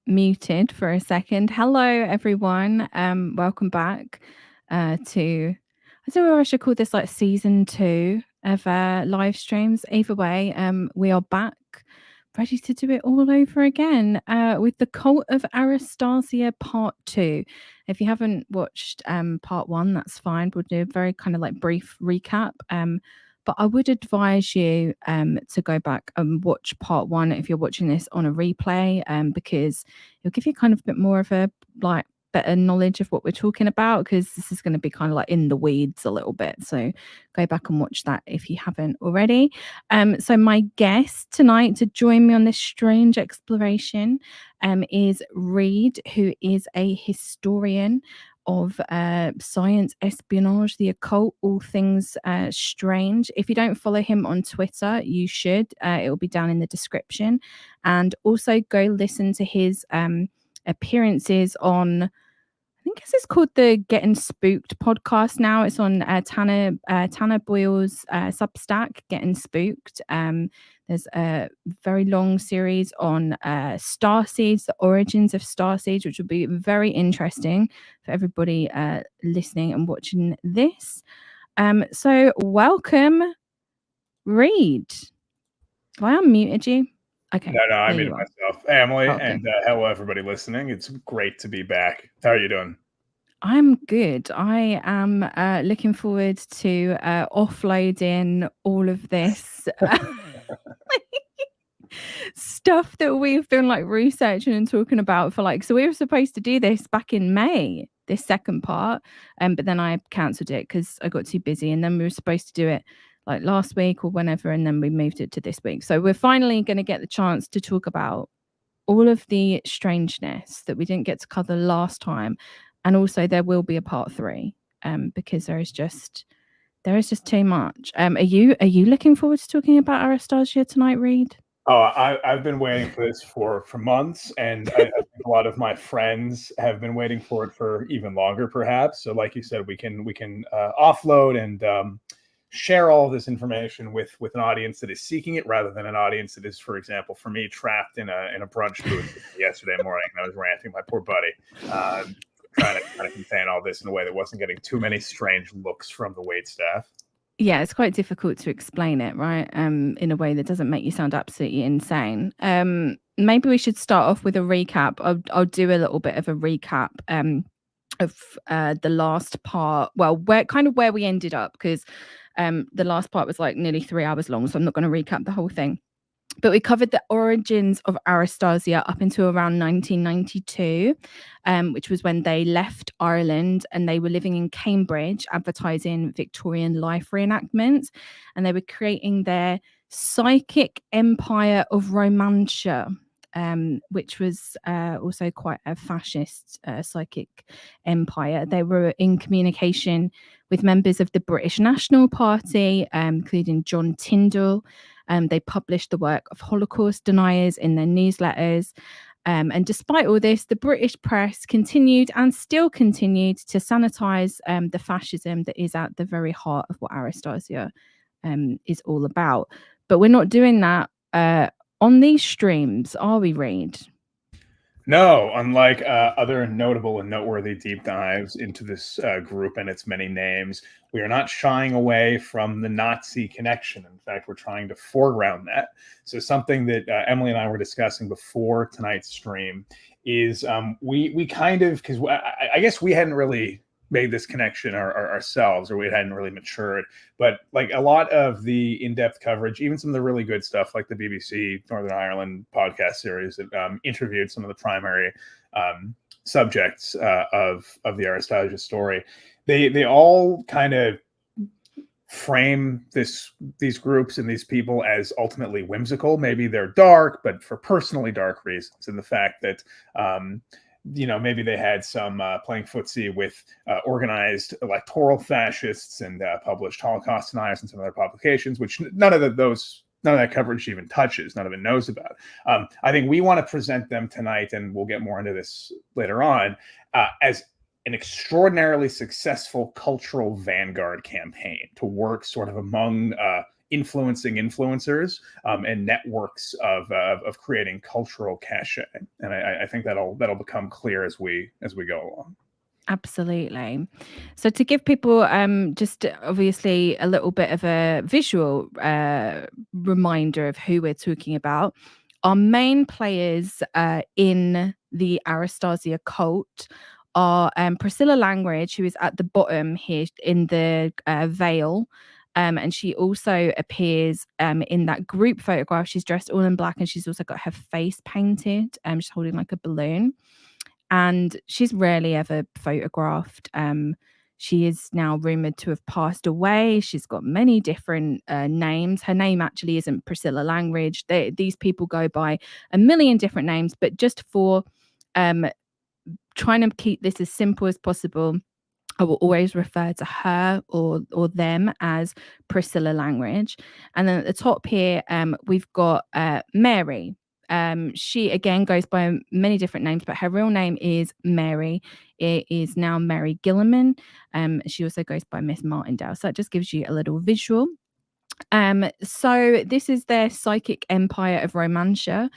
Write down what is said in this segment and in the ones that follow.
muted for a second. Hello, everyone. Welcome back to, I don't know if I should call this like season 2 of live streams. Either way, we are back, ready to do it all over again with the Cult of Aristasia Part 2. If you haven't watched Part 1, that's fine. We'll do a very kind of like brief recap. But I would advise you to go back and watch part 1 if you're watching this on a replay, because it'll give you kind of a bit more of a like better knowledge of what we're talking about, because this is going to be kind of like in the weeds a little bit. So go back and watch that if you haven't already. So my guest tonight to join me on this strange exploration is Reid, who is a historian of science, espionage, the occult, all things strange. If you don't follow him on Twitter, you should. It will be down in the description. And also go listen to his appearances on, I think this is called the Getting Spooked podcast now. It's on Tanner Boyle's Substack, Getting Spooked. There's a very long series on starseeds, the origins of starseeds, which will be very interesting for everybody listening and watching this. So welcome, Reid. Have I unmuted you? Okay. No, I muted myself. Hey, Emily, okay. and hello, everybody listening. It's great to be back. How are you doing? I'm good. I am looking forward to offloading all of this stuff that we've been like researching and talking about for like, so we were supposed to do this back in May, this second part, but then I cancelled it because I got too busy, and then we were supposed to do it like last week or whenever, and then we moved it to this week. So we're finally going to get the chance to talk about all of the strangeness that we didn't get to cover last time, and also there will be a part 3 because there is just too much. Are you looking forward to talking about Aristasia tonight, Reid? Oh, I've been waiting for this for months, and I think a lot of my friends have been waiting for it for even longer, perhaps. So, like you said, we can offload and share all of this information with an audience that is seeking it, rather than an audience that is, for example, for me, trapped in a brunch booth yesterday morning, and I was ranting my poor buddy, trying to kind of contain all this in a way that wasn't getting too many strange looks from the wait staff. Yeah, it's quite difficult to explain it, right? In a way that doesn't make you sound absolutely insane. Maybe we should start off with a recap. I'll do a little bit of a recap of the last part. Well, where we ended up, because the last part was like nearly 3 hours long, so I'm not going to recap the whole thing. But we covered the origins of Aristasia up until around 1992, which was when they left Ireland and they were living in Cambridge, advertising Victorian life reenactments, and they were creating their psychic empire of Romantia, which was also quite a fascist psychic empire. They were in communication with members of the British National Party, including John Tyndall. They published the work of Holocaust deniers in their newsletters. And despite all this, the British press continued and still continued to sanitize the fascism that is at the very heart of what Aristasia is all about. But we're not doing that on these streams, are we, Reid? No, unlike other notable and noteworthy deep dives into this group and its many names, we are not shying away from the Nazi connection. In fact, we're trying to foreground that. So something that Emily and I were discussing before tonight's stream is we kind of, because I guess we hadn't really made this connection ourselves, or we hadn't really matured. But like a lot of the in-depth coverage, even some of the really good stuff like the BBC Northern Ireland podcast series that interviewed some of the primary subjects of the Aristasia story, they all kind of frame these groups and these people as ultimately whimsical. Maybe they're dark, but for personally dark reasons. And the fact that maybe they had some playing footsie with organized electoral fascists and published Holocaust deniers in some of their publications, which none of that coverage even touches, none of it knows about. I think we want to present them tonight, and we'll get more into this later on, as an extraordinarily successful cultural vanguard campaign to work sort of among influencing influencers and networks of creating cultural cachet. And I think that'll become clear as we go along. Absolutely. So to give people just obviously a little bit of a visual reminder of who we're talking about, our main players in the Aristasia cult are Priscilla Langridge, who is at the bottom here in the veil. And she also appears in that group photograph. She's dressed all in black and she's also got her face painted. She's holding like a balloon. And she's rarely ever photographed. She is now rumored to have passed away. She's got many different names. Her name actually isn't Priscilla Langridge. These people go by a million different names, but just for trying to keep this as simple as possible, I will always refer to her or them as Priscilla Langridge. And then at the top here, we've got Mary. She again goes by many different names, but her real name is Mary. It is now Mary Gilliman. She also goes by Miss Martindale. So that just gives you a little visual. So this is their psychic empire of Romantia,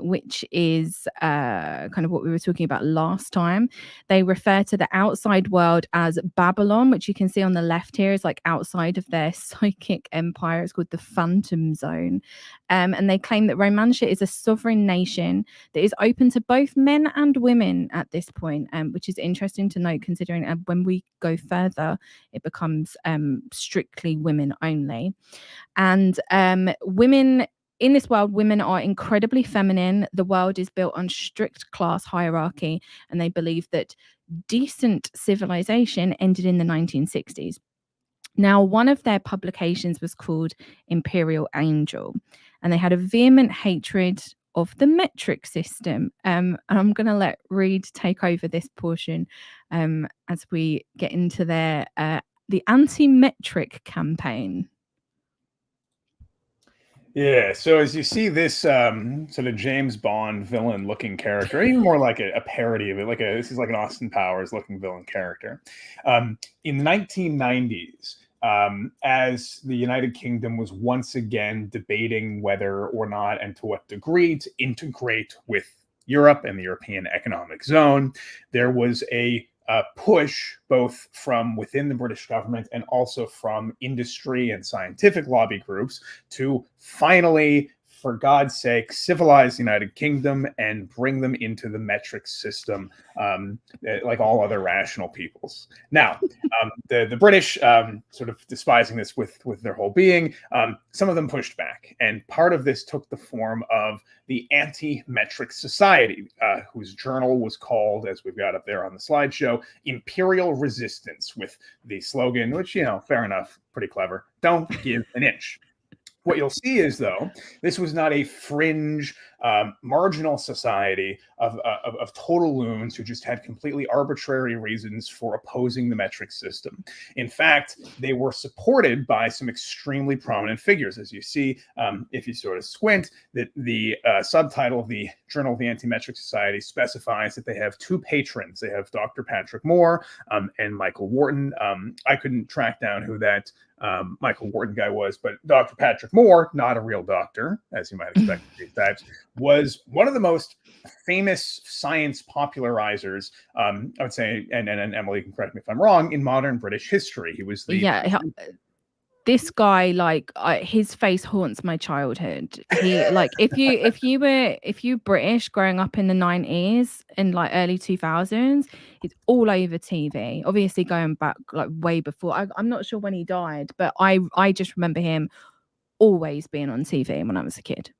which is kind of what we were talking about last time. They refer to the outside world as Babylon, which you can see on the left here is like outside of their psychic empire. It's called the Phantom Zone. And they claim that Romantia is a sovereign nation that is open to both men and women at this point, which is interesting to note considering when we go further, it becomes strictly women only. And women in this world, women are incredibly feminine. The world is built on strict class hierarchy, and they believe that decent civilization ended in the 1960s. Now, one of their publications was called Imperial Angel, and they had a vehement hatred of the metric system. And I'm going to let Reid take over this portion as we get into their the anti-metric campaign. Yeah, so as you see this sort of James Bond villain looking character, even more like a parody of it, this is like an Austin Powers looking villain character. In the 1990s, as the United Kingdom was once again debating whether or not and to what degree to integrate with Europe and the European Economic Zone, there was a push both from within the British government and also from industry and scientific lobby groups to finally, for God's sake, civilize the United Kingdom and bring them into the metric system like all other rational peoples. Now, the British, sort of despising this with their whole being, some of them pushed back. And part of this took the form of the Anti-Metric Society, whose journal was called, as we've got up there on the slideshow, Imperial Resistance, with the slogan, which, fair enough, pretty clever, don't give an inch. What you'll see is, though, this was not a fringe, marginal society of total loons who just had completely arbitrary reasons for opposing the metric system. In fact, they were supported by some extremely prominent figures. As you see, if you sort of squint, that the subtitle of the Journal of the Anti-Metric Society specifies that they have two patrons. They have Dr. Patrick Moore and Michael Wharton. I couldn't track down who that Michael Wharton guy was, but Dr. Patrick Moore, not a real doctor, as you might expect these types, was one of the most famous science popularizers, I would say, and Emily can correct me if I'm wrong, in modern British history. He was the this guy, his face haunts my childhood. He if you British growing up in the 90s and early 2000s, it's all over TV. Obviously going back way before. I'm not sure when he died, but I just remember him always being on TV when I was a kid.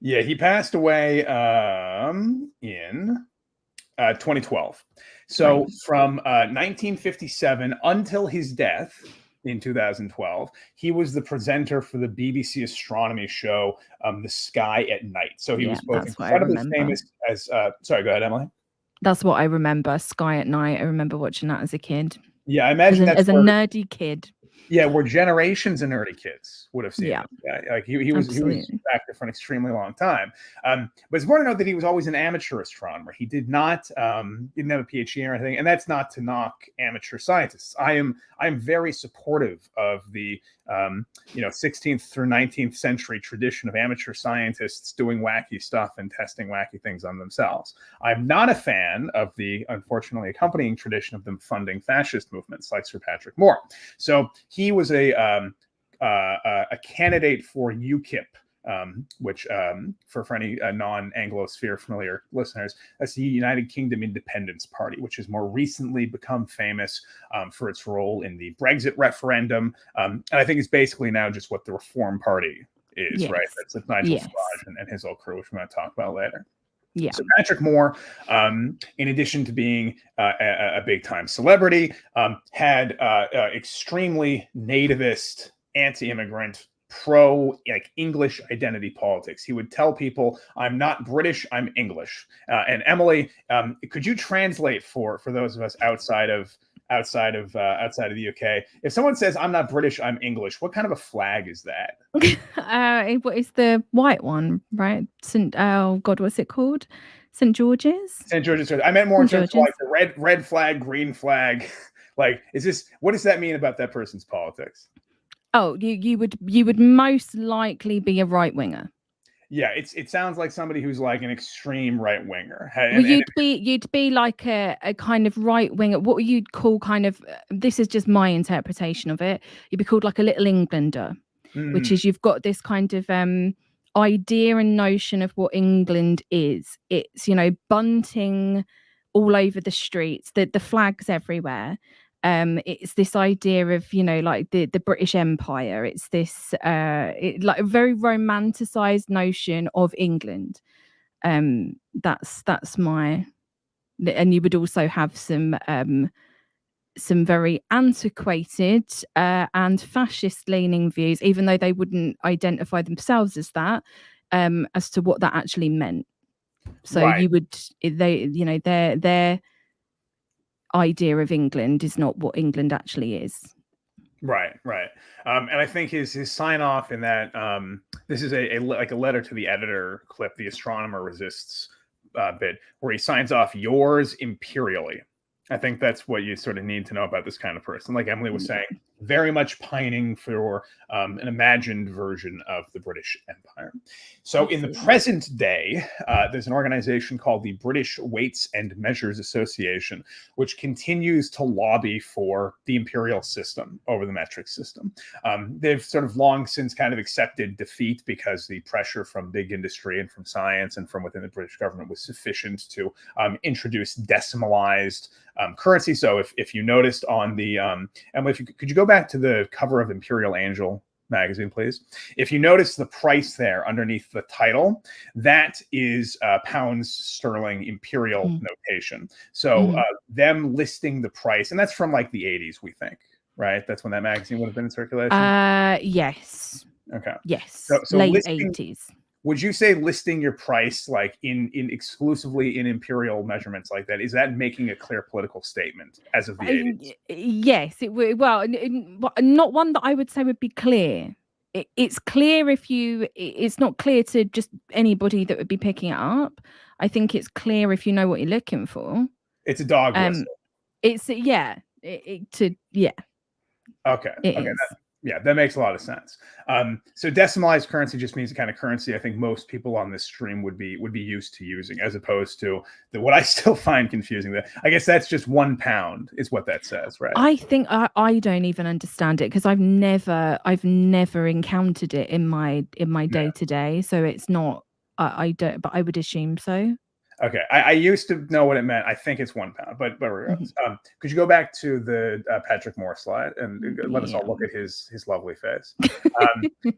Yeah, he passed away in 2012. So right. From 1957 until his death in 2012, he was the presenter for the BBC astronomy show, The Sky at Night. So he was both incredibly famous as... sorry, go ahead, Emily. That's what I remember, Sky at Night. I remember watching that as a kid. Yeah, I imagine as a nerdy kid. Yeah, where generations of nerdy kids would have seen Yeah, this guy. Like he was absolutely. active for an extremely long time. But it's important to note that he was always an amateur astronomer. He did not didn't have a PhD or anything, and that's not to knock amateur scientists. I am very supportive of the 16th through 19th century tradition of amateur scientists doing wacky stuff and testing wacky things on themselves. I'm not a fan of the unfortunately accompanying tradition of them funding fascist movements like Sir Patrick Moore. So he was a candidate for UKIP, which for any non-Anglosphere familiar listeners, that's the United Kingdom Independence Party, which has more recently become famous for its role in the Brexit referendum. And I think it's basically now just what the Reform Party is, Yes. right? That's like Nigel Yes. Farage and his old crew, which we're going to talk about later. Yeah. So Patrick Moore, in addition to being a big-time celebrity, had extremely nativist, anti-immigrant, English identity politics. He would tell people, "I'm not British, I'm English." And Emily, could you translate for those of us outside of the UK? If someone says, "I'm not British, I'm English," what kind of a flag is that? What is the white one, right? Oh God, what's it called? St. George's. St. George's. I meant more in St. terms of like the red flag, green flag. Like, what does that mean about that person's politics? Oh, you would most likely be a right winger. Yeah, it sounds like somebody who's like an extreme right winger. Well, you'd be like a kind of right winger. What you'd call kind of this is just my interpretation of it. You'd be called like a little Englander, which is you've got this kind of idea and notion of what England is. It's bunting all over the streets, the flags everywhere. It's this idea of like the British Empire. It's this like a very romanticized notion of England. That's my, and you would also have some very antiquated and fascist leaning views, even though they wouldn't identify themselves as that, as to what that actually meant. So right. you would their idea of England is not what England actually is. Right. And I think his sign off in that this is a letter to the editor clip, the astronomer resists bit, where he signs off "yours imperially." I think that's what you sort of need to know about this kind of person. Like Emily was saying, very much pining for an imagined version of the British Empire. So in the present day, there's an organization called the British Weights and Measures Association, which continues to lobby for the imperial system over the metric system. They've sort of long since kind of accepted defeat because the pressure from big industry and from science and from within the British government was sufficient to introduce decimalized currency. So if you noticed on the Emily, could you go back to the cover of Imperial Angel magazine, please? If you notice the price there underneath the title, that is pounds sterling imperial notation. So them listing the price, and that's from like the 80s, we think, right? That's when that magazine would have been in circulation. Yes. Okay. Yes. So late 80s. Would you say listing your price like in exclusively in imperial measurements like that, is that making a clear political statement as of the 80s? Yes, it would. Well, not one that I would say would be clear. It's clear if it's not clear to just anybody that would be picking it up. I think it's clear if you know what you're looking for. It's a dog whistle. It's yeah. Okay. That makes a lot of sense. So decimalized currency just means the kind of currency I think most people on this stream would be used to using, as opposed to what I still find confusing. I guess that's just £1 is what that says, right? I think I don't even understand it because I've never encountered it in my day to day. So it's not. I don't, but I would assume so. Okay, I used to know what it meant. I think it's £1, but regardless. Could you go back to the Patrick Moore slide and let us all look at his lovely face?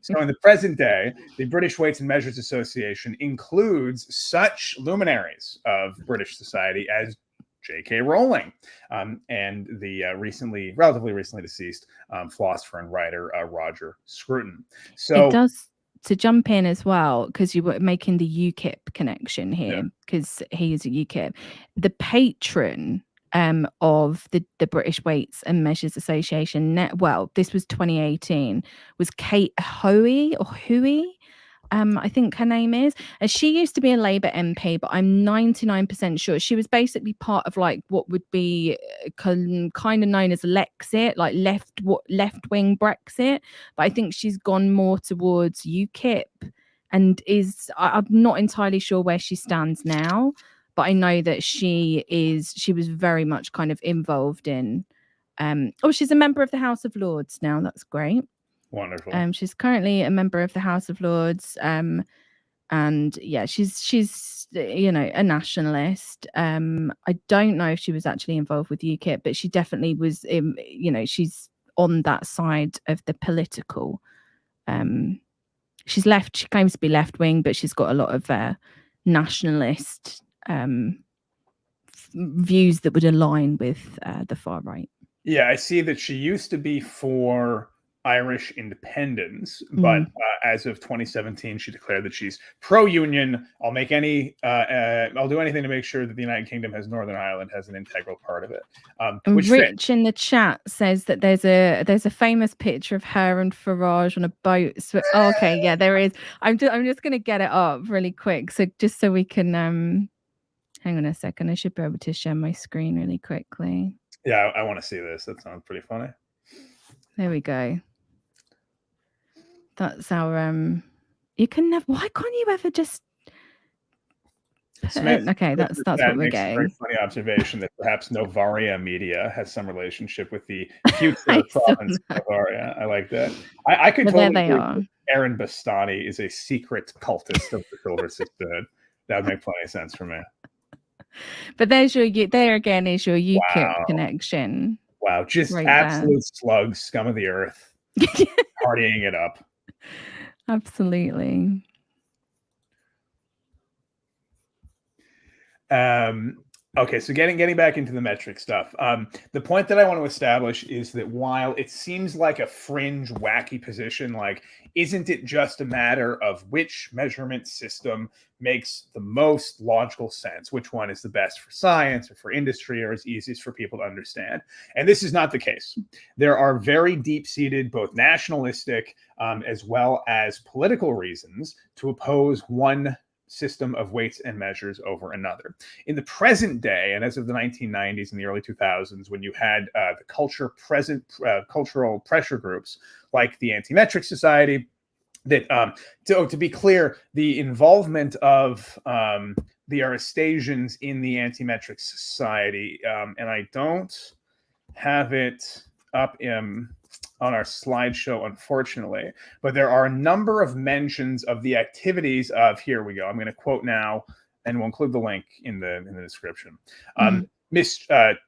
So in the present day, the British Weights and Measures Association includes such luminaries of British society as J.K. Rowling and the relatively recently deceased philosopher and writer Roger Scruton. So it does. To jump in as well, because you were making the UKIP connection here, because he is a UKIP. The patron of the British Weights and Measures Association. Well, this was 2018. Was Kate Hoey or Huey? I think her name is. And she used to be a Labour MP, but I'm 99% sure she was basically part of like what would be kind of known as Lexit, like left wing Brexit. But I think she's gone more towards UKIP, and I'm not entirely sure where she stands now, but I know that she was very much kind of involved in. She's a member of the House of Lords now. That's great. Wonderful. She's currently a member of the House of Lords, and yeah, she's a nationalist. I don't know if she was actually involved with UKIP, but she definitely was. She's on that side of the political. She's left. She claims to be left wing, but she's got a lot of nationalist views that would align with the far right. Yeah, I see that she used to be for Irish independence, but as of 2017, she declared that she's pro-union. I'll do anything to make sure that the United Kingdom has Northern Ireland as an integral part of it. Rich in the chat says that there's a famous picture of her and Farage on a boat. Okay, yeah, there is. I'm just gonna get it up really quick, so just so we can hang on a second. I should be able to share my screen really quickly. Yeah, I want to see this. That sounds pretty funny. There we go. That's our you can never. Why can't you ever just? Smith, okay, that's what we're getting. A very funny observation that perhaps Novaria Media has some relationship with the future province of Novaria. I like that. I could totally believe Aaron Bastani is a secret cultist of the Silver Sisterhood. That would make plenty of sense for me. But there again is your UKIP connection. Wow, just right absolute slugs, scum of the earth, partying it up. Absolutely. Okay, so getting back into the metric stuff. The point that I want to establish is that while it seems like a fringe, wacky position, like, isn't it just a matter of which measurement system makes the most logical sense? Which one is the best for science or for industry or is easiest for people to understand? And this is not the case. There are very deep-seated, both nationalistic as well as political reasons to oppose one system of weights and measures over another. In the present day, and as of the 1990s and the early 2000s, when you had the cultural pressure groups like the Anti-Metric Society, that to be clear, the involvement of the Aristasians in the Anti-Metric Society, and I don't have it up on our slideshow, unfortunately, but there are a number of mentions of the activities of, here we go, I'm going to quote now, and we'll include the link in the description. Miss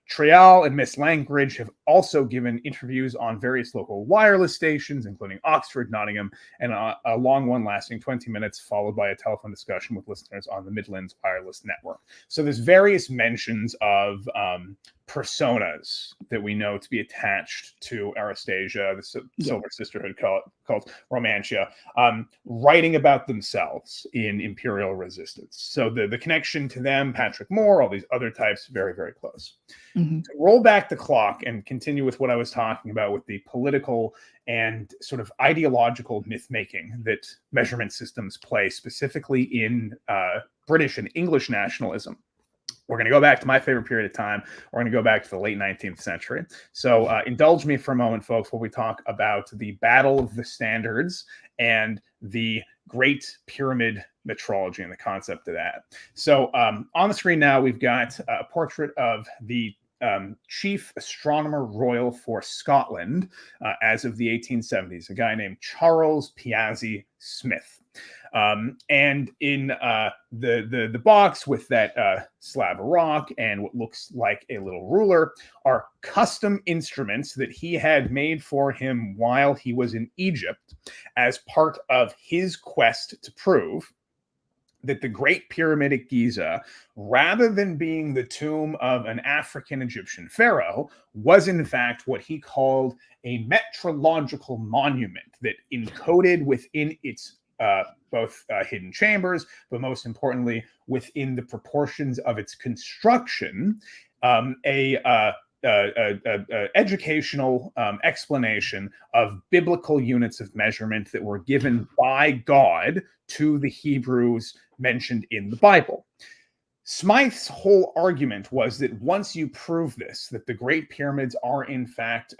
Trial and Miss Langridge have also given interviews on various local wireless stations, including Oxford, Nottingham, and a long one lasting 20 minutes, followed by a telephone discussion with listeners on the Midlands Wireless Network. So there's various mentions of personas that we know to be attached to Aristasia, the Silver Sisterhood called Romantia, writing about themselves in Imperial Resistance. So the connection to them, Patrick Moore, all these other types, very, very close. To roll back the clock and continue with what I was talking about with the political and sort of ideological myth-making that measurement systems play, specifically in British and English nationalism. We're going to go back to my favorite period of time. We're going to go back to the late 19th century. So indulge me for a moment, folks, while we talk about the Battle of the Standards and the Great Pyramid metrology and the concept of that. So on the screen now, we've got a portrait of the Chief Astronomer Royal for Scotland as of the 1870s, a guy named Charles Piazzi Smith. And in the box with that slab of rock and what looks like a little ruler are custom instruments that he had made for him while he was in Egypt as part of his quest to prove that the Great Pyramid at Giza, rather than being the tomb of an African Egyptian pharaoh, was in fact what he called a metrological monument that encoded within its both hidden chambers, but most importantly, within the proportions of its construction, educational explanation of biblical units of measurement that were given by God to the Hebrews mentioned in the Bible. Smythe's whole argument was that once you prove this, that the Great Pyramids are in fact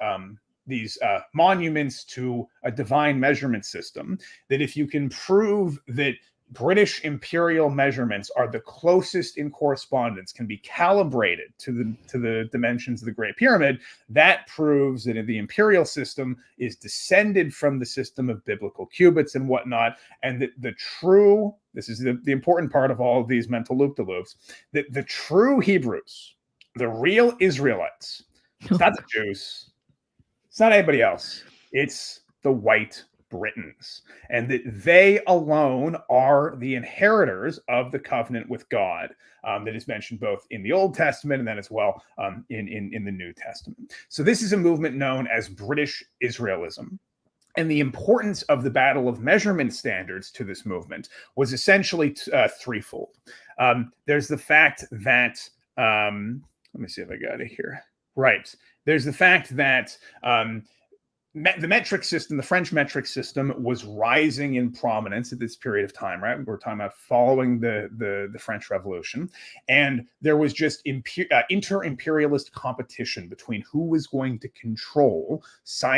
these monuments to a divine measurement system, that if you can prove that British imperial measurements are the closest in correspondence, can be calibrated to the dimensions of the Great Pyramid, that proves that the imperial system is descended from the system of biblical cubits and whatnot, and that the true, this is the important part of all of these mental loop-de-loops, that the true Hebrews, the real Israelites, it's not the Jews, it's not anybody else, it's the white Britons, and that they alone are the inheritors of the covenant with God that is mentioned both in the Old Testament and then as well in the New Testament. So this is a movement known as British Israelism. And the importance of the Battle of Measurement Standards to this movement was essentially threefold. There's the fact that, let me see if I got it here. Right. There's the fact that the metric system, the French metric system, was rising in prominence at this period of time, right? We're talking about following the French Revolution. And there was just inter-imperialist competition between who was going to control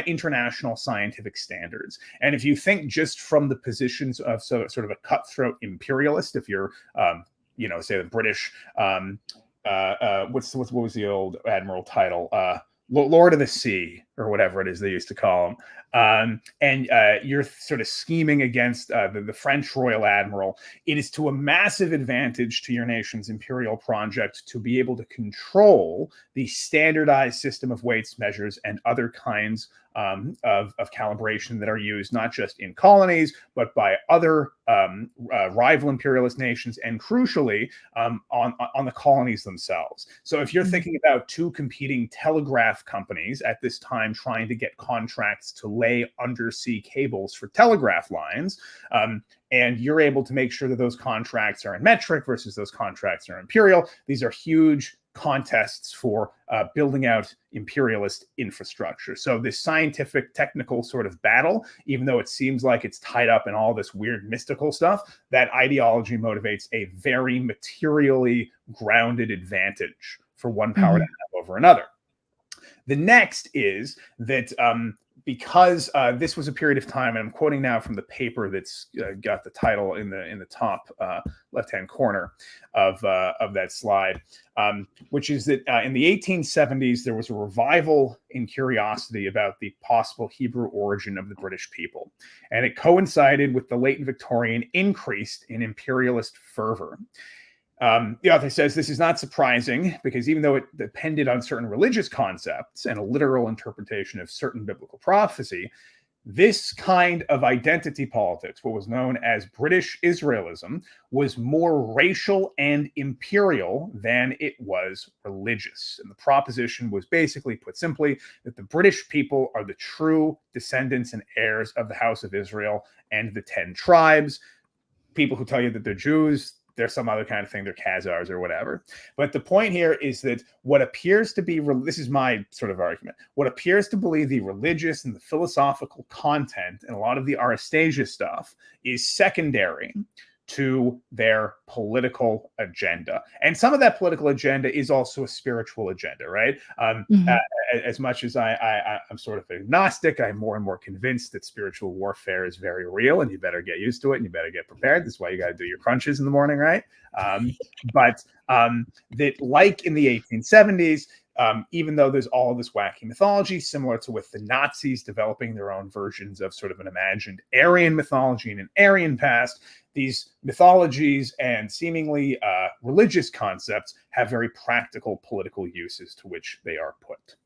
international scientific standards. And if you think just from the positions of sort of a cutthroat imperialist, if you're, say the British, what was the old admiral title? Lord of the Sea, or whatever it is they used to call him, and you're sort of scheming against the French Royal Admiral. It is to a massive advantage to your nation's imperial project to be able to control the standardized system of weights, measures, and other kinds of calibration that are used not just in colonies, but by other rival imperialist nations, and crucially, on the colonies themselves. So if you're thinking about two competing telegraph companies at this time trying to get contracts to lay undersea cables for telegraph lines, and you're able to make sure that those contracts are in metric versus those contracts are imperial, these are huge contests for building out imperialist infrastructure. So this scientific, technical sort of battle, even though it seems like it's tied up in all this weird mystical stuff, that ideology motivates a very materially grounded advantage for one power to have over another. The next is that because this was a period of time, and I'm quoting now from the paper that's got the title in the top left-hand corner of that slide, which is that in the 1870s there was a revival in curiosity about the possible Hebrew origin of the British people, and it coincided with the late Victorian increase in imperialist fervor. The author says this is not surprising because even though it depended on certain religious concepts and a literal interpretation of certain biblical prophecy, this kind of identity politics, what was known as British Israelism, was more racial and imperial than it was religious. And the proposition was basically, put simply, that the British people are the true descendants and heirs of the House of Israel and the 10 tribes. People who tell you that they're Jews, they're some other kind of thing, they're Khazars or whatever. But the point here is that what appears to be, this is my sort of argument, what appears to believe the religious and the philosophical content and a lot of the Aristasia stuff is secondary to their political agenda. And some of that political agenda is also a spiritual agenda, right? As much as I'm sort of agnostic, I'm more and more convinced that spiritual warfare is very real and you better get used to it and you better get prepared. That's why you got to do your crunches in the morning, right? But that like in the 1870s, even though there's all of this wacky mythology, similar to with the Nazis developing their own versions of sort of an imagined Aryan mythology and an Aryan past, these mythologies and seemingly religious concepts have very practical political uses to which they are put.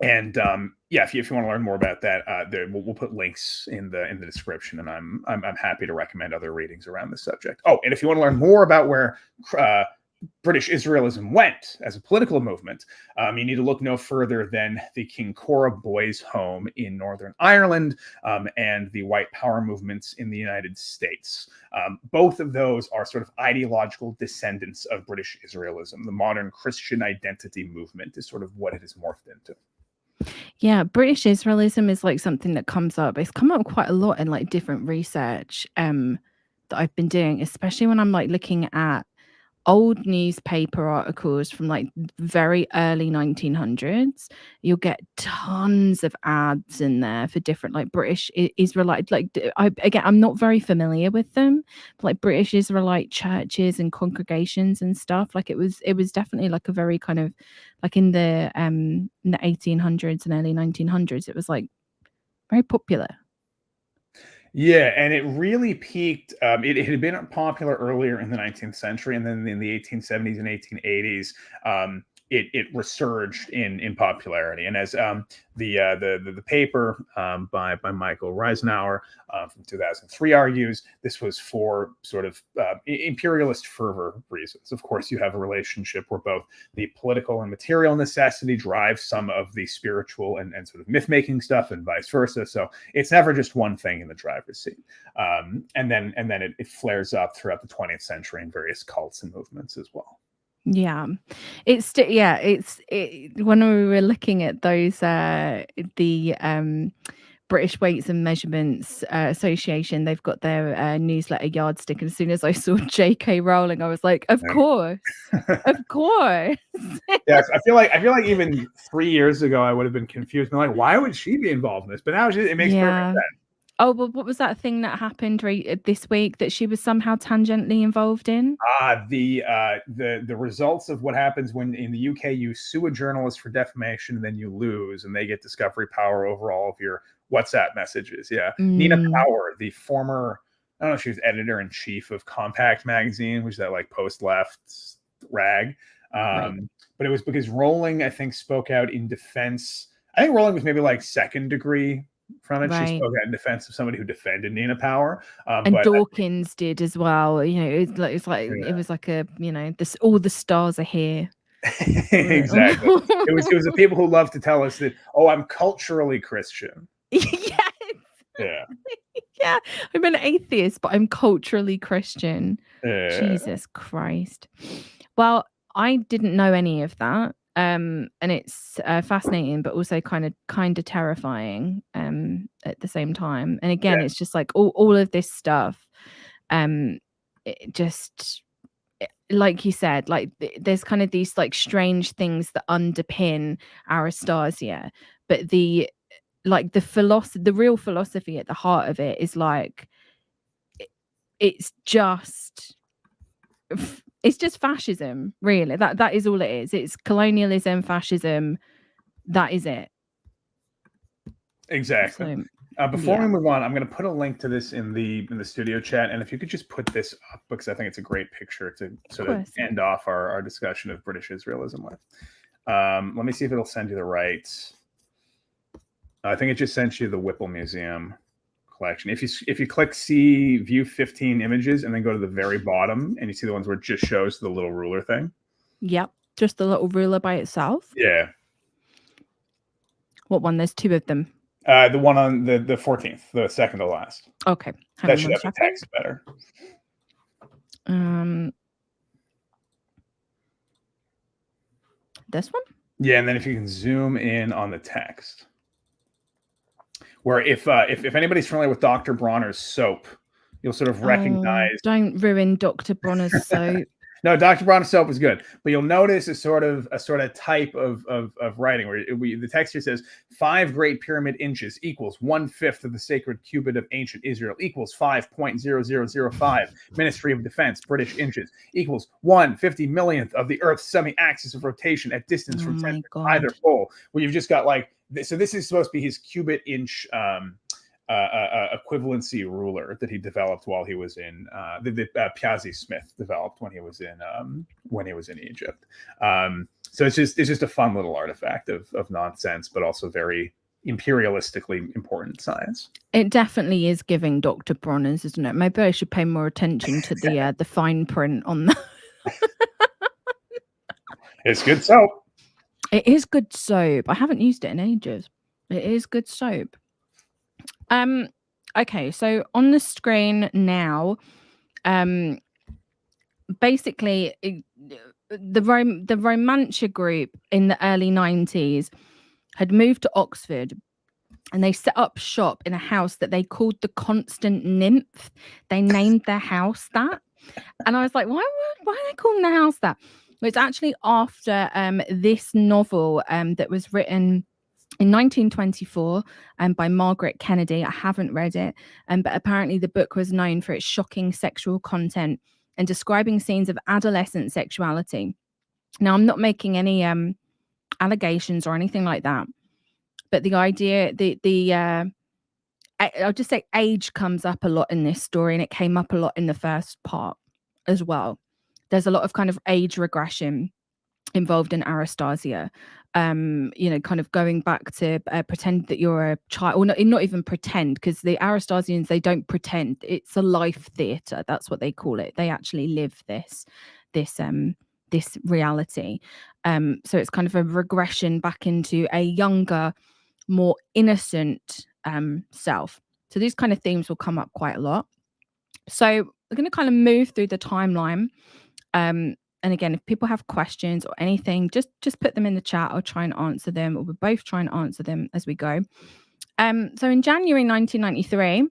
If you want to learn more about that, we'll put links in the description, and I'm happy to recommend other readings around this subject. Oh, and if you want to learn more about where British Israelism went as a political movement, you need to look no further than the Kincora Boys' Home in Northern Ireland and the White Power movements in the United States. Both of those are sort of ideological descendants of British Israelism. The modern Christian identity movement is sort of what it has morphed into. Yeah, British Israelism is like something that comes up. It's come up quite a lot in like different research that I've been doing, especially when I'm like looking at old newspaper articles from like very early 1900s. You'll get tons of ads in there for different like British Israelite, like I'm not very familiar with them, but like British Israelite churches and congregations and stuff. Like it was definitely like a very kind of like in the 1800s and early 1900s, it was like very popular. Yeah, and it really peaked. It had been popular earlier in the 19th century, and then in the 1870s and 1880s, it resurged in popularity. And as the paper by Michael Reisenauer from 2003 argues, this was for sort of imperialist fervor reasons. Of course, you have a relationship where both the political and material necessity drives some of the spiritual and sort of myth-making stuff, and vice versa. So it's never just one thing in the driver's seat. And then it flares up throughout the 20th century in various cults and movements as well. Yeah, it's when we were looking at those the British Weights and Measurements Association, they've got their newsletter yardstick, and as soon as I saw J.K. Rowling, I was like, of course. Yes, I feel like even 3 years ago I would have been confused. I'm like, why would she be involved in this? But now it makes perfect sense. Oh, well, what was that thing that happened this week that she was somehow tangentially involved in? The results of what happens when in the UK you sue a journalist for defamation and then you lose, and they get discovery power over all of your WhatsApp messages. Yeah. Nina Power, the former, I don't know if she was editor-in-chief of Compact magazine, which is that like post-left rag. Right. But it was because Rowling, I think, spoke out in defense. I think Rowling was maybe like second degree from it. Right. She spoke out in defense of somebody who defended Nina Power. And Dawkins did as well. You know, it was like a, you know, all the stars are here. Exactly. It was the people who love to tell us that, oh, I'm culturally Christian. Yes. Yeah. Yeah. I'm an atheist, but I'm culturally Christian. Jesus Christ. Well, I didn't know any of that. And it's fascinating, but also kind of terrifying at the same time. And again, it's just like all of this stuff. It just, like you said, like there's kind of these like strange things that underpin Aristasia, but the real philosophy at the heart of it is like it's just fascism, really. That is all it is. It's colonialism, fascism. That is it. Exactly. So, before we move on, I'm going to put a link to this in the studio chat, and if you could just put this up, because I think it's a great picture to sort of end off our discussion of British Israelism with. Let me see if it'll send you the right. I think it just sent you the Whipple Museum collection. If you click see view 15 images and then go to the very bottom and you see the ones where it just shows the little ruler thing. Yep, just the little ruler by itself. Yeah. What one? There's two of them. The one on the 14th, the second to last. Okay. That should have the text better. This one? Yeah, and then if you can zoom in on the text. Where if anybody's familiar with Dr. Bronner's soap, you'll sort of recognize. Don't ruin Dr. Bronner's soap. No, Dr. Bronner's soap is good, but you'll notice a sort of type of writing where the text here says 5 great pyramid inches equals 1/5 of the sacred cubit of ancient Israel equals 5.0005 Ministry of Defense British inches equals 1/50 millionth of the Earth's semi-axis of rotation at distance from center to either pole. Where you've just got like. So this is supposed to be his cubit inch equivalency ruler that he developed while he was in that Piazzi Smith developed when he was in Egypt. So it's just a fun little artifact of nonsense, but also very imperialistically important science. It definitely is giving Dr. Bronners, isn't it? Maybe I should pay more attention to the fine print on that. It's good soap. It is good soap. I haven't used it in ages. It is good soap. Okay, so on the screen now, basically the Romantia group in the early 90s had moved to Oxford, and they set up shop in a house that they called the Constant Nymph. They named their house that. And I was like, why are they calling the house that? Well, it's actually after this novel that was written in 1924 by Margaret Kennedy. I haven't read it, but apparently the book was known for its shocking sexual content and describing scenes of adolescent sexuality. Now, I'm not making any allegations or anything like that, but the idea, I'll just say age comes up a lot in this story, and it came up a lot in the first part as well. There's a lot of kind of age regression involved in Aristasia. Kind of going back to pretend that you're a child, or not even pretend, because the Aristasians, they don't pretend. It's a life theatre. That's what they call it. They actually live this reality. So it's kind of a regression back into a younger, more innocent self. So these kind of themes will come up quite a lot. So we're going to kind of move through the timeline. And again, if people have questions or anything, just put them in the chat. I'll try and answer them, or we'll both try and answer them as we go. So in January 1993,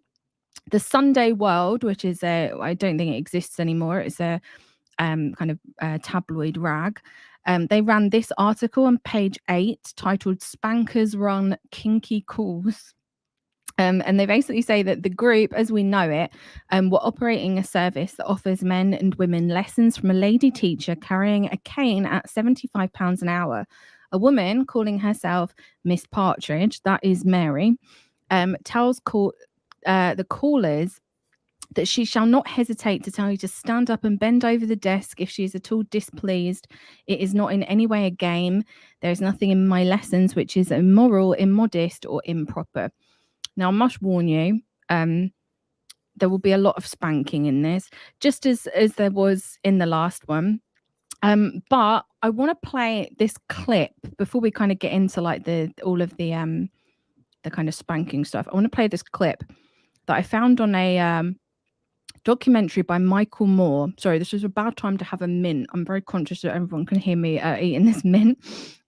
the Sunday World, which is I don't think it exists anymore. It's a kind of tabloid rag. They ran this article on page 8 titled "Spankers Run Kinky Calls." And they basically say that the group, as we know it, were operating a service that offers men and women lessons from a lady teacher carrying a cane at £75 an hour. A woman calling herself Miss Partridge, that is Mary, tells the callers that she shall not hesitate to tell you to stand up and bend over the desk if she is at all displeased. It is not in any way a game. There is nothing in my lessons which is immoral, immodest, or improper. Now, I must warn you, there will be a lot of spanking in this, just as there was in the last one. But I want to play this clip before we kind of get into like all of the kind of spanking stuff. I want to play this clip that I found on a documentary by Michael Moore. Sorry, this is a bad time to have a mint. I'm very conscious that everyone can hear me eating this mint.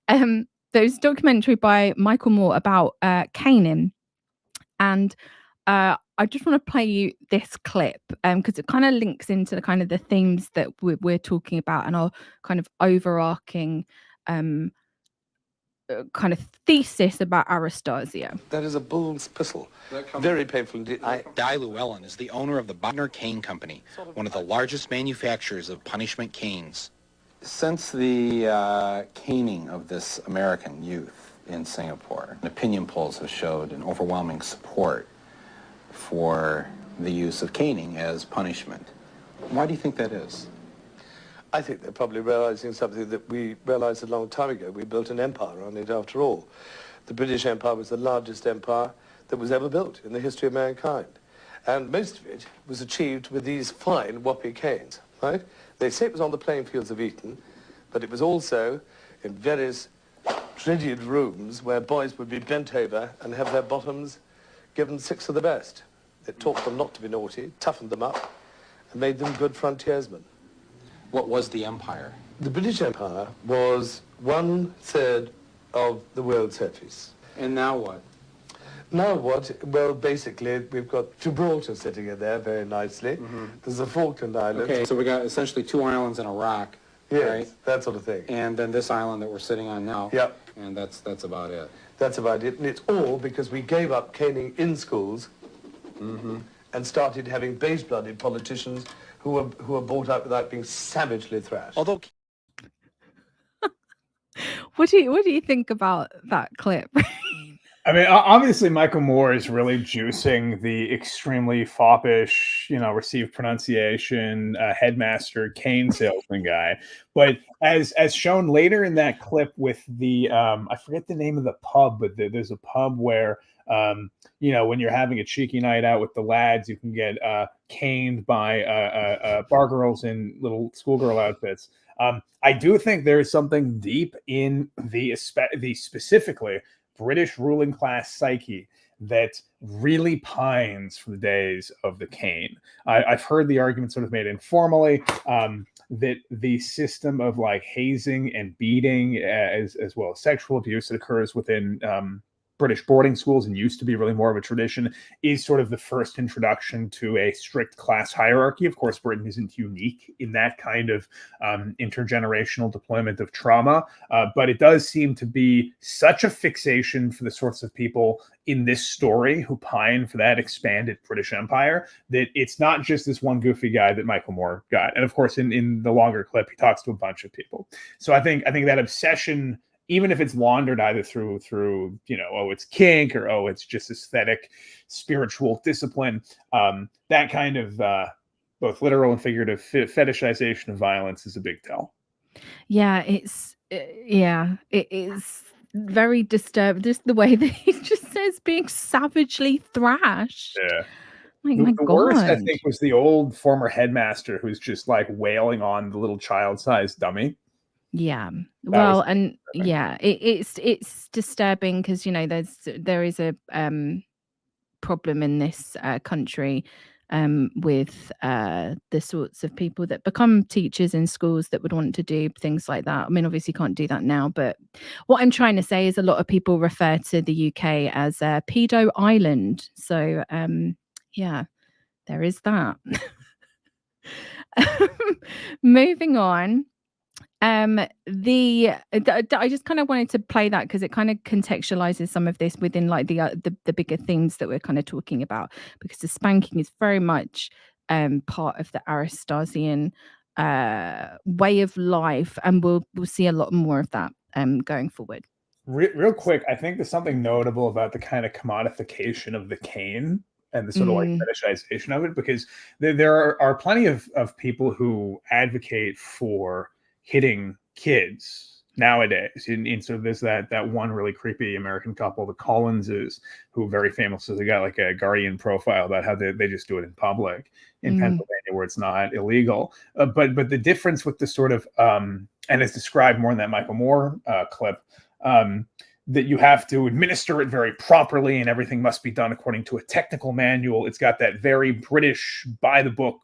There's a documentary by Michael Moore about caning. And I just want to play you this clip because it kind of links into the kind of the themes that we're talking about and our kind of overarching kind of thesis about Aristasia. That is a bull's pistol. Very painful indeed. Di Llewellyn is the owner of the Bodner Cane Company, one of the largest manufacturers of punishment canes. Since the caning of this American youth in Singapore, opinion polls have showed an overwhelming support for the use of caning as punishment. Why do you think that is? I think they're probably realizing something that we realized a long time ago. We built an empire on it after all. The British Empire was the largest empire that was ever built in the history of mankind. And most of it was achieved with these fine whoppy canes, right? They say it was on the playing fields of Eton, but it was also in various frigid rooms where boys would be bent over and have their bottoms given 6 of the best. It taught them not to be naughty, toughened them up, and made them good frontiersmen. What was the empire? The British Empire was 1/3 of the world's surface. And now what? Now what? Well, basically, we've got Gibraltar sitting in there very nicely. Mm-hmm. There's the Falkland Islands. Okay, so we got essentially 2 islands and a rock. Yes, right? That sort of thing. And then this island that we're sitting on now. Yep. And that's about it. That's about it. And it's all because we gave up caning in schools and started having base-blooded politicians who were brought up without being savagely thrashed. Although, What do you think about that clip? I mean, obviously, Michael Moore is really juicing the extremely foppish, received pronunciation, headmaster cane salesman guy. But as shown later in that clip with the, I forget the name of the pub, but there's a pub where, when you're having a cheeky night out with the lads, you can get caned by bar girls in little schoolgirl outfits. I do think there is something deep in the specifically British ruling class psyche that really pines for the days of the cane. I've heard the argument sort of made informally that the system of like hazing and beating, as well as sexual abuse that occurs within British boarding schools and used to be really more of a tradition, is sort of the first introduction to a strict class hierarchy. Of course, Britain isn't unique in that kind of intergenerational deployment of trauma, but it does seem to be such a fixation for the sorts of people in this story who pine for that expanded British Empire that it's not just this one goofy guy that Michael Moore got. And of course, in the longer clip, he talks to a bunch of people. So I think that obsession, even if it's laundered either through oh, it's kink, or oh, it's just aesthetic spiritual discipline, that kind of both literal and figurative fetishization of violence is a big tell. Yeah, it is very disturbed. Just the way that he just says being savagely thrashed. Yeah. Like, my The worst, I God. think, was the old former headmaster who's just like wailing on the little child-sized dummy. Yeah. That Well, was and disturbing. yeah, it's disturbing because there is a problem in this country with the sorts of people that become teachers in schools that would want to do things like that. I mean, obviously you can't do that now, but what I'm trying to say is a lot of people refer to the UK as a pedo island. So yeah, there is that. Moving on. I just kind of wanted to play that because it kind of contextualizes some of this within like the bigger themes that we're kind of talking about, because the spanking is very much part of the Aristasian way of life, and we'll see a lot more of that going forward. Real quick, I think there's something notable about the kind of commodification of the cane and the sort of like fetishization of it, because there are plenty of people who advocate for hitting kids nowadays. In sort of there's that one really creepy American couple, the Collinses, who very famously, they got like a Guardian profile about how they just do it in public in Pennsylvania where it's not illegal. But the difference with the sort of and it's described more in that Michael Moore clip, that you have to administer it very properly and everything must be done according to a technical manual. It's got that very British, by the book,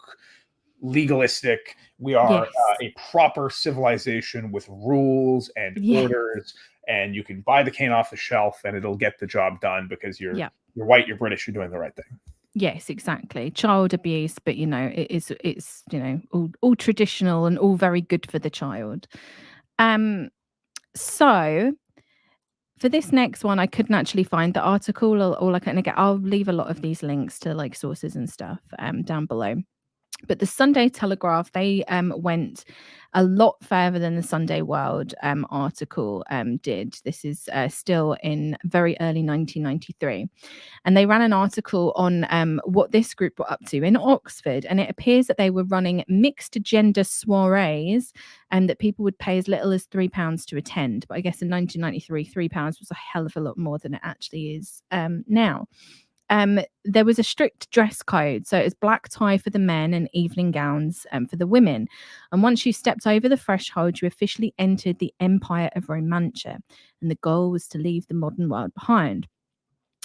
legalistic, we are a proper civilization with rules and orders, and you can buy the cane off the shelf and it'll get the job done because you're white, you're British, you're doing the right thing. Yes, exactly. Child abuse, but it's all traditional and all very good for the child. So for this next one, I couldn't actually find the article, or I'll leave a lot of these links to like sources and stuff down below. But the Sunday Telegraph, they went a lot further than the Sunday World article did. This is still in very early 1993. And they ran an article on what this group were up to in Oxford. And it appears that they were running mixed gender soirees and that people would pay as little as £3 to attend. But I guess in 1993, £3 was a hell of a lot more than it actually is now. There was a strict dress code. So it was black tie for the men and evening gowns for the women. And once you stepped over the threshold, you officially entered the Empire of Romantia. And the goal was to leave the modern world behind.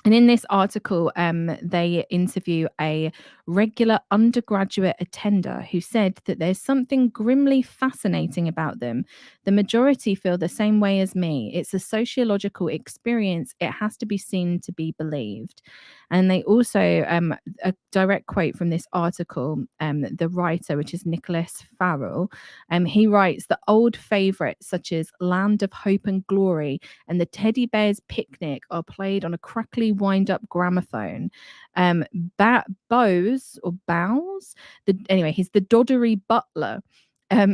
And in this article, they interview a regular undergraduate attender who said that there's something grimly fascinating about them. The majority feel the same way as me. It's a sociological experience. It has to be seen to be believed. And they also, a direct quote from this article, the writer, which is Nicholas Farrell, he writes, the old favourites such as Land of Hope and Glory and the Teddy Bear's Picnic are played on a crackly wind-up gramophone. Bows, he's the doddery butler,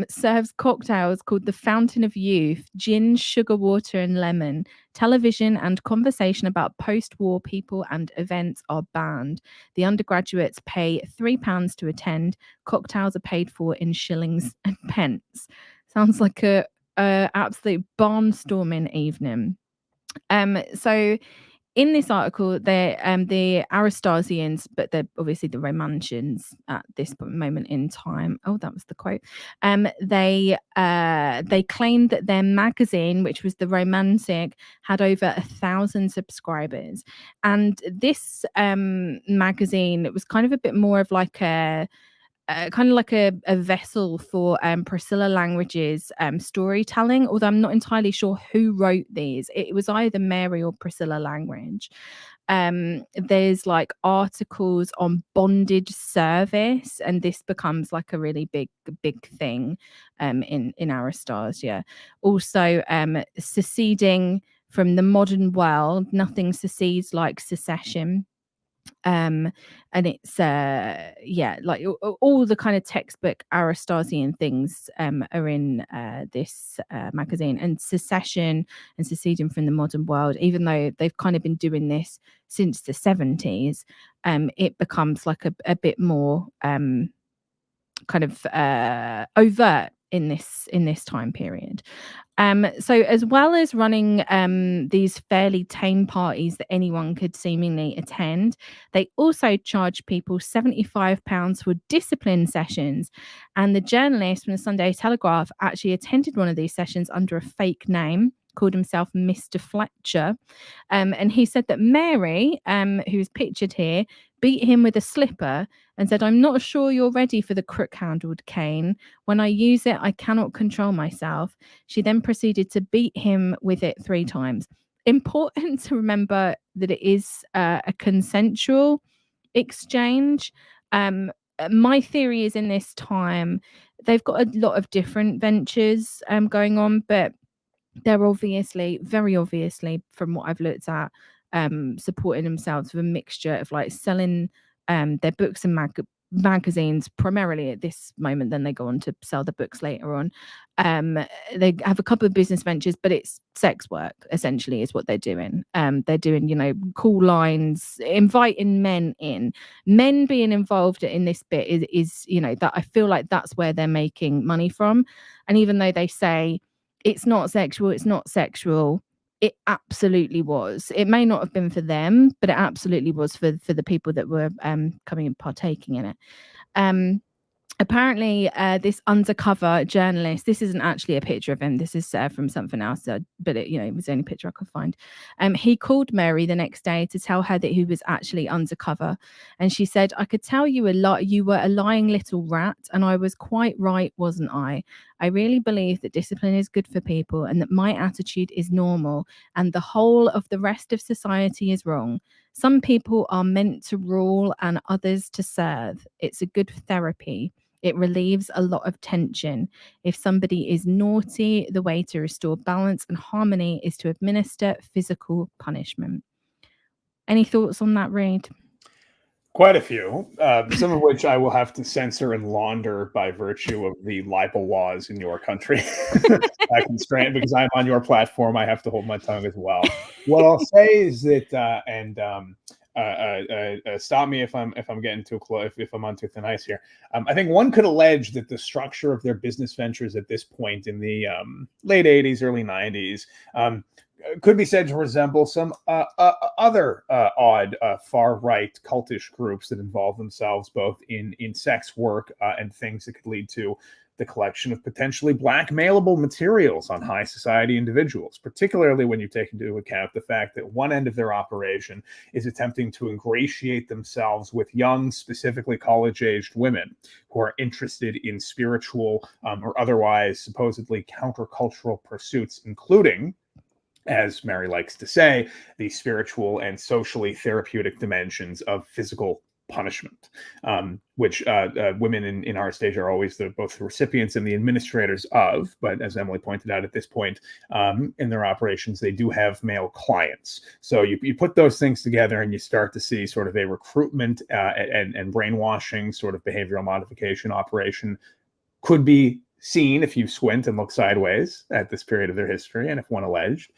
serves cocktails called the Fountain of Youth, gin, sugar water and lemon. Television and conversation about post-war people and events are banned. The undergraduates pay £3 to attend. Cocktails are paid for in shillings and pence. Sounds like a absolute barnstorming evening. So in this article, they're the Aristasians, but they're obviously the Romantians at this moment in time. Oh, that was the quote. They claimed that their magazine, which was the Romantic, had over 1,000 subscribers, and this magazine was kind of a bit more of like a vessel for Priscilla Language's storytelling, although I'm not entirely sure who wrote these. It was either Mary or Priscilla Language. There's like articles on bondage service, and this becomes like a really big thing in Aristasia. Also, seceding from the modern world. Nothing secedes like secession. And it's like all the kind of textbook Aristasian things are in this magazine. And secession and seceding from the modern world, even though they've kind of been doing this since the 70s, it becomes like a bit more kind of overt in this time period. So as well as running these fairly tame parties that anyone could seemingly attend, they also charge people £75 for discipline sessions. And the journalist from the Sunday Telegraph actually attended one of these sessions under a fake name, called himself Mr. Fletcher. And he said that Mary, who's pictured here, beat him with a slipper and said, "I'm not sure you're ready for the crook-handled cane. When I use it, I cannot control myself." She then proceeded to beat him with it 3 times. Important to remember that it is a consensual exchange. My theory is in this time, they've got a lot of different ventures going on, but they're obviously, very obviously, from what I've looked at, supporting themselves with a mixture of like selling their books and magazines primarily at this moment. Then they go on to sell the books later on. They have a couple of business ventures, but it's sex work essentially is what they're doing. They're doing, cool lines, inviting men in. Men being involved in this bit is that I feel like that's where they're making money from. And even though they say it's not sexual, it absolutely was. It may not have been for them, but it absolutely was for the people that were coming and partaking in it. Apparently, this undercover journalist, this isn't actually a picture of him. This is from something else, but it was the only picture I could find. He called Mary the next day to tell her that he was actually undercover. And she said, "I could tell you you were a lying little rat, and I was quite right, wasn't I? I really believe that discipline is good for people and that my attitude is normal and the whole of the rest of society is wrong. Some people are meant to rule and others to serve. It's a good therapy. It relieves a lot of tension. If somebody is naughty, the way to restore balance and harmony is to administer physical punishment." Any thoughts on that, Reid? Quite a few, some of which I will have to censor and launder by virtue of the libel laws in your country. I constrain because I'm on your platform. I have to hold my tongue as well. What I'll say is that, stop me if I'm getting too close, if I'm on too thin ice here. I think one could allege that the structure of their business ventures at this point in the late 80s, early 90s, could be said to resemble some other odd far-right cultish groups that involve themselves both in sex work and things that could lead to the collection of potentially blackmailable materials on high society individuals, particularly when you take into account the fact that one end of their operation is attempting to ingratiate themselves with young, specifically college-aged women who are interested in spiritual or otherwise supposedly countercultural pursuits, including, as Mary likes to say, the spiritual and socially therapeutic dimensions of physical punishment, which women in Aristasia are always both the recipients and the administrators of. But as Emily pointed out, at this point in their operations, they do have male clients. So you put those things together and you start to see sort of a recruitment and brainwashing sort of behavioral modification operation could be seen if you squint and look sideways at this period of their history, and if one alleged,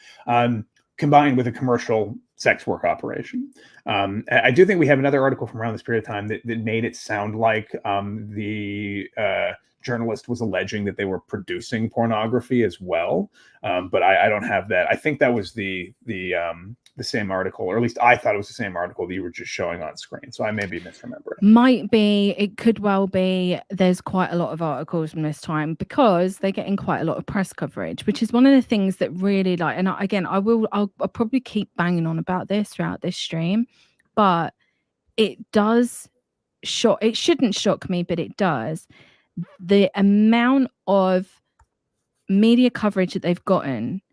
combined with a commercial sex work operation. I do think we have another article from around this period of time that made it sound like the journalist was alleging that they were producing pornography as well. But I don't have that. I think that was the same article, or at least I thought it was the same article that you were just showing on screen. So I may be misremembering. Might be, it could well be. There's quite a lot of articles from this time because they're getting quite a lot of press coverage, which is one of the things that really like, and I'll probably keep banging on about this throughout this stream, but it does shock, it shouldn't shock me, but it does. The amount of media coverage that they've gotten,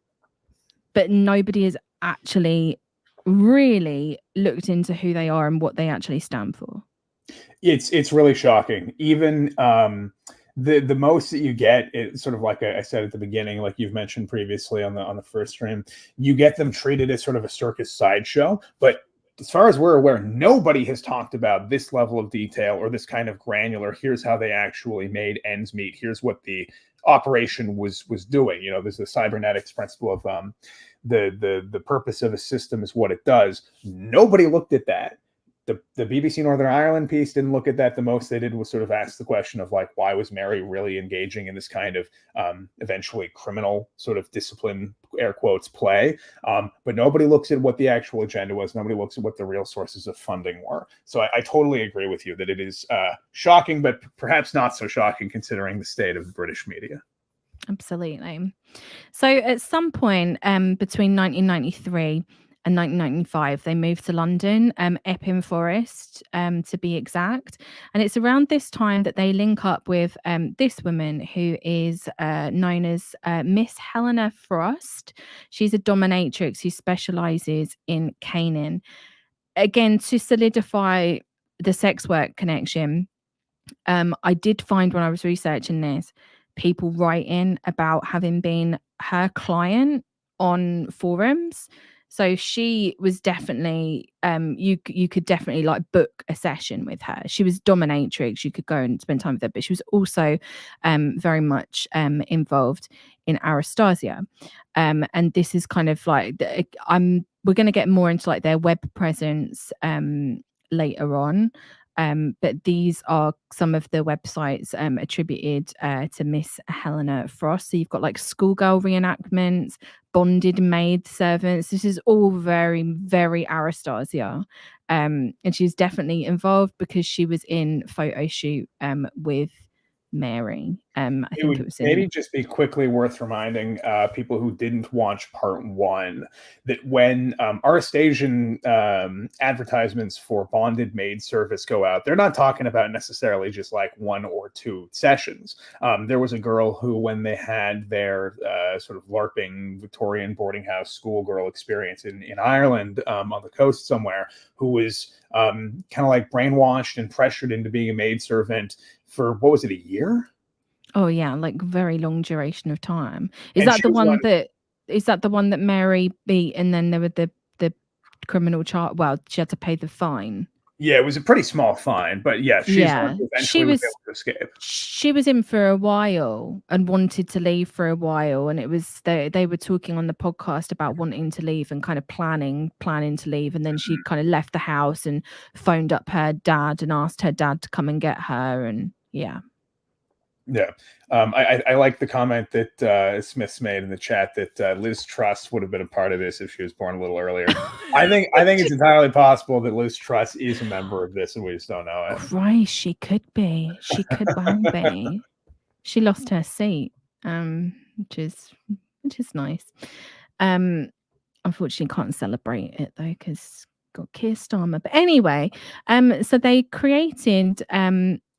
but nobody has actually really looked into who they are and what they actually stand for. It's really shocking. Even the most that you get, it's sort of like I said at the beginning, like you've mentioned previously on the first stream, you get them treated as sort of a circus sideshow. But as far as we're aware, nobody has talked about this level of detail or this kind of granular. Here's how they actually made ends meet. Here's what the operation was doing. You know, there's the cybernetics principle of the purpose of a system is what it does. Nobody looked at that. The BBC Northern Ireland piece didn't look at that. The most they did was sort of ask the question of like, why was Mary really engaging in this kind of eventually criminal sort of discipline, air quotes, play? But nobody looks at what the actual agenda was. Nobody looks at what the real sources of funding were. So I totally agree with you that it is shocking, but perhaps not so shocking considering the state of the British media. Absolutely. So at some point between 1993 and 1995, they moved to London, Epping Forest to be exact. And it's around this time that they link up with this woman who is known as Miss Helena Frost. She's a dominatrix who specializes in caning. Again, to solidify the sex work connection, I did find when I was researching this, people writing about having been her client on forums. So she was definitely you could definitely like book a session with her. She was dominatrix, you could go and spend time with her, but she was also very much involved in Aristasia. And this is kind of like we're going to get more into like their web presence later on. But these are some of the websites attributed to Miss Helena Frost. So you've got like schoolgirl reenactments, bonded maid servants. This is all very, very Aristasia. And she's definitely involved because she was in photo shoot with Mary. I think it was maybe just be quickly worth reminding people who didn't watch part one that when Aristasian advertisements for bonded maid service go out, they're not talking about necessarily just like 1 or 2 sessions. There was a girl who, when they had their sort of LARPing Victorian boarding house schoolgirl experience in Ireland on the coast somewhere, who was kind of like brainwashed and pressured into being a maidservant for, what was it, a year? Oh yeah, like very long duration of time. Is And that she the was one on- that is that the one that Mary beat and then there were the criminal charge? Well, she had to pay the fine. Yeah, it was a pretty small fine, but yeah, she's the one who eventually was able to escape. She was in for a while and wanted to leave for a while, and it was they were talking on the podcast about wanting to leave and kind of planning to leave, and then she kind of left the house and phoned up her dad and asked her dad to come and get her, and yeah. Yeah. I like the comment that Smith's made in the chat that Liz Truss would have been a part of this if she was born a little earlier. I think it's entirely possible that Liz Truss is a member of this and we just don't know it. Christ, she could be. She could well be. She lost her seat, which is nice. Unfortunately, can't celebrate it though because got Keir Starmer. But anyway, so they created.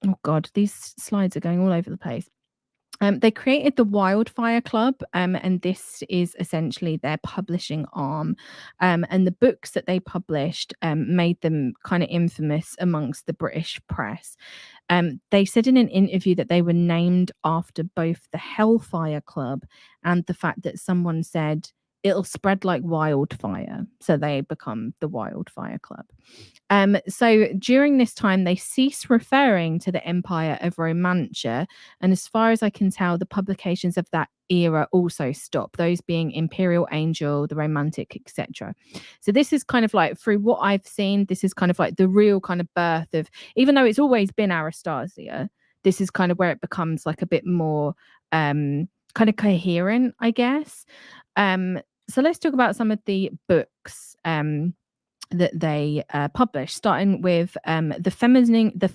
Oh God, these slides are going all over the place. They created the Wildfire Club, and this is essentially their publishing arm. And the books that they published made them kind of infamous amongst the British press. They said in an interview that they were named after both the Hellfire Club and the fact that someone said it'll spread like wildfire. So they become the Wildfire Club. So during this time, they ceased referring to the Empire of Romantia. And as far as I can tell, the publications of that era also stopped, those being Imperial Angel, the Romantic, etc. So this is kind of like, through what I've seen, this is kind of like the real kind of birth of, even though it's always been Aristasia, this is kind of where it becomes like a bit more kind of coherent, I guess. So let's talk about some of the books that they published, starting with the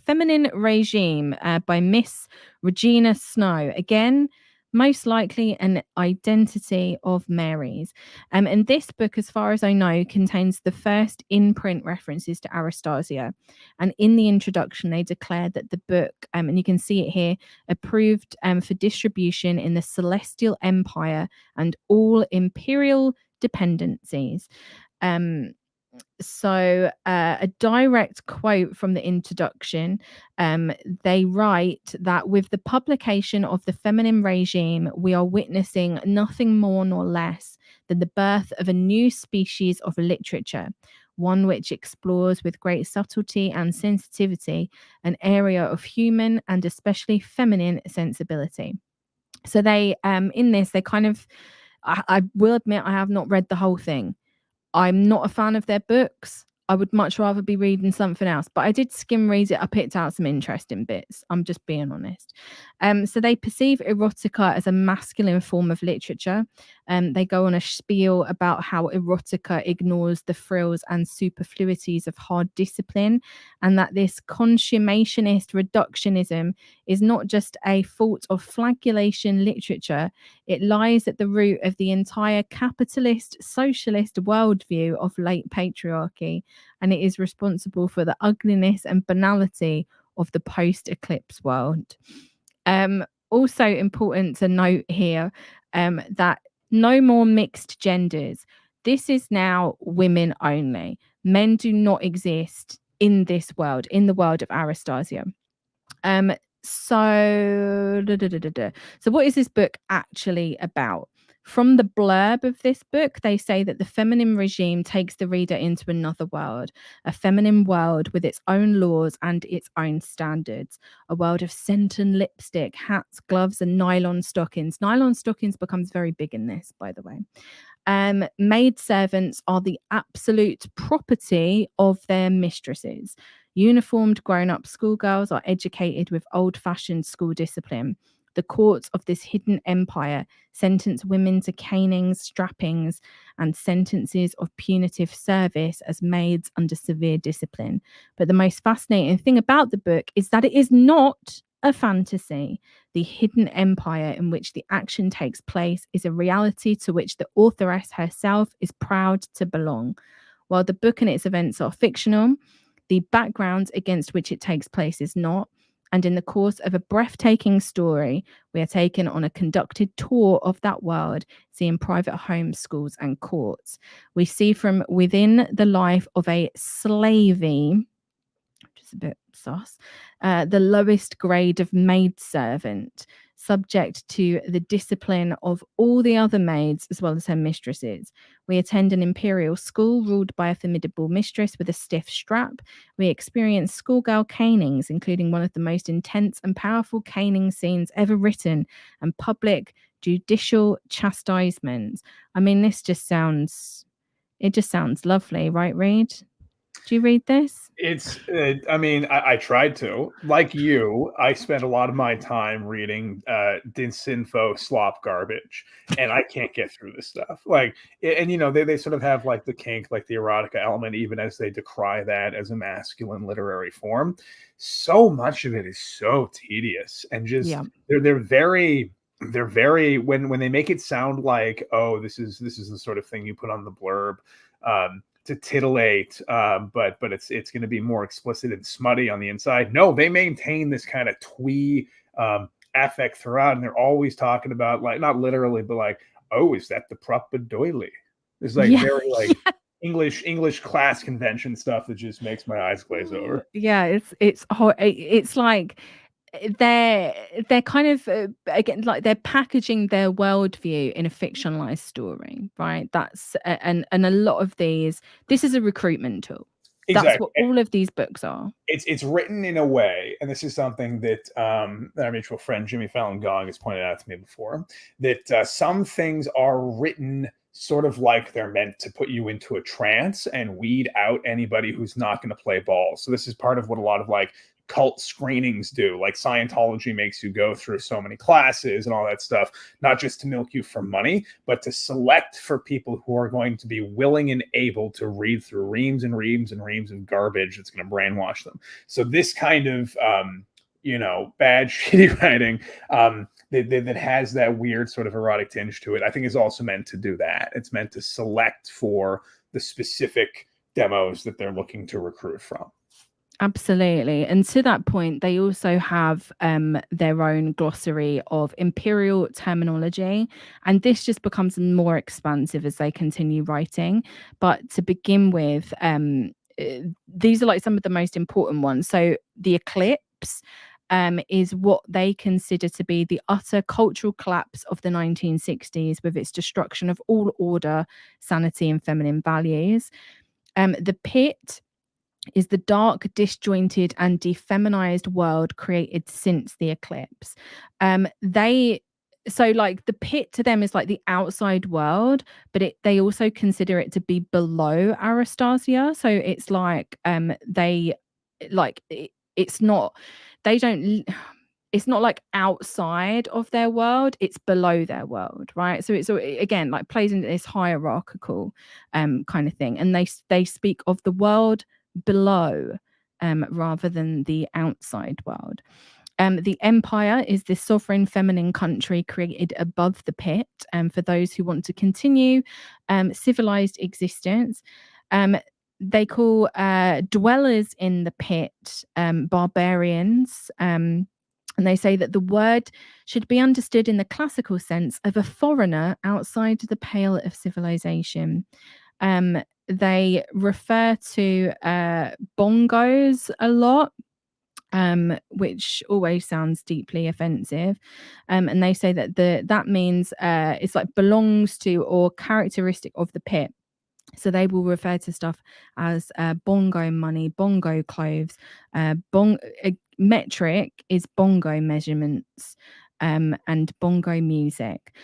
Feminine Regime by Miss Regina Snow. Again, most likely an identity of Mary's. And this book, as far as I know, contains the first in-print references to Aristasia. And in the introduction, they declared that the book, and you can see it here, approved for distribution in the Celestial Empire and all imperial dependencies. So a direct quote from the introduction, they write that with the publication of the Feminine Regime, we are witnessing nothing more nor less than the birth of a new species of literature, one which explores with great subtlety and sensitivity an area of human and especially feminine sensibility. So they in this, they kind of, I will admit I have not read the whole thing. I'm not a fan of their books. I would much rather be reading something else, but I did skim read it. I picked out some interesting bits. I'm just being honest. So they perceive erotica as a masculine form of literature. They go on a spiel about how erotica ignores the frills and superfluities of hard discipline, and that this consummationist reductionism is not just a fault of flagellation literature. It lies at the root of the entire capitalist, socialist worldview of late patriarchy, and it is responsible for the ugliness and banality of the post-eclipse world. Also important to note here that no more mixed genders. This is now women only. Men do not exist in this world, in the world of Aristasia. So what is this book actually about? From the blurb of this book, they say that the Feminine Regime takes the reader into another world, a feminine world with its own laws and its own standards, a world of scent and lipstick, hats, gloves, and nylon stockings. Nylon stockings becomes very big in this, by the way. Maid servants are the absolute property of their mistresses. Uniformed grown-up schoolgirls are educated with old-fashioned school discipline. The courts of this hidden empire sentence women to canings, strappings, and sentences of punitive service as maids under severe discipline. But the most fascinating thing about the book is that it is not a fantasy. The hidden empire in which the action takes place is a reality to which the authoress herself is proud to belong. While the book and its events are fictional, the background against which it takes place is not. And in the course of a breathtaking story, we are taken on a conducted tour of that world, seeing private homes, schools, and courts. We see from within the life of a slavey, which is a bit sus, the lowest grade of maidservant, subject to the discipline of all the other maids as well as her mistresses. We attend an imperial school ruled by a formidable mistress with a stiff strap. We experience schoolgirl canings, including one of the most intense and powerful caning scenes ever written, and public judicial chastisements. I mean, it just sounds lovely, right, Reid? Do you read this? It's, I mean, I tried to. Like you, I spent a lot of my time reading Dinsinfo slop garbage, and I can't get through this stuff. Like, and you know, they sort of have like the kink, like the erotica element, even as they decry that as a masculine literary form. So much of it is so tedious, and just they're very when they make it sound like, oh, this is the sort of thing you put on the blurb. To titillate, but it's going to be more explicit and smutty on the inside. No, they maintain this kind of twee affect throughout, and they're always talking about, like, not literally, but like, oh, is that the proper doily? It's like very like English class convention stuff that just makes my eyes glaze over. Yeah, it's like they're kind of again, like, they're packaging their worldview in a fictionalized story, right? That's and a lot of this is a recruitment tool. Exactly. That's what all of these books are. It's written in a way, and this is something that our mutual friend Jimmy Fallon Gong has pointed out to me before, that some things are written sort of like they're meant to put you into a trance and weed out anybody who's not going to play ball. So this is part of what a lot of like cult screenings do. Like Scientology makes you go through so many classes and all that stuff, not just to milk you for money, but to select for people who are going to be willing and able to read through reams and reams and reams of garbage that's going to brainwash them. So this kind of bad shitty writing that has that weird sort of erotic tinge to it, I think is also meant to do that. It's meant to select for the specific demos that they're looking to recruit from. Absolutely. And to that point, they also have their own glossary of imperial terminology. And this just becomes more expansive as they continue writing. But to begin with, these are like some of the most important ones. So the eclipse is what they consider to be the utter cultural collapse of the 1960s, with its destruction of all order, sanity, and feminine values. The pit is the dark, disjointed, and defeminized world created since the eclipse. So like the pit to them is like the outside world, but they also consider it to be below Aristasia. So it's like it's not like outside of their world, it's below their world, right? So it's again like plays into this hierarchical kind of thing, and they speak of the world below rather than the outside world. The empire is the sovereign feminine country created above the pit for those who want to continue civilized existence. They call dwellers in the pit barbarians, and they say that the word should be understood in the classical sense of a foreigner outside the pale of civilization. They refer to bongos a lot, which always sounds deeply offensive. And they say that that means it's like belongs to or characteristic of the pit. So they will refer to stuff as bongo money, bongo clothes, metric is bongo measurements, and bongo music.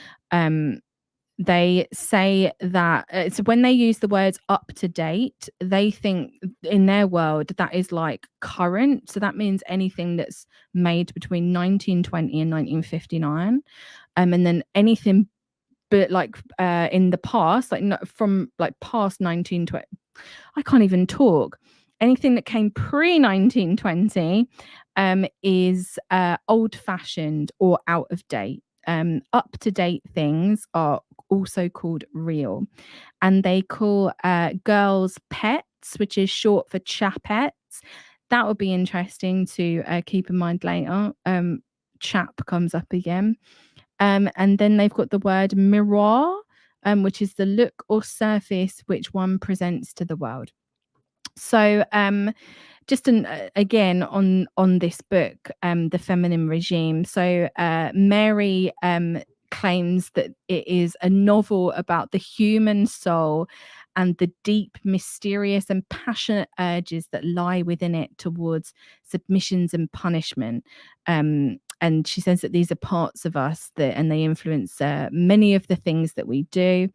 They say that so when they use the words up to date, they think in their world that is like current. So that means anything that's made between 1920 and 1959. And then anything but like in the past, like from like past 1920, I can't even talk. Anything that came pre 1920 is old fashioned or out of date. Up to date things are also called real, and they call girls pets, which is short for chapettes. That would be interesting to keep in mind later. Chap comes up again. And then they've got the word miroir, which is the look or surface which one presents to the world. So just again on this book, The Feminine Regime. So Mary claims that it is a novel about the human soul and the deep, mysterious and passionate urges that lie within it towards submissions and punishment. And she says that these are parts of us and they influence many of the things that we do.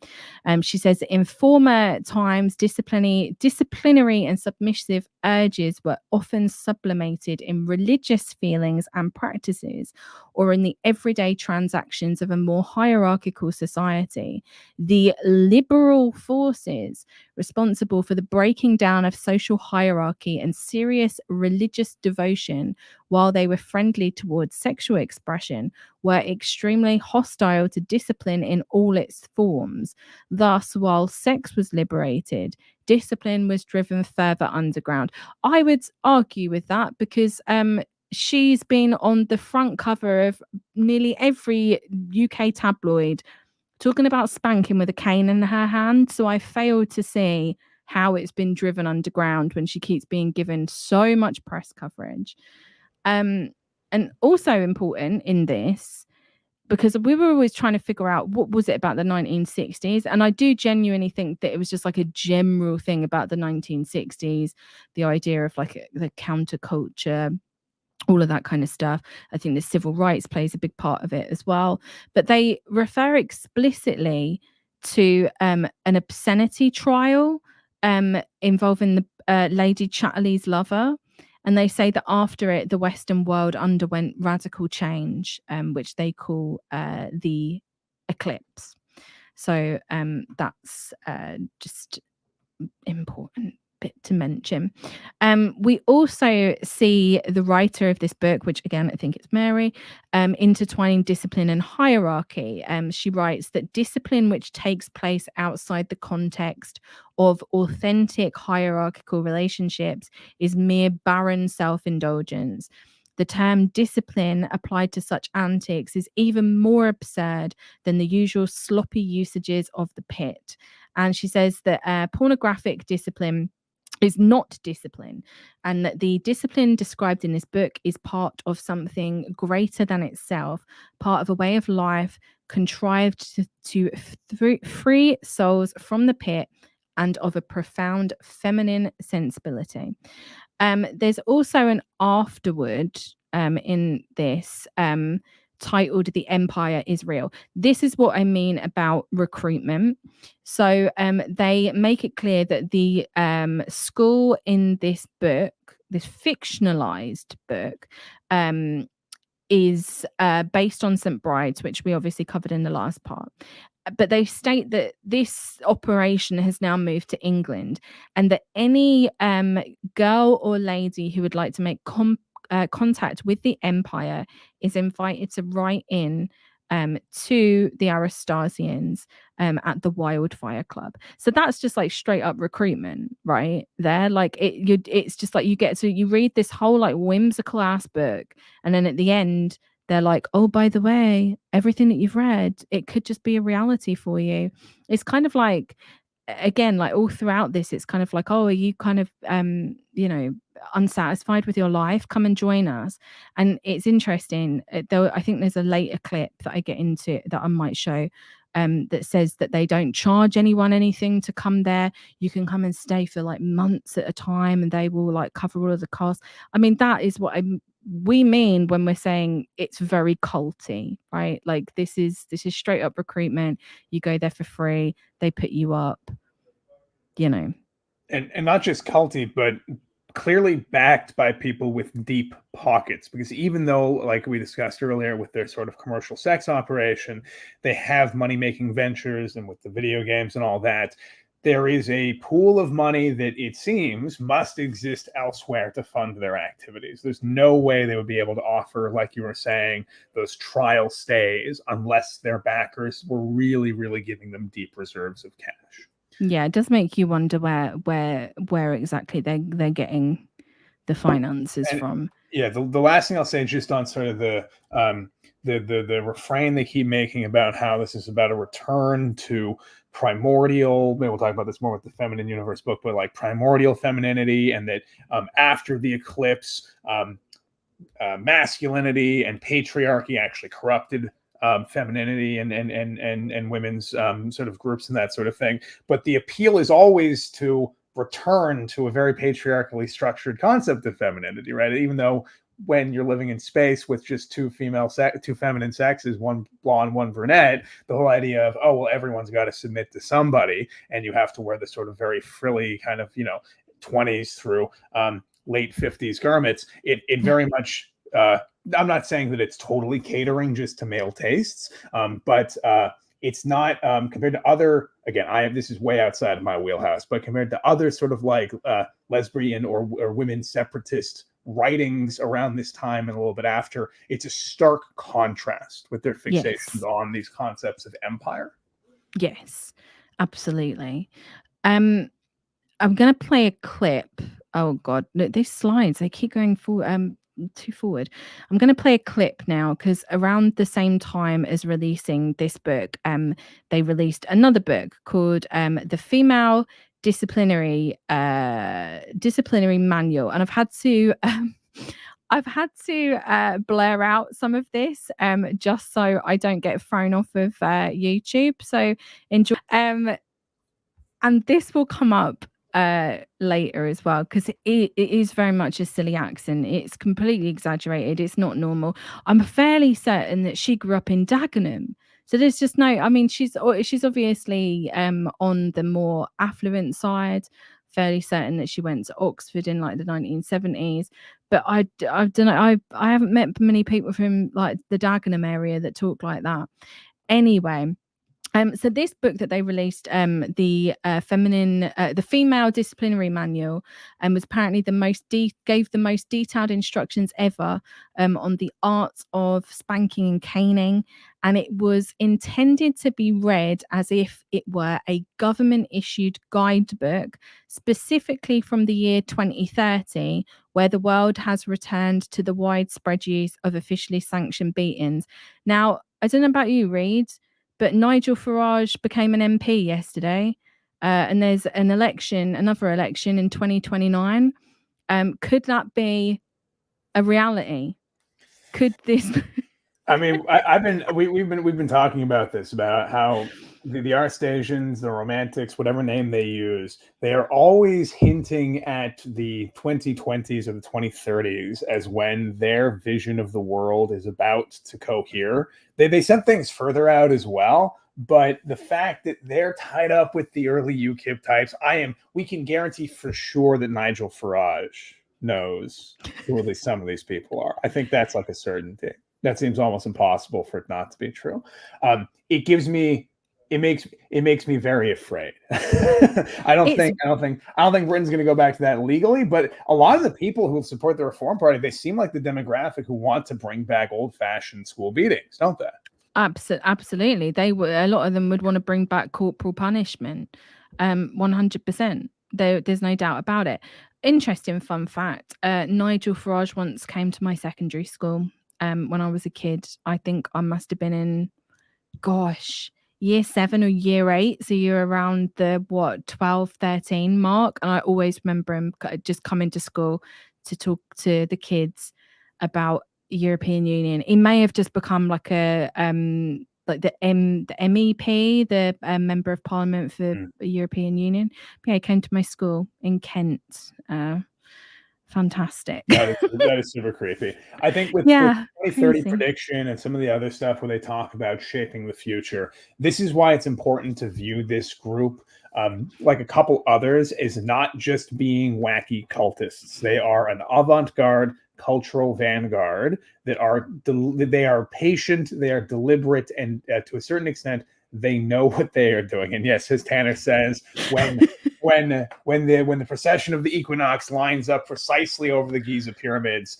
She says that in former times, disciplinary and submissive urges were often sublimated in religious feelings and practices, or in the everyday transactions of a more hierarchical society. The liberal forces responsible for the breaking down of social hierarchy and serious religious devotion, while they were friendly towards sexual expression, were extremely hostile to discipline in all its forms. Thus, while sex was liberated, discipline was driven further underground. I would argue with that because she's been on the front cover of nearly every UK tabloid talking about spanking with a cane in her hand. So I fail to see how it's been driven underground when she keeps being given so much press coverage. And also important in this, because we were always trying to figure out what was it about the 1960s. And I do genuinely think that it was just like a general thing about the 1960s, the idea of like the counterculture, all of that kind of stuff. I think the civil rights plays a big part of it as well. But they refer explicitly to an obscenity trial involving the Lady Chatterley's lover. And they say that after it, the Western world underwent radical change, which they call the eclipse. So that's just important bit to mention. We also see the writer of this book, which again I think it's Mary, intertwining discipline and hierarchy. She writes that discipline which takes place outside the context of authentic hierarchical relationships is mere barren self-indulgence. The term discipline applied to such antics is even more absurd than the usual sloppy usages of the pit. And she says that pornographic discipline is not discipline, and that the discipline described in this book is part of something greater than itself, part of a way of life contrived to free souls from the pit and of a profound feminine sensibility. There's also an afterword in this titled The Empire is Real. This is what I mean about recruitment. So they make it clear that the school in this book, this fictionalized book, is based on St. Bride's, which we obviously covered in the last part. But they state that this operation has now moved to England, and that any girl or lady who would like to make contact with the Empire is invited to write in to the Aristasians at the Wildfire Club. So that's just like straight up recruitment, right there. Like it's just like you read this whole like whimsical ass book, and then at the end they're like, oh, by the way, everything that you've read, it could just be a reality for you. It's kind of like, again, like all throughout this, it's kind of like, oh, are you kind of unsatisfied with your life? Come and join us. And it's interesting, though. I think there's a later clip that I get into that I might show that says that they don't charge anyone anything to come there. You can come and stay for like months at a time, and they will like cover all of the costs. I mean, that is what we mean when we're saying it's very culty, right? Like this is straight up recruitment. You go there for free, they put you up, and not just culty, but clearly backed by people with deep pockets, because even though, like we discussed earlier, with their sort of commercial sex operation, they have money-making ventures, and with the video games and all that, there is a pool of money that it seems must exist elsewhere to fund their activities. There's no way they would be able to offer, like you were saying, those trial stays unless their backers were really, really giving them deep reserves of cash. Yeah, it does make you wonder where exactly they're getting the finances from. Yeah, the last thing I'll say, just on sort of the refrain they keep making about how this is about a return to primordial, maybe we'll talk about this more with the Feminine Universe book, but like primordial femininity, and that after the eclipse, masculinity and patriarchy actually corrupted femininity and women's sort of groups and that sort of thing. But the appeal is always to return to a very patriarchally structured concept of femininity, right? Even though when you're living in space with just two feminine sexes, one blonde, one brunette, the whole idea of, oh, well, everyone's got to submit to somebody, and you have to wear the sort of very frilly kind of 20s through late 50s garments. It very much I'm not saying that it's totally catering just to male tastes, but it's not compared to other, again, this is way outside of my wheelhouse, but compared to other sort of like lesbian or women separatist writings around this time and a little bit after, it's a stark contrast with their fixations on these concepts of empire. Yes, absolutely. I'm going to play a clip. Oh God, look, these slides, they keep going too forward. I'm going to play a clip now, because around the same time as releasing this book, they released another book called The Female Disciplinary Manual, and I've had to blur out some of this just so I don't get thrown off of YouTube. So enjoy. And this will come up later as well, because it is very much a silly accent. It's completely exaggerated. It's not normal. I'm fairly certain that she grew up in Dagenham. So there's just no, I mean, she's obviously on the more affluent side, fairly certain that she went to Oxford in like the 1970s. But I don't know. I haven't met many people from like the Dagenham area that talk like that. Anyway. So this book that they released, the female disciplinary manual, was apparently gave the most detailed instructions ever on the art of spanking and caning, and it was intended to be read as if it were a government-issued guidebook, specifically from the year 2030, where the world has returned to the widespread use of officially sanctioned beatings. Now, I don't know about you, Reid, but Nigel Farage became an MP yesterday, and there's another election in 2029. Could that be a reality? Could this? I mean, we've been talking about this, about how the Aristasians, the Romantics, whatever name they use, they are always hinting at the 2020s or the 2030s as when their vision of the world is about to cohere. They sent things further out as well, but the fact that they're tied up with the early UKIP types, we can guarantee for sure that Nigel Farage knows who at least some of these people are. I think that's like a certainty. That seems almost impossible for it not to be true. It makes me very afraid. I don't think Britain's going to go back to that legally, but a lot of the people who support the Reform Party, they seem like the demographic who want to bring back old-fashioned school beatings, don't they? Absolutely. A lot of them would want to bring back corporal punishment. 100%. There's no doubt about it. Interesting fun fact. Nigel Farage once came to my secondary school when I was a kid. I think I must have been in, year 7 or year 8. So you're around the 12, 13 mark. And I always remember him just coming to school to talk to the kids about European Union. He may have just become like the MEP, the Member of Parliament for the European Union. But yeah, he came to my school in Kent. Fantastic. That is super creepy. I think with the 2030 prediction and some of the other stuff where they talk about shaping the future, this is why it's important to view this group, like a couple others, as not just being wacky cultists. They are an avant-garde cultural vanguard that they are patient, they are deliberate, and to a certain extent, they know what they are doing. And yes, as Tanner says, when the procession of the equinox lines up precisely over the Giza pyramids,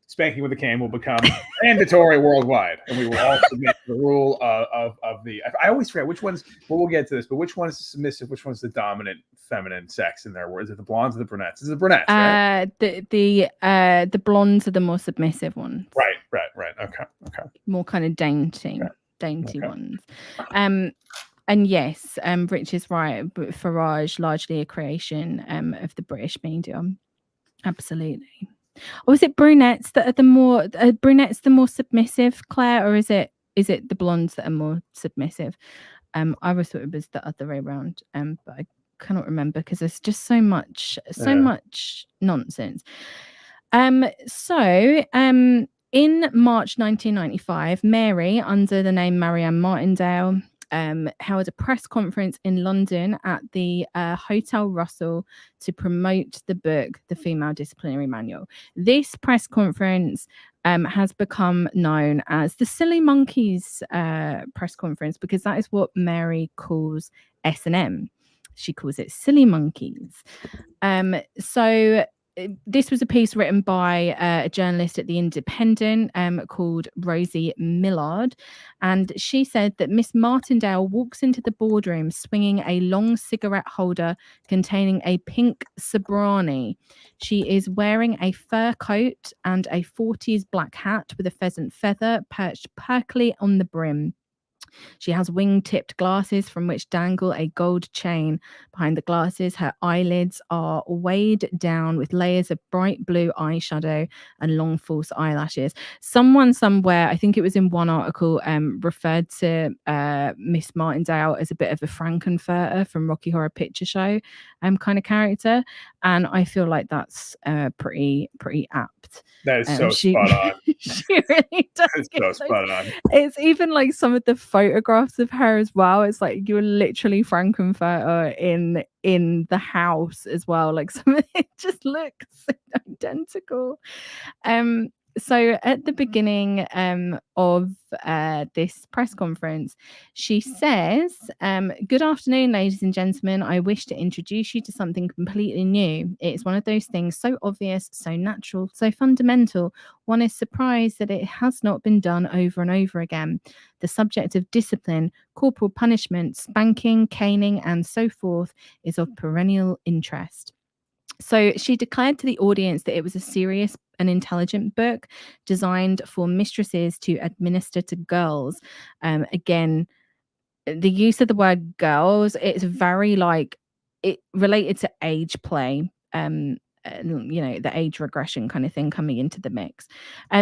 spanking with a cane will become mandatory worldwide, and we will all submit to the rule of the. I always forget which ones. But we'll get to this. But which one is the submissive? Which one's the dominant feminine sex in their words? Is it the blondes or the brunettes? Is it the brunettes? Right? The blondes are the more submissive ones. Right. Okay. More kind of dainty ones. And yes, Rich is right. But Farage, largely a creation of the British media. Absolutely. Or is it brunettes that are the more submissive, Claire, or is it the blondes that are more submissive? I always thought it was the other way around, but I cannot remember because there's just so much nonsense. In March 1995, Mary, under the name Marianne Martindale, held a press conference in London at the Hotel Russell to promote the book, The Female Disciplinary Manual. This press conference has become known as the Silly Monkeys press conference because that is what Mary calls S&M. She calls it Silly Monkeys. This was a piece written by a journalist at The Independent called Rosie Millard. And she said that Miss Martindale walks into the boardroom swinging a long cigarette holder containing a pink Sobrani. She is wearing a fur coat and a 40s black hat with a pheasant feather perched perkily on the brim. She has wing-tipped glasses from which dangle a gold chain. Behind the glasses, her eyelids are weighed down with layers of bright blue eyeshadow and long false eyelashes. Someone somewhere, I think it was in one article, referred to Miss Martindale as a bit of a Frankenfurter from Rocky Horror Picture Show kind of character. And I feel like that's pretty apt. That is so spot on. She really does. It's so spot on. It's even like some of the photos photographs of her as well. It's like you're literally Frankenfurter in the house as well. Like some of it just looks identical. So at the beginning of this press conference, she says, "Good afternoon, ladies and gentlemen. I wish to introduce you to something completely new. It's one of those things so obvious, so natural, so fundamental. One is surprised that it has not been done over and over again. The subject of discipline, corporal punishment, spanking, caning, and so forth is of perennial interest." So she declared to the audience that it was a serious and intelligent book designed for mistresses to administer to girls. Again, the use of the word girls, it's very like it related to age play. And, the age regression kind of thing coming into the mix.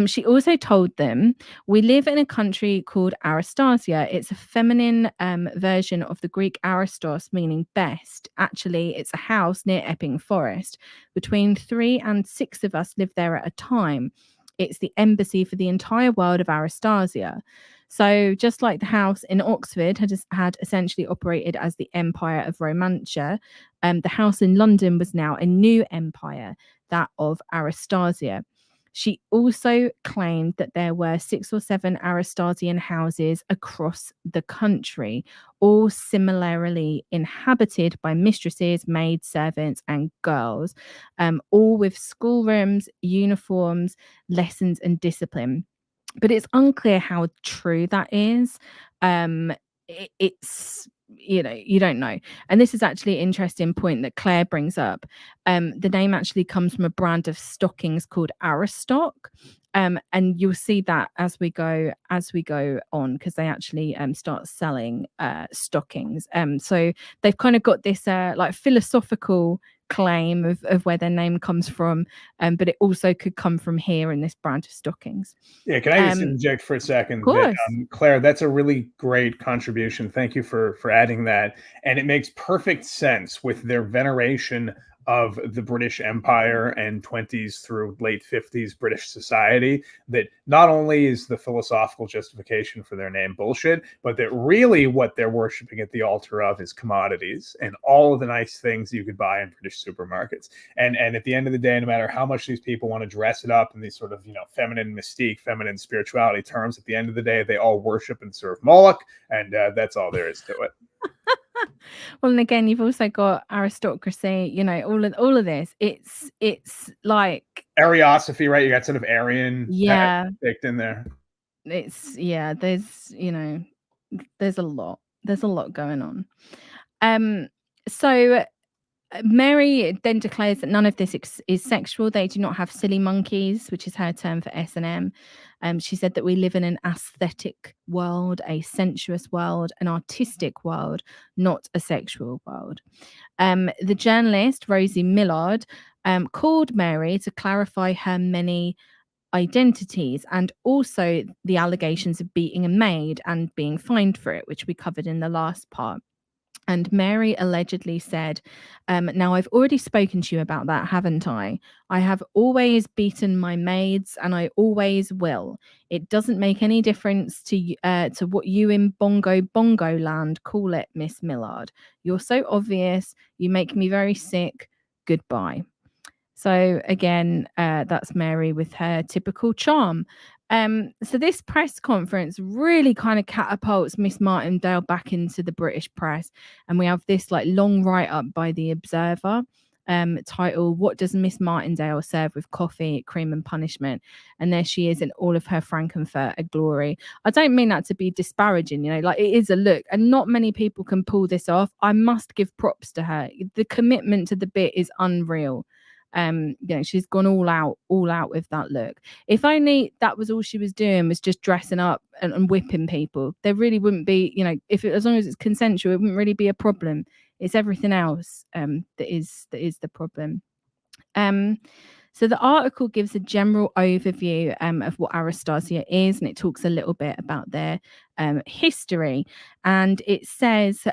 She also told them, "We live in a country called Aristasia. It's a feminine version of the Greek Aristos, meaning best. Actually, it's a house near Epping Forest. Between 3 and 6 of us live there at a time. It's the embassy for the entire world of Aristasia." So just like the house in Oxford had essentially operated as the Empire of Romantia, the house in London was now a new empire, that of Aristasia. She also claimed that there were 6 or 7 Aristasian houses across the country, all similarly inhabited by mistresses, maids, servants, and girls, all with schoolrooms, uniforms, lessons, and discipline. But it's unclear how true that is. It's you don't know. And this is actually an interesting point that Claire brings up. The name actually comes from a brand of stockings called Aristoc. And you'll see that as we go on, because they actually start selling stockings. So they've kind of got this like philosophical claim of where their name comes from, but it also could come from here in this brand of stockings. Yeah, can I just interject for a second? Of course. Claire, that's a really great contribution. Thank you for adding that. And it makes perfect sense with their veneration of the British Empire and 20s through late 50s British society, that not only is the philosophical justification for their name bullshit, but that really what they're worshiping at the altar of is commodities and all of the nice things you could buy in British supermarkets. And at the end of the day, no matter how much these people want to dress it up in these sort of, feminine mystique, feminine spirituality terms, at the end of the day, they all worship and serve Moloch, and that's all there is to it. Well, and again, you've also got aristocracy, all of this. It's like Ariosophy, right? You got sort of Aryan baked in there. There's there's a lot going on. So Mary then declares that none of this is sexual. They do not have silly monkeys, which is her term for S&M. She said that we live in an aesthetic world, a sensuous world, an artistic world, not a sexual world. The journalist, Rosie Millard, called Mary to clarify her many identities and also the allegations of beating a maid and being fined for it, which we covered in the last part. And Mary allegedly said, "Now, I've already spoken to you about that, haven't I? I have always beaten my maids, and I always will. It doesn't make any difference to what you in Bongo land call it, Miss Millard. You're so obvious. You make me very sick. Goodbye." So again, that's Mary with her typical charm. So this press conference really kind of catapults Miss Martindale back into the British press. And we have this like long write-up by the Observer, titled, "What does Miss Martindale serve with coffee, cream and punishment?" And there she is in all of her Frankenfurter glory. I don't mean that to be disparaging, like it is a look, and not many people can pull this off. I must give props to her. The commitment to the bit is unreal. She's gone all out with that look. If only that was all she was doing, was just dressing up and whipping people, there really wouldn't be, as long as it's consensual, it wouldn't really be a problem. It's everything else that is the problem. So the article gives a general overview of what Aristasia is, and it talks a little bit about their history. And it says,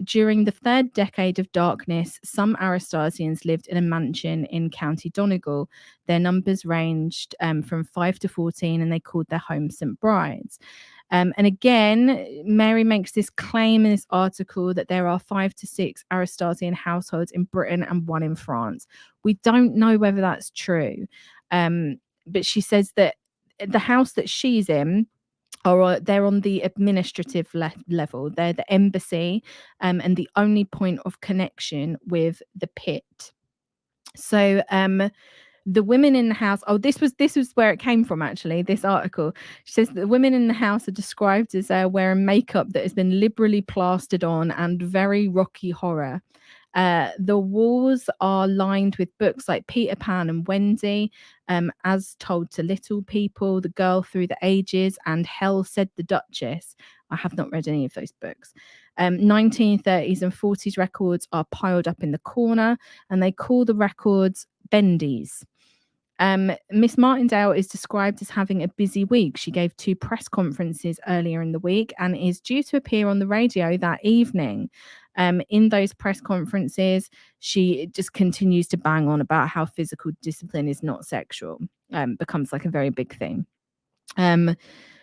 during the 3rd decade of darkness, some Aristasians lived in a mansion in County Donegal. Their numbers ranged from 5 to 14, and they called their home St. Bride's. And again, Mary makes this claim in this article that there are 5 to 6 Aristasian households in Britain and 1 in France. We don't know whether that's true. But she says that the house that she's in, or they're on the administrative level. They're the embassy, and the only point of connection with the pit. So the women in the house, this was where it came from, actually, this article. She says that the women in the house are described as wearing makeup that has been liberally plastered on and very rocky horror. The walls are lined with books like Peter Pan and Wendy, As Told to Little People, The Girl Through the Ages, and Hell Said the Duchess. I have not read any of those books. 1930s and 40s records are piled up in the corner, and they call the records bendies. Miss Martindale is described as having a busy week. She gave 2 press conferences earlier in the week and is due to appear on the radio that evening. In those press conferences, she just continues to bang on about how physical discipline is not sexual. Becomes like a very big thing.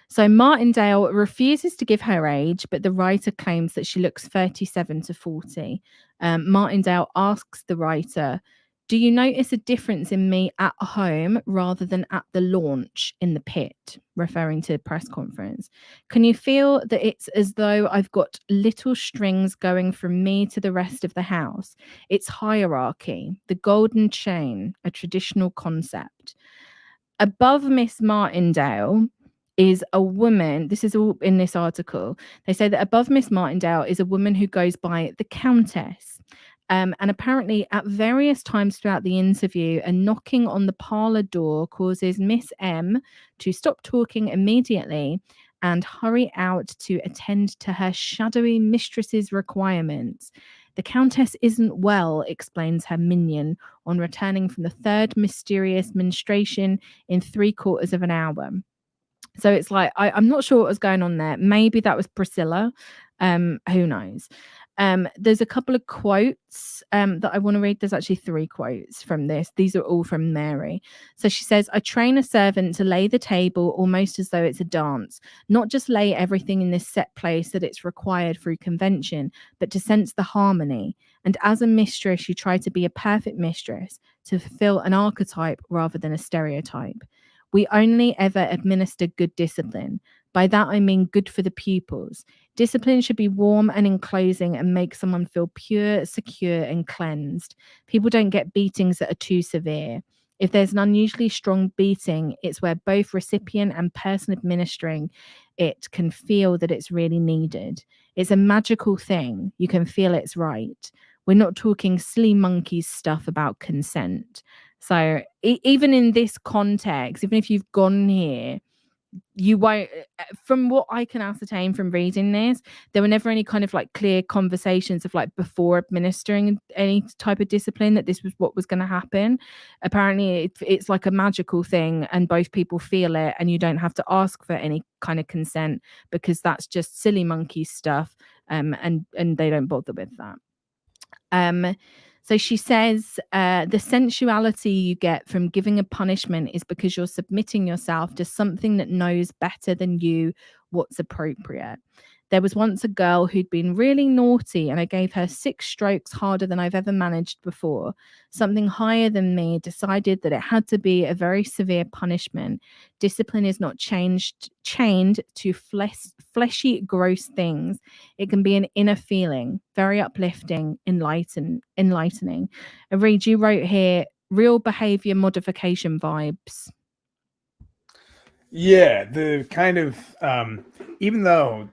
So Martindale refuses to give her age, but the writer claims that she looks 37 to 40. Martindale asks the writer, "Do you notice a difference in me at home rather than at the launch in the pit?" referring to the press conference. "Can you feel that it's as though I've got little strings going from me to the rest of the house? It's hierarchy, the golden chain, a traditional concept." Above Miss Martindale is a woman. This is all in this article. They say that above Miss Martindale is a woman who goes by the Countess. And apparently at various times throughout the interview, a knocking on the parlor door causes Miss M to stop talking immediately and hurry out to attend to her shadowy mistress's requirements. "The Countess isn't well," explains her minion on returning from the 3rd mysterious menstruation in 3/4 of an hour. So it's like, I'm not sure what was going on there. Maybe that was Priscilla. Who knows? There's a couple of quotes that I want to read. There's actually 3 quotes from this. These are all from Mary. So she says, "I train a servant to lay the table almost as though it's a dance, not just lay everything in this set place that it's required through convention, but to sense the harmony. And as a mistress, you try to be a perfect mistress, to fulfill an archetype rather than a stereotype. We only ever administer good discipline. By that, I mean good for the pupils. Discipline should be warm and enclosing and make someone feel pure, secure, and cleansed. People don't get beatings that are too severe. If there's an unusually strong beating, it's where both recipient and person administering it can feel that it's really needed. It's a magical thing. You can feel it's right. We're not talking silly monkeys stuff about consent." So even in this context, even if you've gone here, you won't, from what I can ascertain from reading this, there were never any kind of like clear conversations of like before administering any type of discipline that this was what was going to happen. Apparently it's like a magical thing and both people feel it and you don't have to ask for any kind of consent because that's just silly monkey stuff, and they don't bother with that. So she says, the sensuality you get from giving a punishment is because you're submitting yourself to something that knows better than you what's appropriate. There was once a girl who'd been really naughty and I gave her 6 strokes harder than I've ever managed before. Something higher than me decided that it had to be a very severe punishment. Discipline is not chained to fleshy, gross things. It can be an inner feeling, very uplifting, enlightening. Reid, you wrote here, real behavior modification vibes. Yeah, the kind of even though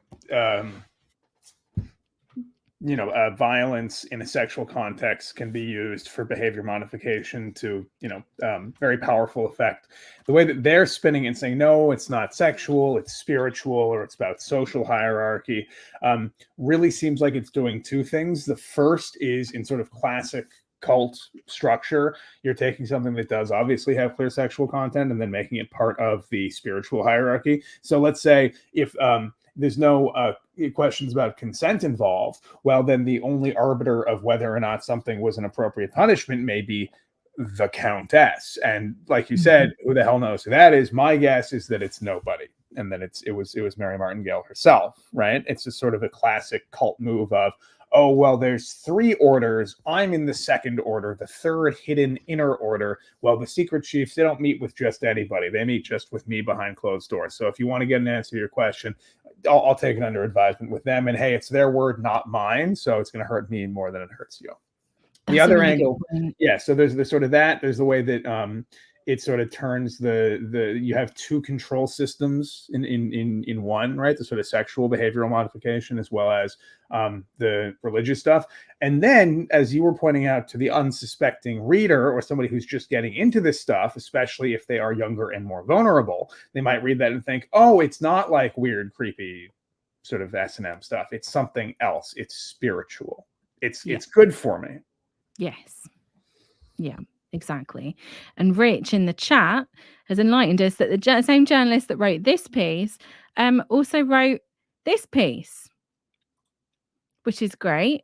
violence in a sexual context can be used for behavior modification to very powerful effect, the way that they're spinning and saying no, it's not sexual, it's spiritual, or it's about social hierarchy, really seems like it's doing 2 things. The first is in sort of classic cult structure, you're taking something that does obviously have clear sexual content and then making it part of the spiritual hierarchy. So let's say if there's no questions about consent involved, well, then the only arbiter of whether or not something was an appropriate punishment may be the Countess. And like you said, who the hell knows who that is? My guess is that it's nobody. and then it was Mary Martingale herself, right? It's just sort of a classic cult move of, oh, well, there's 3 orders. I'm in the 2nd order, the 3rd hidden inner order. Well, the secret chiefs, they don't meet with just anybody. They meet just with me behind closed doors. So if you want to get an answer to your question, I'll take it under advisement with them. And hey, it's their word, not mine. So it's going to hurt me more than it hurts you. The other angle, yeah. So there's the sort of that. There's the way that it sort of turns the you have 2 control systems in one, right? The sort of sexual behavioral modification as well as the religious stuff. And then, as you were pointing out, to the unsuspecting reader or somebody who's just getting into this stuff, especially if they are younger and more vulnerable, they might read that and think, oh, it's not like weird, creepy sort of S&M stuff. It's something else. It's spiritual. It's good for me. Yes. Yeah, exactly. And Rich in the chat has enlightened us that the same journalist that wrote this piece also wrote this piece, which is great.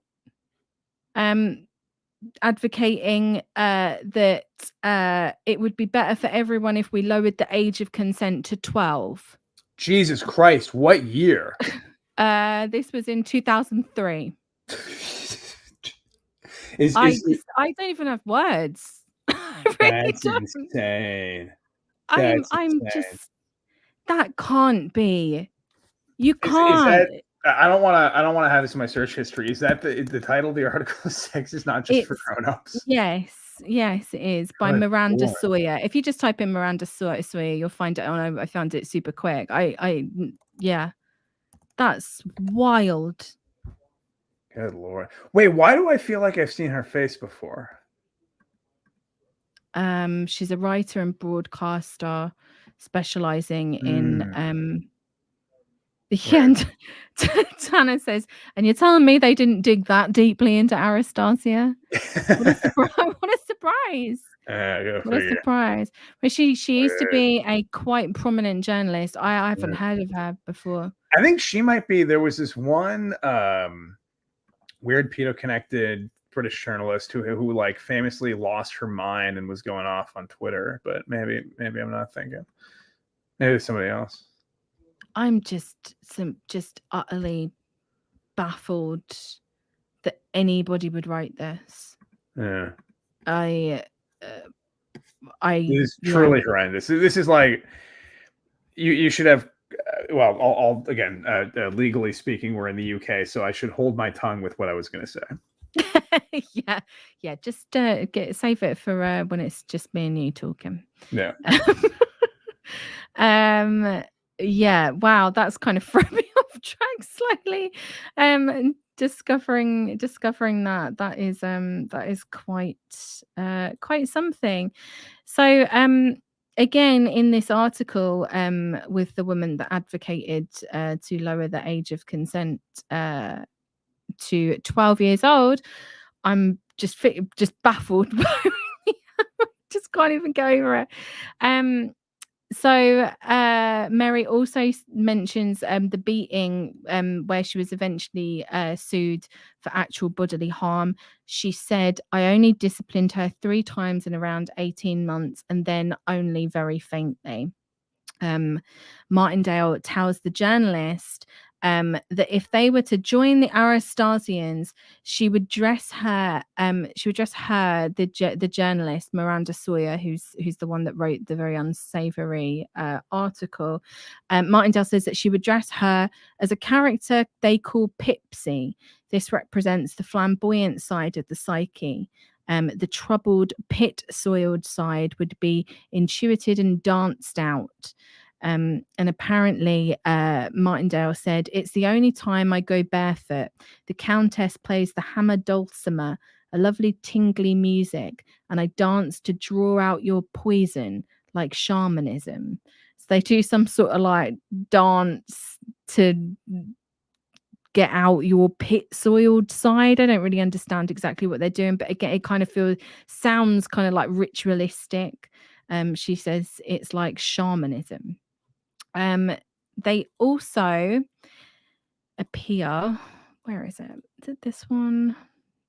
Advocating that it would be better for everyone if we lowered the age of consent to 12. Jesus Christ, what year? This was in 2003. I don't even have words. That's insane. I'm just, that can't be. You can't. I don't want to have this in my search history. Is that the title of the article? Sex is not just for grown-ups. Yes, it is by Miranda Sawyer. If you just type in Miranda Sawyer, you'll find it. Oh, I found it super quick. Yeah, that's wild. Good Lord. Wait, why do I feel like I've seen her face before? She's a writer and broadcaster specializing in and Tana says, and you're telling me they didn't dig that deeply into Aristasia? What a surprise. What a surprise. But she used to be a quite prominent journalist. I haven't heard of her before. I think she might be. There was this one weird pedo-connected British journalist who like famously lost her mind and was going off on Twitter, but maybe I'm not thinking. Maybe it's somebody else. I'm just utterly baffled that anybody would write this. Yeah. It is truly horrendous. This is like you should have. Well, I'll again, legally speaking, we're in the UK, so I should hold my tongue with what I was going to say. yeah. Just save it for when it's just me and you talking. Yeah. Yeah. Wow, that's kind of thrown me off track slightly. Discovering that is quite something. So again, in this article, with the woman that advocated to lower the age of consent to 12 years old, I'm just baffled. Just can't even go over it. So Mary also mentions the beating where she was eventually sued for actual bodily harm. She said, I only disciplined her 3 times in around 18 months and then only very faintly. Martindale tells the journalist that if they were to join the Aristasians, she would dress her, the journalist Miranda Sawyer, who's the one that wrote the very unsavory article. Martindale says that she would dress her as a character they call Pipsy. This represents the flamboyant side of the psyche. The troubled, pit-soiled side would be intuited and danced out. And apparently, Martindale said, it's the only time I go barefoot. The Countess plays the hammer dulcimer, a lovely tingly music, and I dance to draw out your poison, like shamanism. So they do some sort of like dance to get out your pit-soiled side. I don't really understand exactly what they're doing, but again, it kind of sounds kind of like ritualistic. She says it's like shamanism. They also appear, where is it? Is it this one?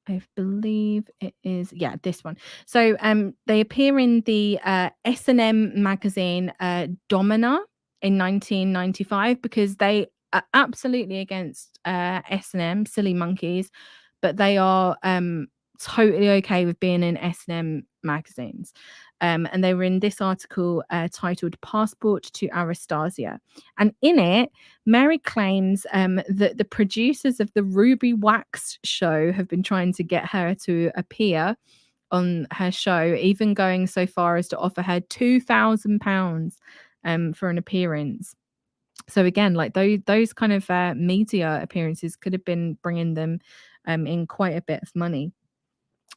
I believe it is. Yeah, this one. So they appear in the S&M magazine Domina in 1995 because they are absolutely against S&M, silly monkeys, but they are totally okay with being in S&M magazines. And they were in this article titled Passport to Aristasia. And in it, Mary claims that the producers of the Ruby Wax show have been trying to get her to appear on her show, even going so far as to offer her £2,000 for an appearance. So again, like those kind of media appearances could have been bringing them in quite a bit of money.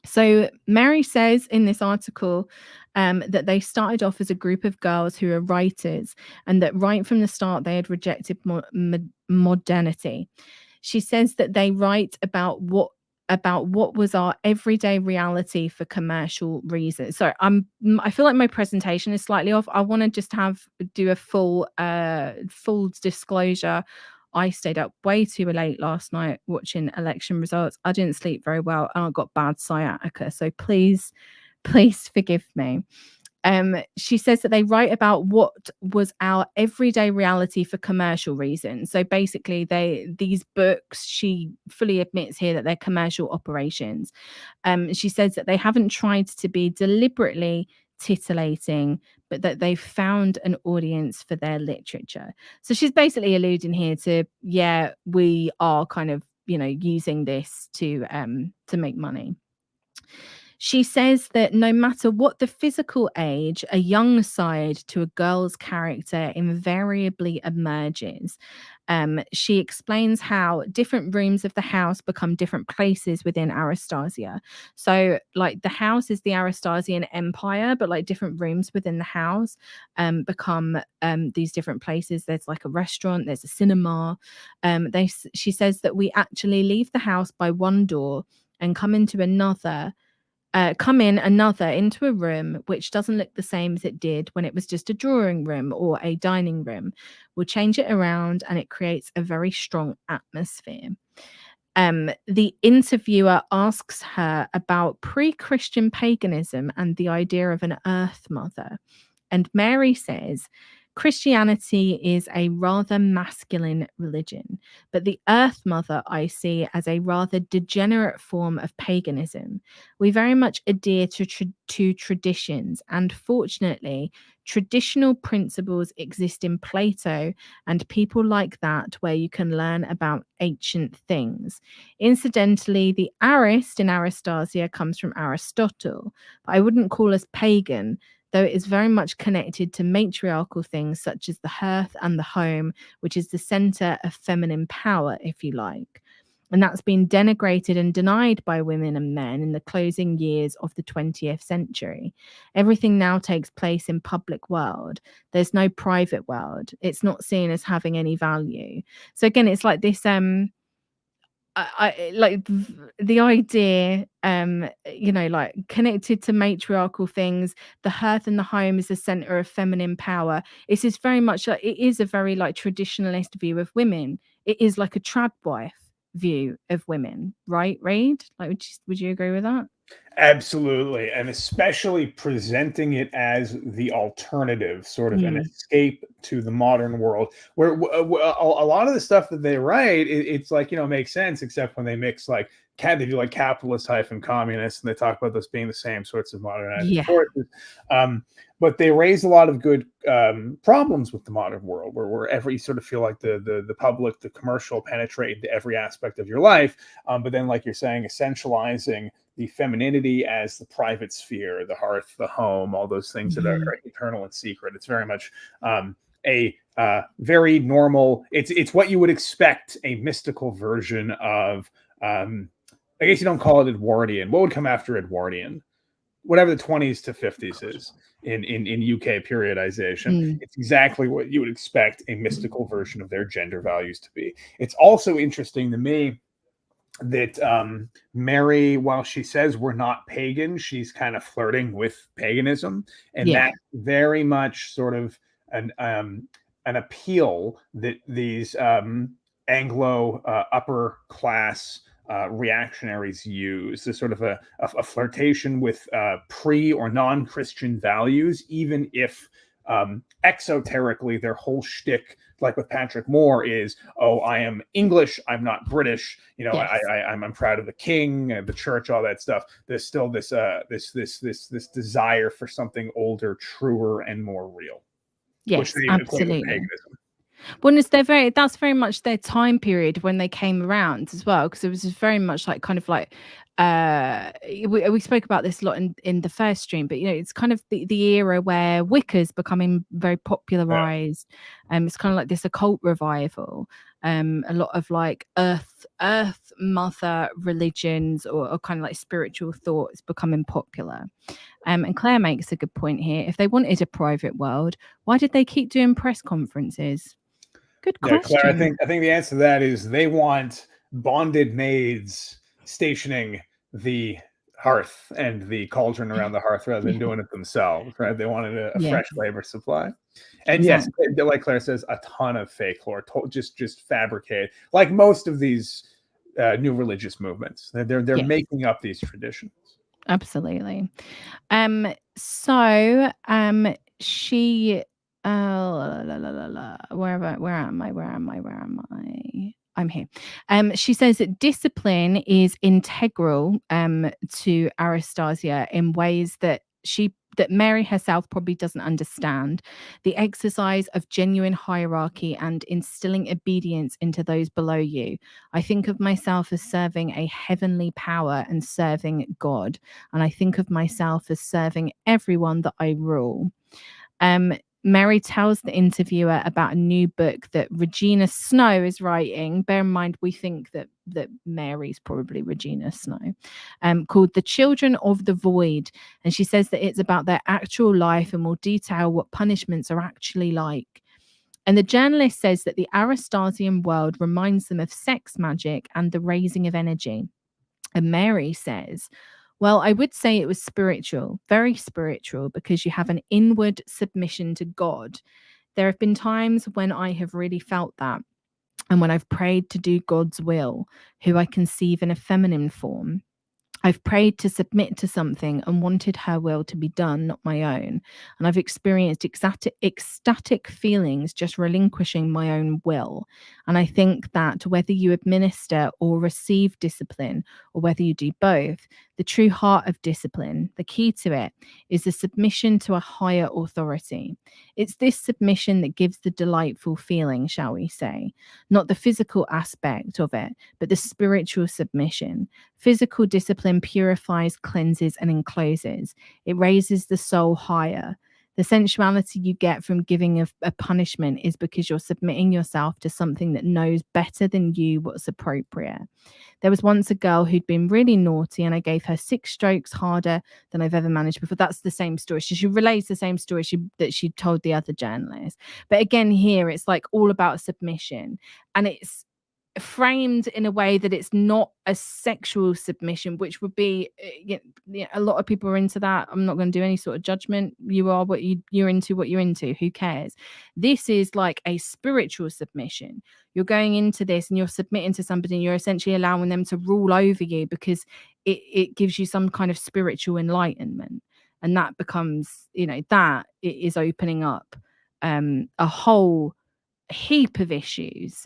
So Mary says in this article that they started off as a group of girls who are writers, and that right from the start they had rejected modernity. She says that they write about what was our everyday reality for commercial reasons. So I feel like my presentation is slightly off. I want to just do a full disclosure. I stayed up way too late last night watching election results. I didn't sleep very well and I got bad sciatica. So please forgive me. She says that they write about what was our everyday reality for commercial reasons. So basically, these books, she fully admits here that they're commercial operations. She says that they haven't tried to be deliberately titillating, but that they've found an audience for their literature. So she's basically alluding here to, yeah, we are kind of, using this to make money. She says that no matter what the physical age, a young side to a girl's character invariably emerges. She explains how different rooms of the house become different places within Aristasia. So, like, the house is the Aristasian empire, but like different rooms within the house become these different places. There's like a restaurant, there's a cinema. She says that we actually leave the house by one door and come into another into a room which doesn't look the same as it did when it was just a drawing room or a dining room. We'll change it around and it creates a very strong atmosphere. The interviewer asks her about pre-Christian paganism and the idea of an earth mother. And Mary says, Christianity is a rather masculine religion, but the Earth Mother I see as a rather degenerate form of paganism. We very much adhere to traditions, and fortunately, traditional principles exist in Plato and people like that where you can learn about ancient things. Incidentally, the Arist in Aristasia comes from Aristotle, but I wouldn't call us pagan, though it is very much connected to matriarchal things such as the hearth and the home, which is the center of feminine power, if you like. And that's been denigrated and denied by women and men in the closing years of the 20th century. Everything now takes place in public world. There's no private world. It's not seen as having any value. So again, it's like this I like the idea, like connected to matriarchal things. The hearth and the home is the center of feminine power. It's just very much like, it is a very like traditionalist view of women. It is like a trad wife view of women, right, Reid? Like, would you agree with that? Absolutely. And especially presenting it as the alternative, sort of an escape to the modern world, where a lot of the stuff that they write, it's like, makes sense, except when they mix like, they do like capitalist hyphen communist, and they talk about those being the same sorts of modernizing forces. But they raise a lot of good problems with the modern world, where you sort of feel like the public, the commercial penetrate into every aspect of your life. But then, like you're saying, essentializing the femininity as the private sphere, the hearth, the home, all those things that are eternal and secret. It's very much a very normal. It's what you would expect a mystical version of. I guess you don't call it Edwardian. What would come after Edwardian? Whatever the 20s to 50s is in UK periodization. It's exactly what you would expect a mystical version of their gender values to be. It's also interesting to me that Mary, while she says we're not pagan, she's kind of flirting with paganism, and that's very much sort of an appeal that these Anglo upper class reactionaries use. This sort of a flirtation with pre or non-Christian values, even if Exoterically, their whole shtick, like with Patrick Moore, is, oh, I am English, I'm not British. You know, Yes. I'm proud of the king and the church, all that stuff. There's still this desire for something older, truer, and more real. Yes, which they equate with absolutely. paganism. Well, that's very much their time period when they came around as well, because it was very much like kind of like we spoke about this a lot in the first stream, but you know, it's kind of the era where Wicca's becoming very popularized. It's kind of like this occult revival. A lot of like earth mother religions or kind of like spiritual thoughts becoming popular. And Claire makes a good point here. If they wanted a private world, why did they keep doing press conferences? Good question. Claire, I think the answer to that is they want bonded maids stationing the hearth and the cauldron around the hearth rather than doing it themselves, right? They wanted a fresh labor supply. And yes, like Claire says, a ton of fake lore, just fabricated, like most of these new religious movements. They're making up these traditions. Absolutely. So she where am I? I'm here. She says that discipline is integral to Aristasia in ways that Mary herself probably doesn't understand. The exercise of genuine hierarchy and instilling obedience into those below you. I think of myself as serving a heavenly power and serving God. And I think of myself as serving everyone that I rule. Mary tells the interviewer about a new book that Regina Snow is writing. Bear in mind, we think that Mary's probably Regina Snow, called The Children of the Void. And she says that it's about their actual life and will detail what punishments are actually like. And the journalist says that the Aristasian world reminds them of sex magic and the raising of energy. And Mary says, well, I would say it was spiritual, very spiritual, because you have an inward submission to God. There have been times when I have really felt that. And when I've prayed to do God's will, who I conceive in a feminine form, I've prayed to submit to something and wanted her will to be done, not my own. And I've experienced ecstatic feelings just relinquishing my own will. And I think that whether you administer or receive discipline, or whether you do both, the true heart of discipline, the key to it, is the submission to a higher authority. It's this submission that gives the delightful feeling, shall we say, not the physical aspect of it, but the spiritual submission. Physical discipline purifies, cleanses, and encloses. It raises the soul higher. The sensuality you get from giving a punishment is because you're submitting yourself to something that knows better than you what's appropriate. There was once a girl who'd been really naughty and I gave her 6 strokes harder than I've ever managed before. That's the same story. She relays the same story that she told the other journalist. But again, here it's like all about submission, and it's framed in a way that it's not a sexual submission, which would be a lot of people are into that. I'm not going to do any sort of judgment. You are what you're into, what you're into, who cares? This is like a spiritual submission. You're going into this and you're submitting to somebody and you're essentially allowing them to rule over you because it gives you some kind of spiritual enlightenment, and that becomes, that it is opening up a whole heap of issues,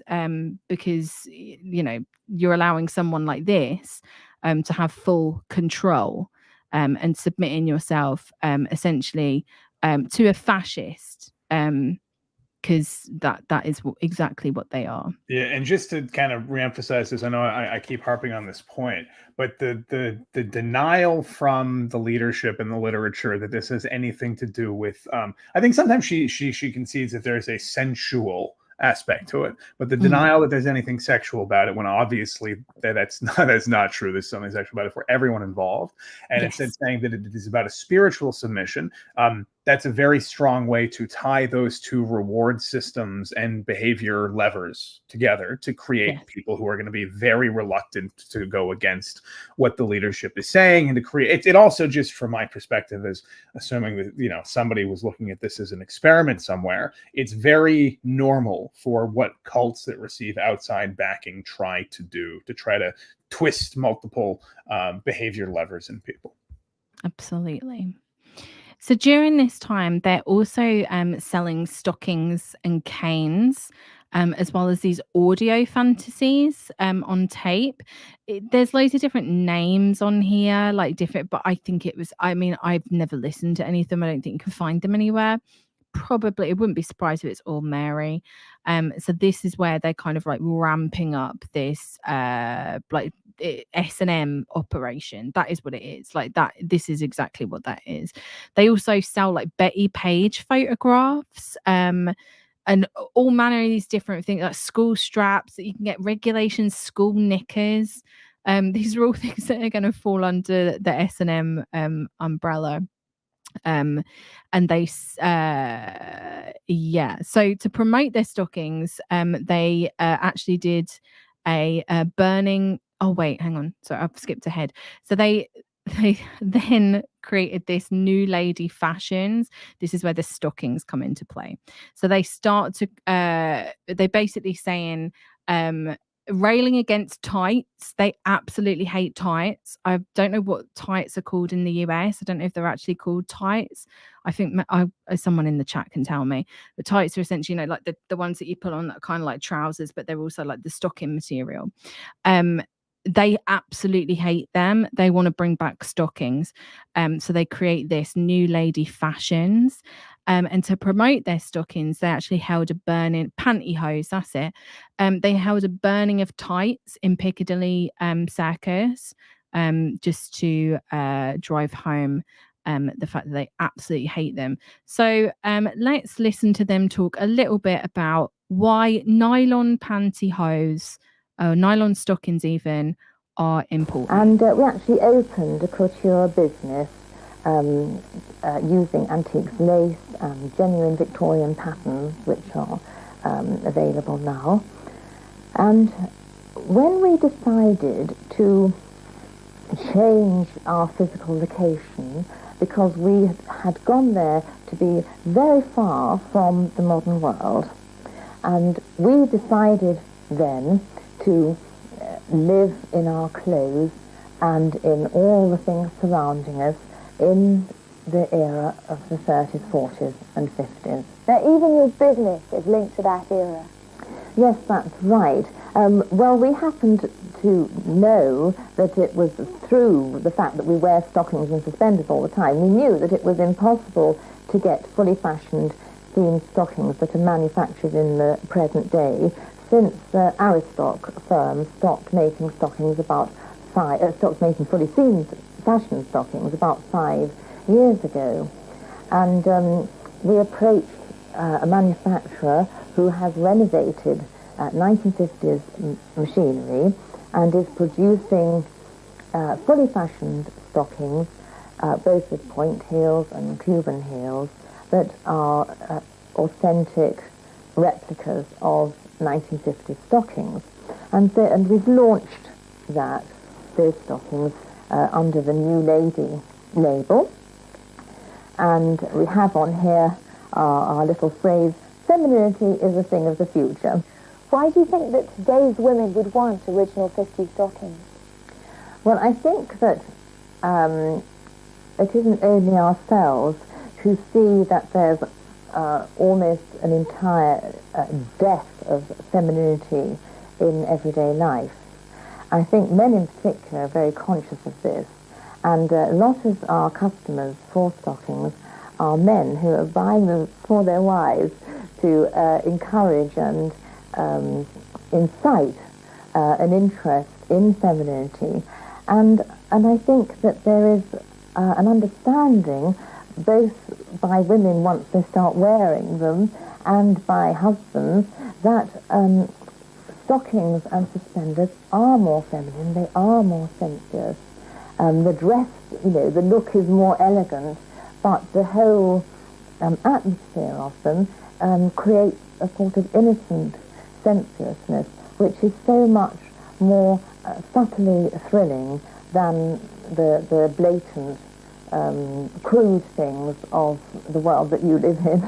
because you're allowing someone like this to have full control and submitting yourself essentially to a fascist, because that is exactly what they are. Yeah, and just to kind of reemphasize this, I know I keep harping on this point, but the denial from the leadership in the literature that this has anything to do with, I think sometimes she concedes that there's a sensual aspect to it, but the denial that there's anything sexual about it, when obviously that's not true. There's something sexual about it for everyone involved, and instead saying that it is about a spiritual submission. That's a very strong way to tie those two reward systems and behavior levers together to create people who are going to be very reluctant to go against what the leadership is saying, and to create it also, just from my perspective, is assuming that somebody was looking at this as an experiment somewhere. It's very normal for what cults that receive outside backing try to do, to try to twist multiple behavior levers in people. Absolutely. So during this time, they're also selling stockings and canes, as well as these audio fantasies on tape. There's loads of different names on here, like different, but I think it was, I mean, I've never listened to any of them. I don't think you can find them anywhere. Probably, it wouldn't be surprised if it's all Mary. So this is where they're kind of like ramping up this like S&M operation. That is what it is. Like that, this is exactly what that is. They also sell like Betty Page photographs, and all manner of these different things, like school straps that you can get, regulations, school knickers. These are all things that are going to fall under the S&M umbrella. And they so to promote their stockings, they actually did a burning, oh wait, hang on, so I've skipped ahead. So they then created this new lady fashions. This is where the stockings come into play. So they start to they basically saying railing against tights. They absolutely hate tights. I don't know what tights are called in the US. I don't know if they're actually called tights. I think someone in the chat can tell me. The tights are essentially, you know, like the ones that you put on that are kind of like trousers, but they're also like the stocking material. They absolutely hate them. They want to bring back stockings. So they create this new lady fashions. And to promote their stockings, they actually held a burning pantyhose. That's it. They held a burning of tights in Piccadilly Circus, just to drive home the fact that they absolutely hate them. So let's listen to them talk a little bit about why nylon pantyhose, nylon stockings even, are important. And we actually opened a couture business using antiques lace and genuine Victorian patterns, which are available now. And when we decided to change our physical location, because we had gone there to be very far from the modern world, and we decided then to live in our clothes and in all the things surrounding us in the era of the 30s, 40s and 50s. Now, even your business is linked to that era. Yes, that's right. Well, we happened to know that it was through the fact that we wear stockings and suspenders all the time. We knew that it was impossible to get fully fashioned themed stockings that are manufactured in the present day, since Aristoc firm stopped making stockings stopped making fully themed fashion stockings about 5 years ago. And we approached a manufacturer who has renovated 1950s machinery and is producing fully fashioned stockings, both with point heels and Cuban heels, that are authentic replicas of 1950s stockings. And we've launched those stockings under the New Lady label. And we have on here our little phrase, femininity is a thing of the future. Why do you think that today's women would want original 50s stockings? Well, I think that it isn't only ourselves who see that there's almost an entire death of femininity in everyday life. I think men in particular are very conscious of this, and a lot of our customers for stockings are men who are buying them for their wives to encourage and incite an interest in femininity. And I think that there is an understanding, both by women once they start wearing them and by husbands, that stockings and suspenders are more feminine, they are more sensuous. The dress, the look is more elegant, but the whole atmosphere of them creates a sort of innocent sensuousness, which is so much more subtly thrilling than the blatant, crude things of the world that you live in.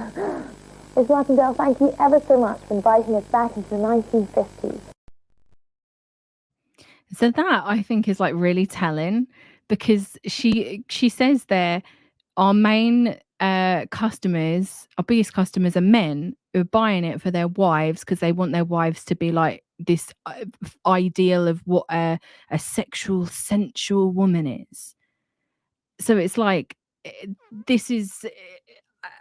Miss Martindale, thank you ever so much for inviting us back into the 1950s. So that, I think, is like really telling, because she says there, our main customers, our biggest customers are men who are buying it for their wives because they want their wives to be like this ideal of what a sexual, sensual woman is. So it's like, this is,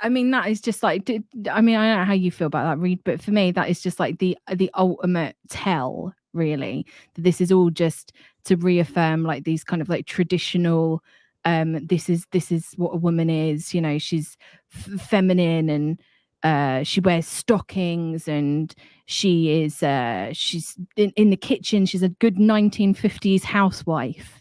I mean, that is just like, I mean, I don't know how you feel about that, Reid, but for me, that is just like the ultimate tell, really, that this is all just to reaffirm like these kind of like traditional, this is what a woman is, you know, she's feminine, and she wears stockings, and she is she's in the kitchen, she's a good 1950s housewife.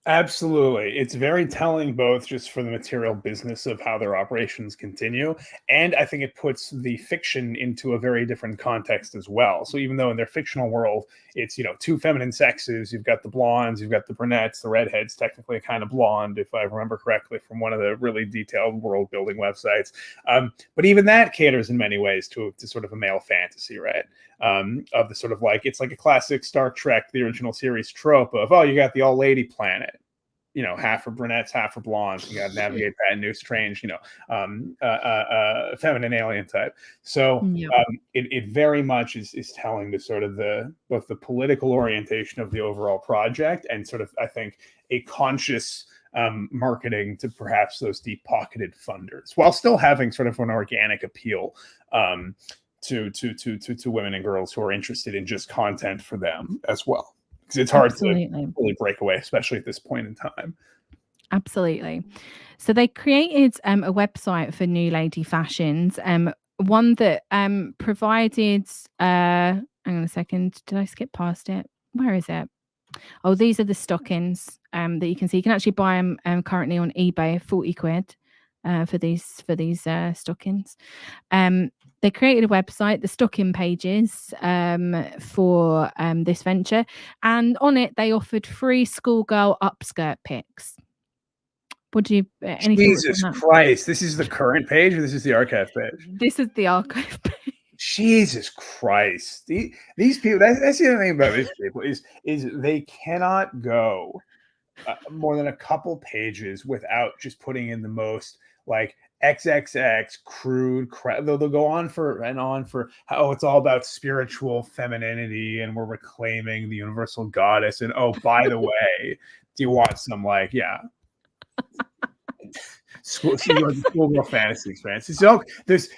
Absolutely. It's very telling, both just for the material business of how their operations continue, and I think it puts the fiction into a very different context as well. So even though in their fictional world, it's, you know, two feminine sexes, you've got the blondes, you've got the brunettes, the redheads, technically kind of blonde, if I remember correctly from one of the really detailed world building websites. But even that caters in many ways to sort of a male fantasy, right? Of the sort of like, it's like a classic Star Trek, the original series trope of, oh, you got the all lady planet, you know, half for brunettes, half for blondes. You got to navigate that new, strange, you know, feminine alien type. So it very much is telling the sort of both the political orientation of the overall project and sort of, I think, a conscious marketing to perhaps those deep pocketed funders, while still having sort of an organic appeal to women and girls who are interested in just content for them as well. Because it's hard to really break away, especially at this point in time. Absolutely. So they created a website for New Lady Fashions, one that provided, hang on a second, did I skip past it? Where is it? Oh, these are the stockings that you can see. You can actually buy them currently on eBay, 40 quid for these stockings. They created a website, the stocking pages, for this venture, and on it they offered free schoolgirl upskirt pics. What do you? Any Jesus Christ! This is the current page, or this is the archive page? This is the archive page. Jesus Christ! These people. That's the other thing about these people is they cannot go more than a couple pages without just putting in the most like XXX crude crap. They'll go on for how it's all about spiritual femininity and we're reclaiming the universal goddess. And oh, by the way, do you want some like schoolgirl fantasy experience? So this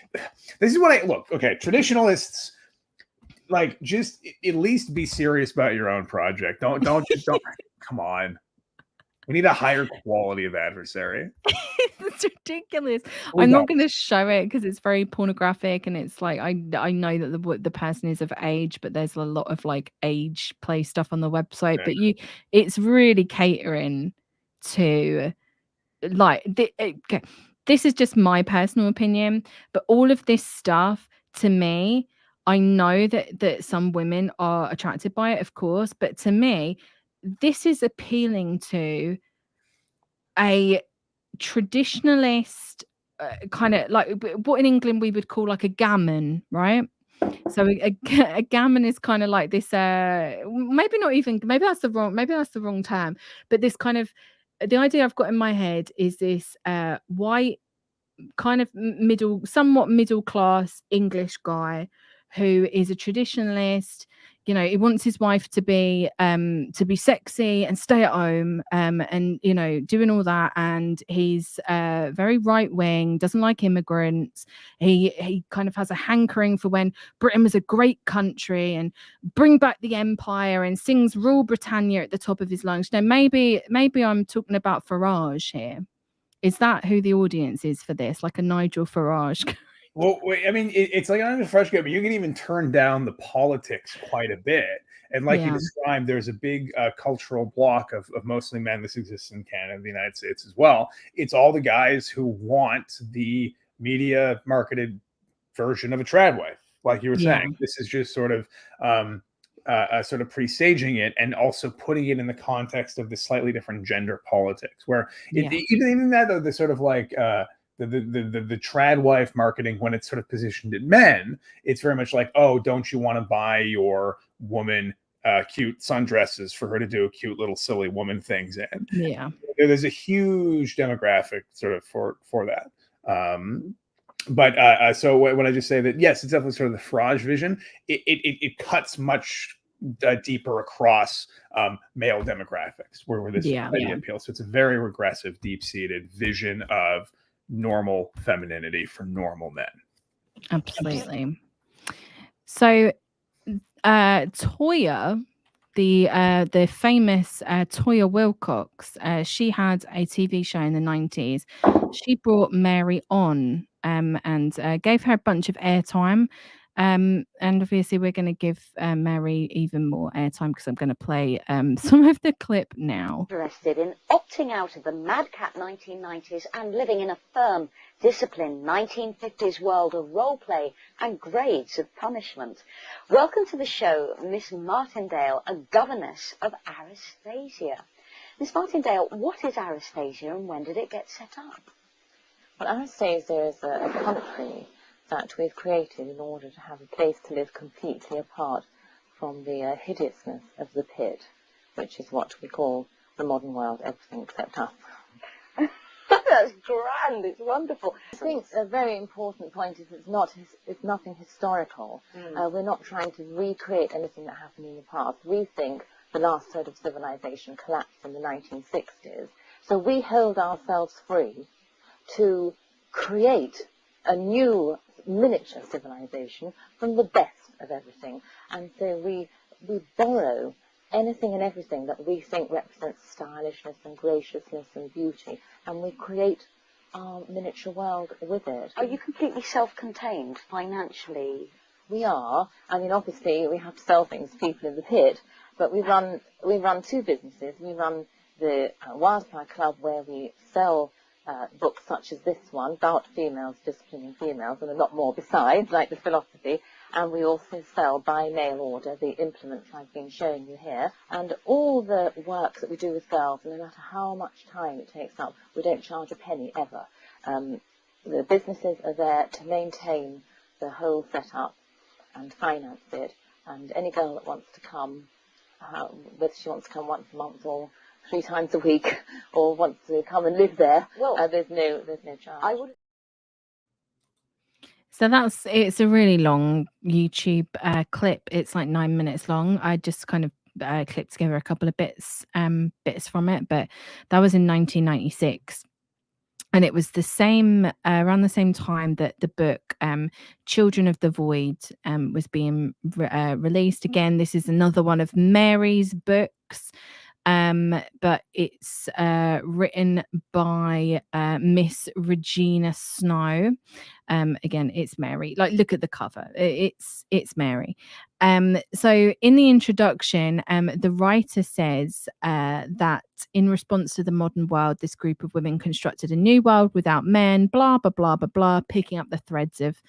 is what I look. Okay, traditionalists, like, just at least be serious about your own project. Don't come on. We need a higher quality of adversary. It's ridiculous. I'm not going to show it because it's very pornographic, and it's like I know that the person is of age, but there's a lot of like age play stuff on the website. But it's really catering to like okay. This is just my personal opinion, but all of this stuff, to me, I know that some women are attracted by it, of course, but to me, this is appealing to a traditionalist kind of like what in England we would call like a gammon, right? So a gammon is kind of like this maybe that's the wrong term, but this kind of, the idea I've got in my head is this white kind of somewhat middle class English guy who is a traditionalist. You know, he wants his wife to be sexy and stay at home, and you know, doing all that. And he's very right wing, doesn't like immigrants. He kind of has a hankering for when Britain was a great country and bring back the empire, and sings "Rule Britannia" at the top of his lungs. Now, maybe I'm talking about Farage here. Is that who the audience is for this? Like a Nigel Farage? Well, wait, I mean, it's like on a fresh go, but you can even turn down the politics quite a bit. And like you described, there's a big cultural block of mostly men. This exists in Canada and the United States as well. It's all the guys who want the media marketed version of a trad wife. Like you were saying, this is just sort of presaging it and also putting it in the context of the slightly different gender politics, where even that the sort of like the trad wife marketing, when it's sort of positioned at men, it's very much like, oh, don't you want to buy your woman cute sundresses for her to do cute little silly woman things in. Yeah. There's a huge demographic sort of for that. But so when I just say that, yes, it's definitely sort of the Frage vision. It cuts much deeper across male demographics where this idea appeals. So it's a very regressive, deep-seated vision of normal femininity for normal men. Absolutely. So Toya, the famous Toya Wilcox, she had a TV show in the 90s. She brought Mary on and gave her a bunch of airtime. And obviously we're going to give Mary even more airtime because I'm going to play some of the clip now. Interested in opting out of the madcap 1990s and living in a firm, disciplined 1950s world of role play and grades of punishment. Welcome to the show, Miss Martindale, a governess of Aristasia. Miss Martindale, what is Aristasia and when did it get set up? Well, Aristasia is a country that we've created in order to have a place to live completely apart from the hideousness of the pit, which is what we call the modern world, everything except us. That's grand, it's wonderful. I think a very important point is it's nothing historical. We're not trying to recreate anything that happened in the past. We think the last third of civilization collapsed in the 1960s. So we hold ourselves free to create a new miniature civilization from the best of everything. And so we borrow anything and everything that we think represents stylishness and graciousness and beauty, and we create our miniature world with it. Are you completely self-contained financially? We are. I mean, obviously we have to sell things to people in the pit, but we run two businesses. We run the Wildfire Club, where we sell books such as this one about females disciplining females, and a lot more besides, like the philosophy. And we also sell by mail order the implements I've been showing you here, and all the work that we do with girls, no matter how much time it takes up, we don't charge a penny ever. The businesses are there to maintain the whole setup and finance it, and any girl that wants to come, whether she wants to come once a month or 3 times a week, or wants to come and live there, there's no charge. So it's a really long YouTube clip. It's like 9 minutes long. I just kind of clipped together a couple of bits from it, but that was in 1996. And it was the same around the same time that the book Children of the Void was being released. Again, this is another one of Mary's books. But it's written by Miss Regina Snow. Again, it's Mary. Like, look at the cover. It's Mary. So in the introduction, the writer says that in response to the modern world, this group of women constructed a new world without men, blah, blah, blah, blah, blah, picking up the threads of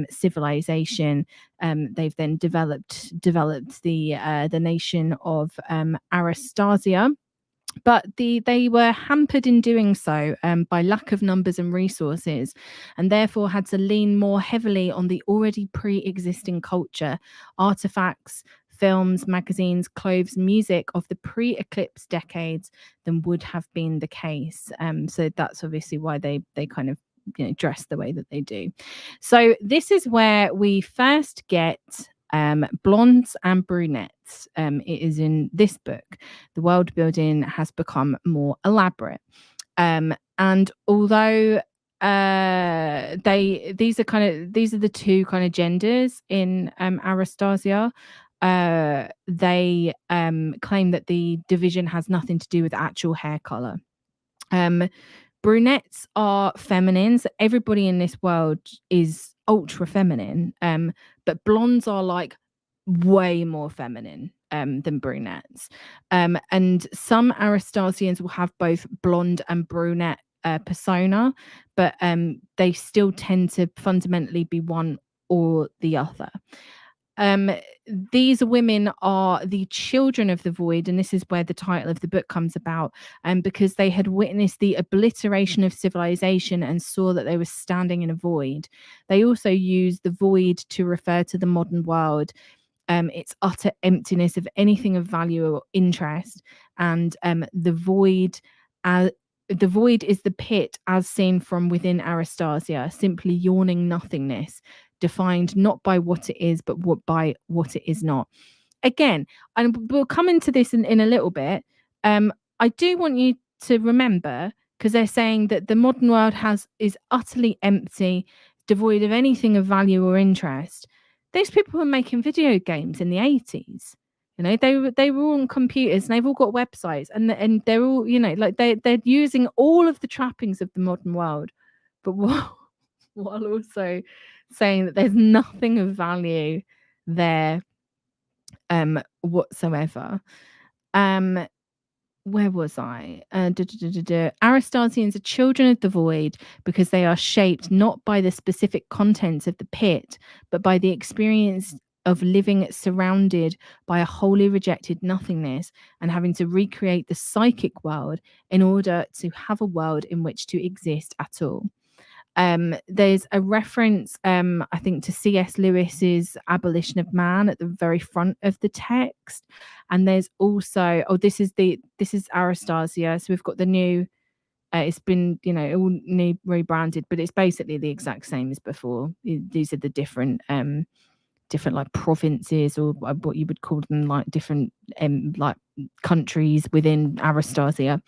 civilization. They've then developed the nation of Aristasia. But they were hampered in doing so by lack of numbers and resources, and therefore had to lean more heavily on the already pre-existing culture, artifacts, films, magazines, clothes, music of the pre-eclipse decades than would have been the case. So that's obviously why they kind of dress the way that they do. So this is where we first get blondes and brunettes. It is in this book. The world building has become more elaborate, and although these are the two kind of genders in Aristasia, they claim that the division has nothing to do with actual hair color. Brunettes are feminine, so everybody in this world is ultra feminine, but blondes are like way more feminine than brunettes, and some Aristasians will have both blonde and brunette persona, but they still tend to fundamentally be one or the other. These women are the children of the void, and this is where the title of the book comes about, because they had witnessed the obliteration of civilization and saw that they were standing in a void. They also use the void to refer to the modern world, It's utter emptiness of anything of value or interest, and the void is the pit as seen from within Aristasia, simply yawning nothingness, defined not by what it is, but by what it is not. Again, and we'll come into this in a little bit. I do want you to remember, because they're saying that the modern world is utterly empty, devoid of anything of value or interest. Those people were making video games in the 80s. You know, they were all on computers and they've all got websites, and they're all, you know, like they're using all of the trappings of the modern world, but while also saying that there's nothing of value there whatsoever. Where was I? Aristasians are children of the void because they are shaped not by the specific contents of the pit, but by the experience of living surrounded by a wholly rejected nothingness and having to recreate the psychic world in order to have a world in which to exist at all. There's a reference, I think, to C.S. Lewis's Abolition of Man at the very front of the text, and there's also this is Aristasia. So we've got the new. It's been, you know, all new rebranded, but it's basically the exact same as before. These are the different like provinces, or what you would call them, like different like countries within Aristasia.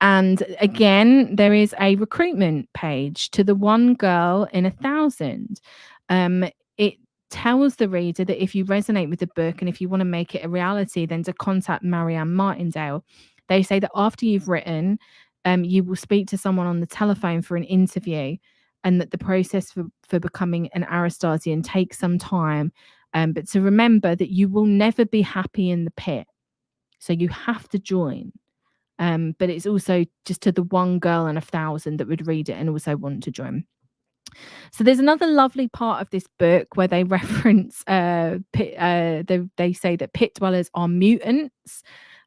And again, there is a recruitment page to the one girl in 1,000. It tells the reader that if you resonate with the book and if you want to make it a reality, then to contact Marianne Martindale. They say that after you've written, you will speak to someone on the telephone for an interview, and that the process for becoming an Aristasian takes some time. But to remember that you will never be happy in the pit. So you have to join. But it's also just to the one girl in 1,000 that would read it and also want to join. So there's another lovely part of this book where they reference they say that pit dwellers are mutants,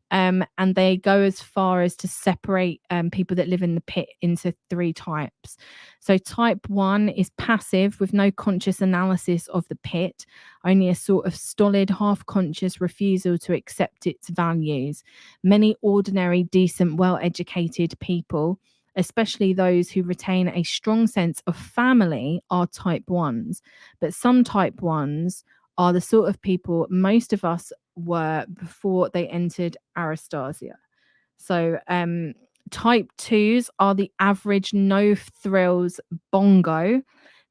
and they go as far as to separate people that live in the pit into 3 types. So type 1 is passive with no conscious analysis of the pit, only a sort of stolid, half-conscious refusal to accept its values. Many ordinary, decent, well-educated people, especially those who retain a strong sense of family, are type 1s. But some type 1s are the sort of people most of us were before they entered Aristasia. So type 2s are the average no thrills bongo,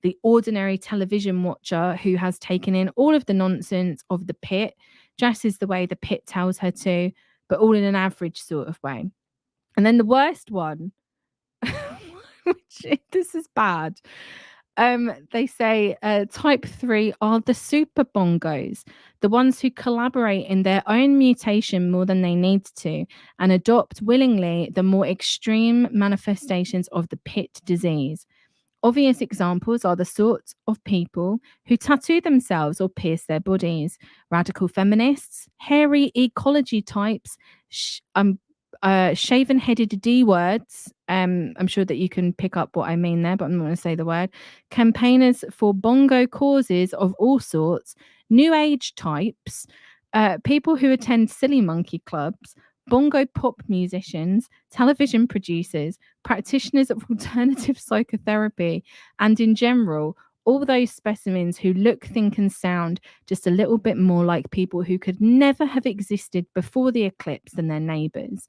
the ordinary television watcher who has taken in all of the nonsense of the pit, dresses the way the pit tells her to, but all in an average sort of way. And then the worst one, which this is bad. They say type 3 are the super bongos, the ones who collaborate in their own mutation more than they need to and adopt willingly the more extreme manifestations of the pit disease. Obvious examples are the sorts of people who tattoo themselves or pierce their bodies, radical feminists, hairy ecology types, shaven-headed D-words. I'm sure that you can pick up what I mean there, but I'm not going to say the word. Campaigners for bongo causes of all sorts, new age types, people who attend silly monkey clubs, bongo pop musicians, television producers, practitioners of alternative psychotherapy, and in general, all those specimens who look, think, and sound just a little bit more like people who could never have existed before the eclipse than their neighbours.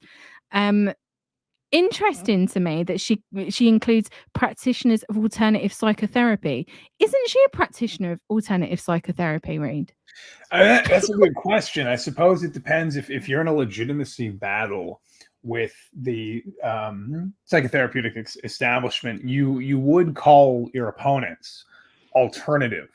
Interesting to me that she includes practitioners of alternative psychotherapy. Isn't she a practitioner of alternative psychotherapy, Reid? That's a good question. I suppose it depends if you're in a legitimacy battle with the psychotherapeutic establishment, you would call your opponents alternative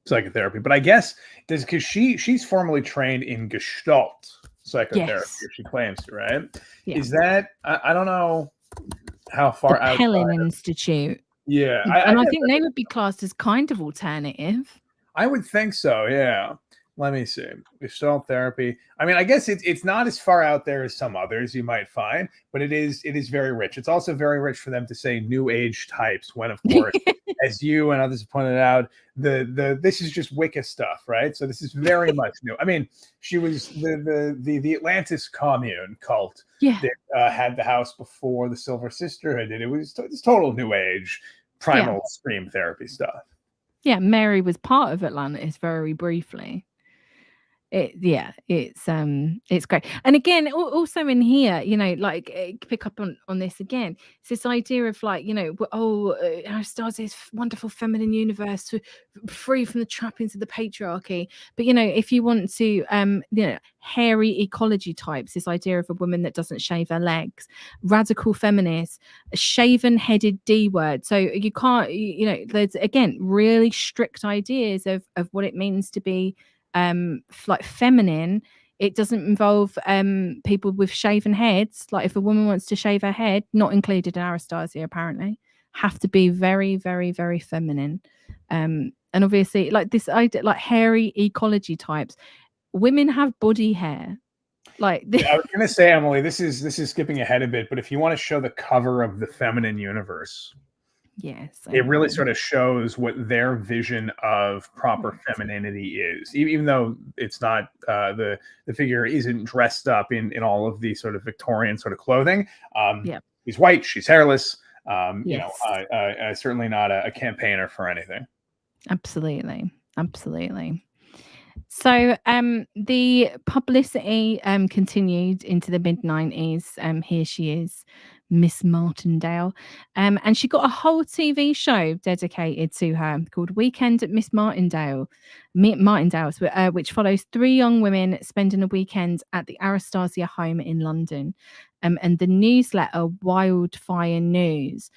psychotherapy. But I guess because she's formally trained in Gestalt psychotherapy, Yes. she claims to, right? Yeah. Is that I don't know how far out. Helen Institute. Yeah, and I think they would be classed as kind of alternative. I would think so. Yeah. Let me see. Gestalt therapy. I mean, I guess it's not as far out there as some others you might find, but it is very rich. It's also very rich for them to say new age types when, of course, as you and others have pointed out, this is just Wicca stuff, right? So this is very much new. I mean, she was the Atlantis commune cult that had the house before the Silver Sisterhood did. It's total New Age, primal scream therapy stuff. Yeah, Mary was part of Atlantis very briefly. It's great. And again, also in here, pick up on this again. It's this idea of Aristasia's wonderful feminine universe, free from the trappings of the patriarchy. But if you want to, hairy ecology types, this idea of a woman that doesn't shave her legs, radical feminists, a shaven-headed D word. So you can't, there's again really strict ideas of what it means to be feminine. It doesn't involve people with shaven heads. Like if a woman wants to shave her head, not included in Aristasia apparently, have to be very, very, very feminine. And obviously like this idea, like hairy ecology types, women have body hair. I was gonna say, Emily, this is skipping ahead a bit, but if you want to show the cover of the feminine universe, yes, it really sort of shows what their vision of proper femininity is, even though it's not the figure isn't dressed up in all of the sort of Victorian sort of clothing. She's white, she's hairless. Certainly not a campaigner for anything. Absolutely. So the publicity continued into the mid-90s. Here she is, Miss Martindale. And she got a whole TV show dedicated to her called Weekend at Miss Martindale's, which follows 3 young women spending a weekend at the Aristasia home in London. And the newsletter Wildfire News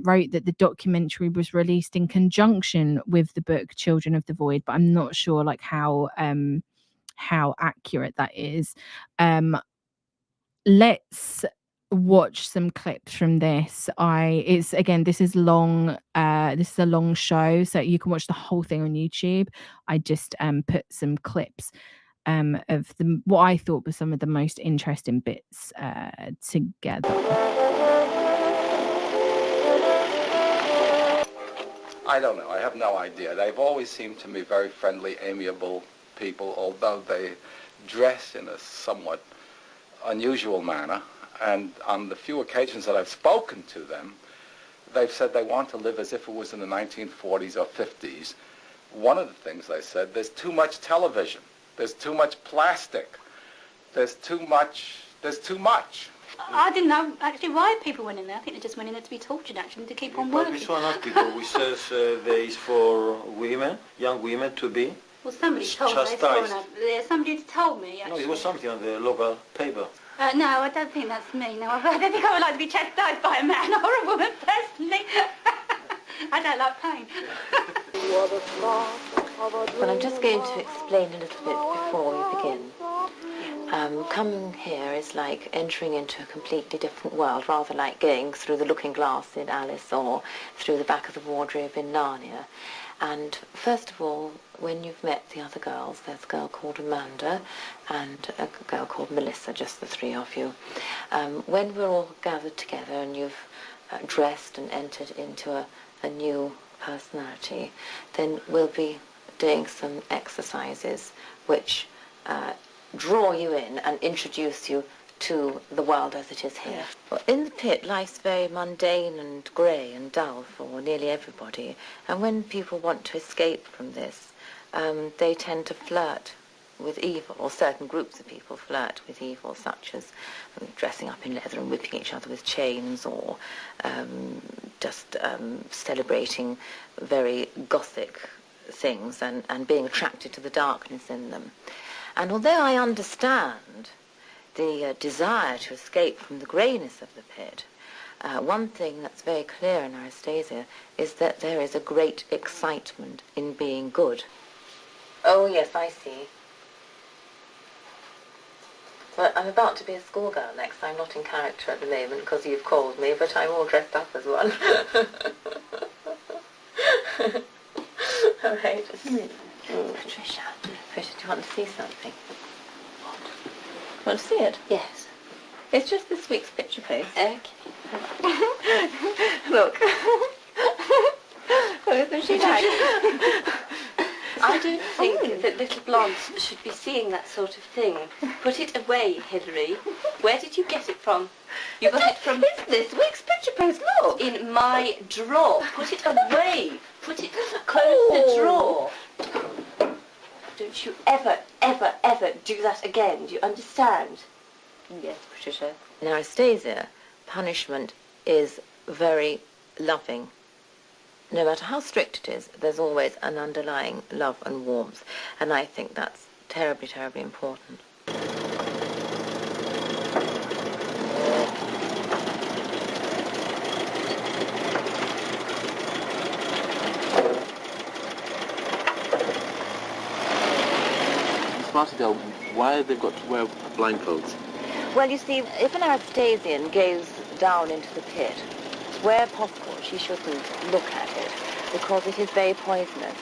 wrote that the documentary was released in conjunction with the book Children of the Void, but I'm not sure like how accurate that is. Let's watch some clips from this. This is long. This is a long show, so you can watch the whole thing on YouTube. I just put some clips of what I thought were some of the most interesting bits together. I don't know. I have no idea. They've always seemed to me very friendly, amiable people, although they dress in a somewhat unusual manner. And on the few occasions that I've spoken to them, they've said they want to live as if it was in the 1940s or 50s. One of the things they said, there's too much television. There's too much plastic. There's too much. I didn't know actually why people went in there. I think they just went in there to be tortured, actually, to keep on working. We saw an article which says there is for women, young women, to be well, somebody told me. Somebody told me, actually. No, it was something on the local paper. No, I don't think that's me. No, I don't think I would like to be chastised by a man or a woman, personally. I don't like pain. Well, I'm just going to explain a little bit before we begin. Coming here is like entering into a completely different world, rather like going through the looking glass in Alice or through the back of the wardrobe in Narnia. And first of all, when you've met the other girls, there's a girl called Amanda and a girl called Melissa, just the 3 of you. When we're all gathered together and you've dressed and entered into a new personality, then we'll be doing some exercises which draw you in and introduce you to the world as it is here. Yeah. Well, in the pit, life's very mundane and grey and dull for nearly everybody. And when people want to escape from this, they tend to flirt with evil, or certain groups of people flirt with evil, such as dressing up in leather and whipping each other with chains, or just celebrating very gothic things and being attracted to the darkness in them. And although I understand the desire to escape from the greyness of the pit, one thing that's very clear in Aristasia is that there is a great excitement in being good. Oh, yes, I see. Well, I'm about to be a schoolgirl next. I'm not in character at the moment because you've called me, but I'm all dressed up as one. All right. Patricia, do you want to see something? What? You want to see it? Yes. It's just this week's picture, please. Okay. Look. both if she likes. I don't think that little blondes should be seeing that sort of thing. Put it away, Hilary. Where did you get it from? You got it from This week's picture post, look. in my drawer. Put it away. Put it close the drawer. Don't you ever, ever, ever do that again. Do you understand? Yes, Patricia. In Aristasia, punishment is very loving. No matter how strict it is, there's always an underlying love and warmth. And I think that's terribly, terribly important. Martindale, why have they got to wear blindfolds? Well, you see, if an Aristasian goes down into the pit, where possible, she shouldn't look at it because it is very poisonous.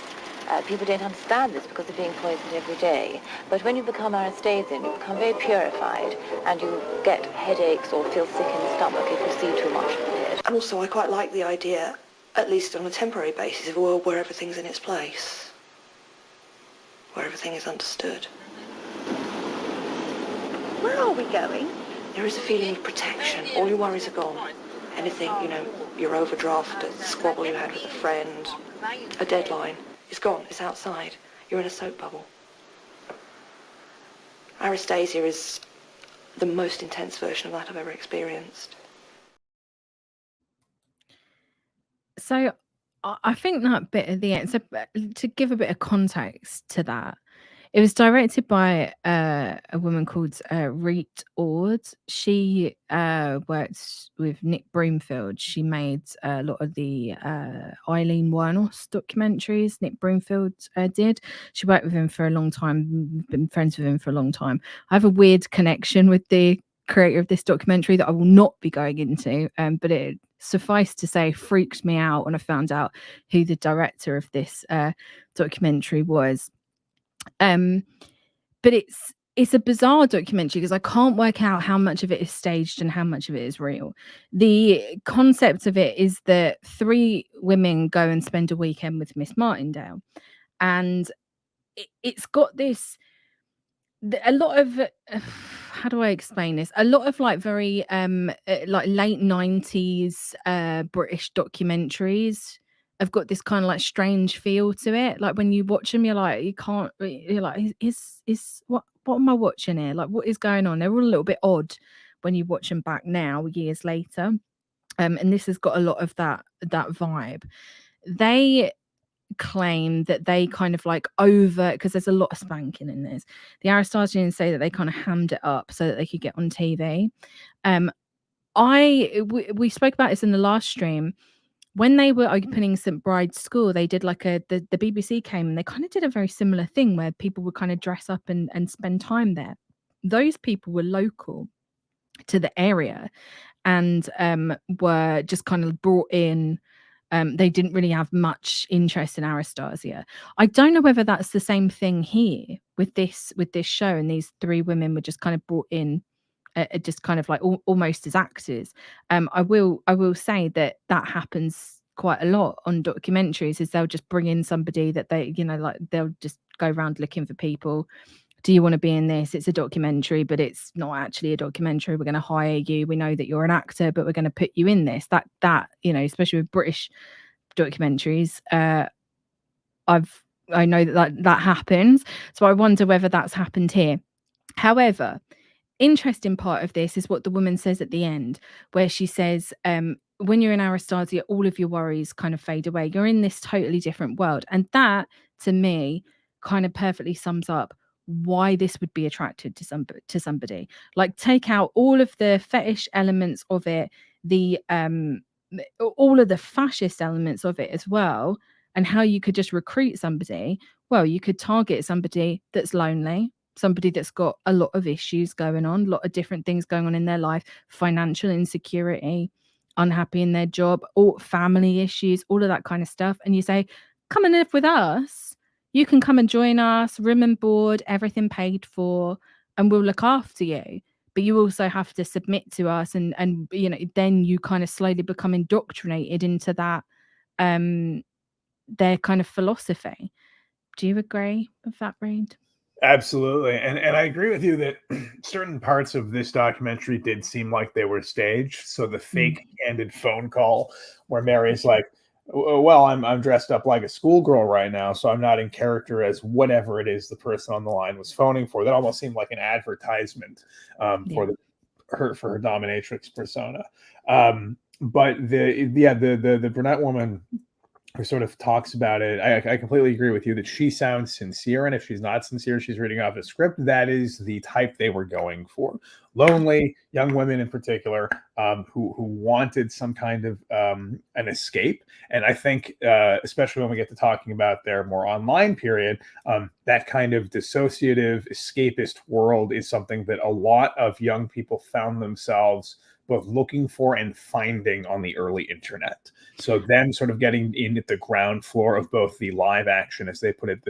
People don't understand this because they're being poisoned every day. But when you become Aristasian, you become very purified and you get headaches or feel sick in the stomach if you see too much of it. And also, I quite like the idea, at least on a temporary basis, of a world where everything's in its place, where everything is understood. Where are we going? There is a feeling of protection. All your worries are gone. Anything, you know, your overdraft, a squabble you had with a friend, a deadline, is gone. It's outside. You're in a soap bubble. Aristasia is the most intense version of that I've ever experienced. So I think that bit at the end, so to give a bit of context to that, it was directed by a woman called Reid. She worked with Nick Broomfield. She made a lot of the Eileen Wuornos documentaries. Nick Broomfield did. She worked with him for a long time, been friends with him for a long time. I have a weird connection with the creator of this documentary that I will not be going into, but it suffice to say freaked me out when I found out who the director of this documentary was. But it's a bizarre documentary because I can't work out how much of it is staged and how much of it is real. The concept of it is that 3 women go and spend a weekend with Miss Martindale, and it's got this a lot of how do I explain this? A lot of like very like late 90s British documentaries have got this kind of like strange feel to it. Like when you watch them, you're like, you're like, is what am I watching here? Like, what is going on? They're all a little bit odd when you watch them back now, years later. And this has got a lot of that vibe. They claim that they kind of like because there's a lot of spanking in this. The Aristasians say that they kind of hammed it up so that they could get on TV. We spoke about this in the last stream. When they were opening St Bride's School, they did like the BBC came and they kind of did a very similar thing where people would kind of dress up and spend time there. Those people were local to the area and were just kind of brought in. They didn't really have much interest in Aristasia. I don't know whether that's the same thing here with this show, and these 3 women were just kind of brought in just kind of like almost as actors. I will say that happens quite a lot on documentaries, is they'll just bring in somebody that they, you know, like they'll just go around looking for people. Do you want to be in this? It's a documentary, but it's not actually a documentary. We're going to hire you. We know that you're an actor, but we're going to put you in this. That you know, especially with British documentaries, I know that happens. So I wonder whether that's happened here. However, interesting part of this is what the woman says at the end, where she says, when you're in Aristasia, all of your worries kind of fade away. You're in this totally different world. And that, to me, kind of perfectly sums up why this would be attracted to somebody. Like, take out all of the fetish elements of it, the all of the fascist elements of it as well, and how you could just recruit somebody. Well, you could target somebody that's lonely, somebody that's got a lot of issues going on, a lot of different things going on in their life, financial insecurity, unhappy in their job, or family issues, all of that kind of stuff. And you say, come and live with us. You can come and join us, room and board, everything paid for, and we'll look after you. But you also have to submit to us, and you know, then you kind of slowly become indoctrinated into that their kind of philosophy. Do you agree with that, Reid? Absolutely. And I agree with you that certain parts of this documentary did seem like they were staged. So the fake candid phone call where Mary's like, well, I'm dressed up like a schoolgirl right now, so I'm not in character as whatever it is the person on the line was phoning for. That almost seemed like an advertisement for her dominatrix persona. But the brunette woman who sort of talks about it, I completely agree with you that she sounds sincere, and if she's not sincere, she's reading off a script. That is the type they were going for. Lonely young women in particular, who wanted some kind of an escape. And I think, especially when we get to talking about their more online period, that kind of dissociative, escapist world is something that a lot of young people found themselves both looking for and finding on the early internet. So them sort of getting in at the ground floor of both the live action, as they put it,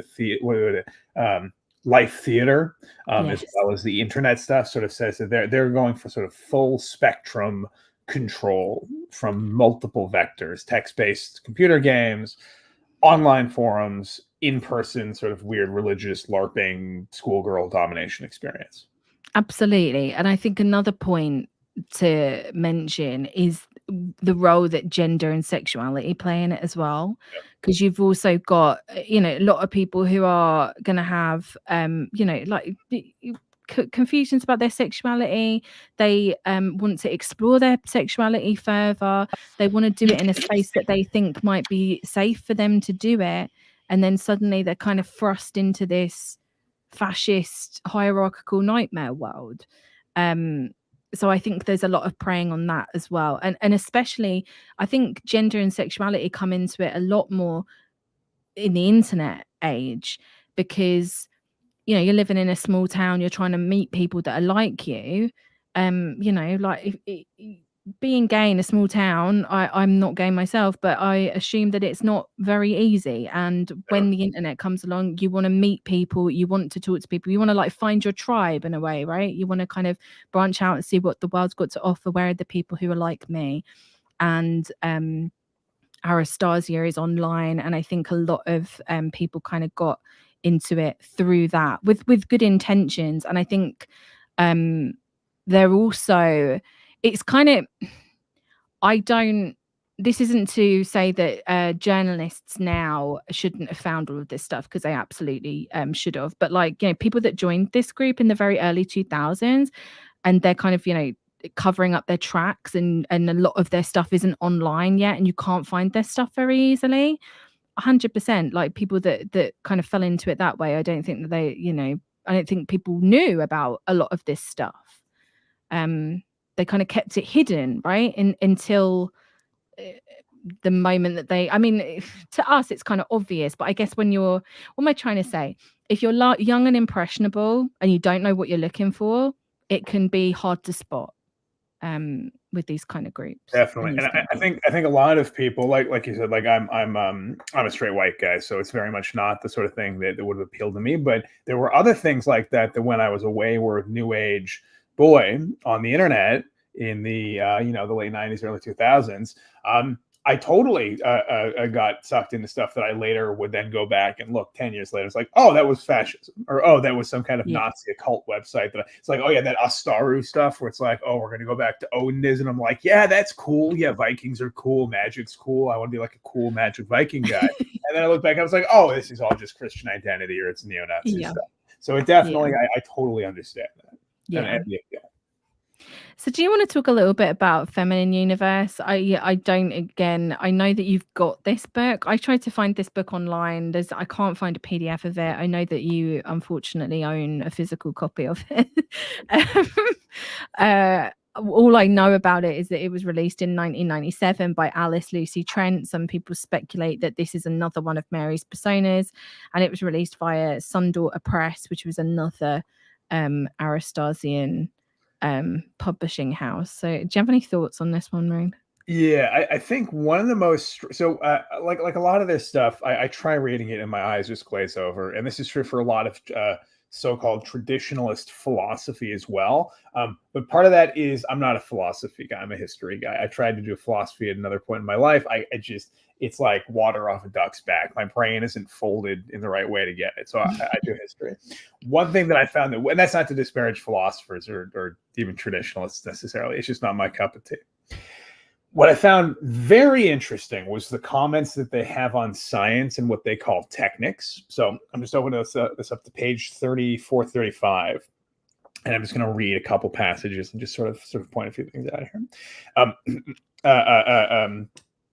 life theater, as well as the internet stuff, sort of says that they're going for sort of full spectrum control from multiple vectors: text-based computer games, online forums, in-person sort of weird religious LARPing schoolgirl domination experience. Absolutely. And I think another point to mention is the role that gender and sexuality play in it as well, because you've also got, you know, a lot of people who are going to have you know, like confusions about their sexuality. They want to explore their sexuality further. They want to do it in a space that they think might be safe for them to do it, and then suddenly they're kind of thrust into this fascist hierarchical nightmare world. So I think there's a lot of preying on that as well, and especially I think gender and sexuality come into it a lot more in the internet age, because you know, you're living in a small town, you're trying to meet people that are like you. You know, like being gay in a small town, I'm not gay myself, but I assume that it's not very easy. And when the internet comes along, you want to meet people, you want to talk to people, you want to like find your tribe in a way, right? You want to kind of branch out and see what the world's got to offer. Where are the people who are like me? And Aristasia is online, and I think a lot of people kind of got into it through that with good intentions. And I think they're also, it's kind of, I don't, this isn't to say that journalists now shouldn't have found all of this stuff, because they absolutely should have, but like, you know, people that joined this group in the very early 2000s, and they're kind of, you know, covering up their tracks, and a lot of their stuff isn't online yet, and you can't find their stuff very easily. 100%, like people that kind of fell into it that way, I don't think that they, you know, I don't think people knew about a lot of this stuff. They kind of kept it hidden, right? Until the moment that they, I mean, to us it's kind of obvious, but I guess when you're, what am I trying to say, if you're young and impressionable and you don't know what you're looking for, it can be hard to spot with these kind of groups. Definitely. And I think a lot of people, like you said, like I'm a straight white guy, so it's very much not the sort of thing that would have appealed to me. But there were other things like that when I was a wayward new age boy on the internet in the you know, the late 90s, early 2000s. I totally got sucked into stuff that I later would then go back and look 10 years later. It's like, oh, that was fascism, or oh, that was some kind of Nazi occult website. It's like, oh yeah, that Astaru stuff where it's like, oh, we're gonna go back to Odinism. I'm like, yeah, that's cool. Yeah, Vikings are cool. Magic's cool. I want to be like a cool magic Viking guy. And then I look back, I was like, oh, this is all just Christian identity, or it's neo-Nazi stuff. So it definitely, I totally understand that. Yeah. So do you want to talk a little bit about Feminine Universe? I don't, again, I know that you've got this book. I tried to find this book online. I can't find a PDF of it. I know that you unfortunately own a physical copy of it. All I know about it is that it was released in 1997 by Alice Lucy Trent. Some people speculate that this is another one of Mary's personas, and it was released via Sundaughter Press, which was another Aristasian publishing house. So do you have any thoughts on this one, Reid? Yeah, I think one of the most, so like a lot of this stuff, I try reading it and my eyes just glaze over, and this is true for a lot of so-called traditionalist philosophy as well. But part of that is I'm not a philosophy guy. I'm a history guy. I tried to do philosophy at another point in my life. It's like water off a duck's back. My brain isn't folded in the right way to get it. So I do history. One thing that I found and that's not to disparage philosophers or even traditionalists necessarily. It's just not my cup of tea. What I found very interesting was the comments that they have on science and what they call technics. So I'm just opening this up to page 34, 35. And I'm just going to read a couple passages and just sort of point a few things out here.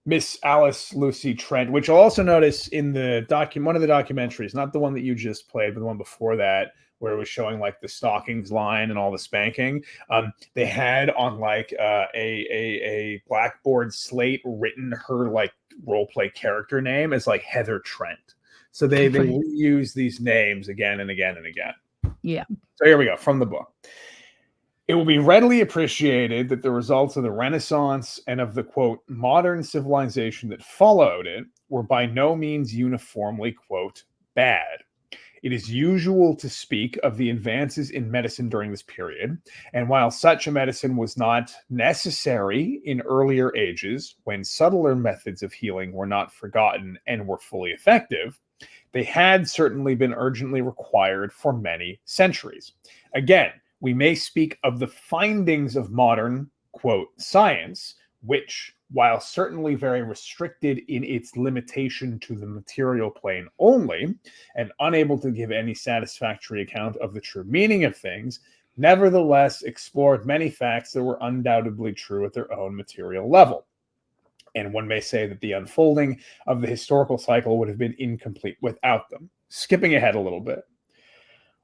Miss Alice Lucy Trent, which you'll also notice in the one of the documentaries, not the one that you just played, but the one before that, where it was showing like the stockings line and all the spanking. They had on like a blackboard slate written her like role play character name as like Heather Trent. So they reuse these names again and again and again. Yeah. So here we go from the book. It will be readily appreciated that the results of the Renaissance and of the, quote, modern civilization that followed it were by no means uniformly, quote, bad. It is usual to speak of the advances in medicine during this period, and while such a medicine was not necessary in earlier ages, when subtler methods of healing were not forgotten and were fully effective, they had certainly been urgently required for many centuries. Again, we may speak of the findings of modern, quote, science, which, while certainly very restricted in its limitation to the material plane only, and unable to give any satisfactory account of the true meaning of things, nevertheless explored many facts that were undoubtedly true at their own material level. And one may say that the unfolding of the historical cycle would have been incomplete without them. Skipping ahead a little bit.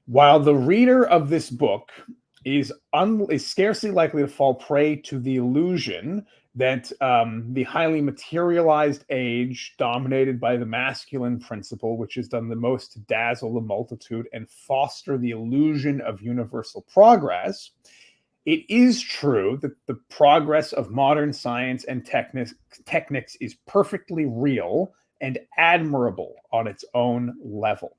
While the reader of this book is scarcely likely to fall prey to the illusion that the highly materialized age dominated by the masculine principle, which has done the most to dazzle the multitude and foster the illusion of universal progress, it is true that the progress of modern science and technics is perfectly real and admirable on its own level,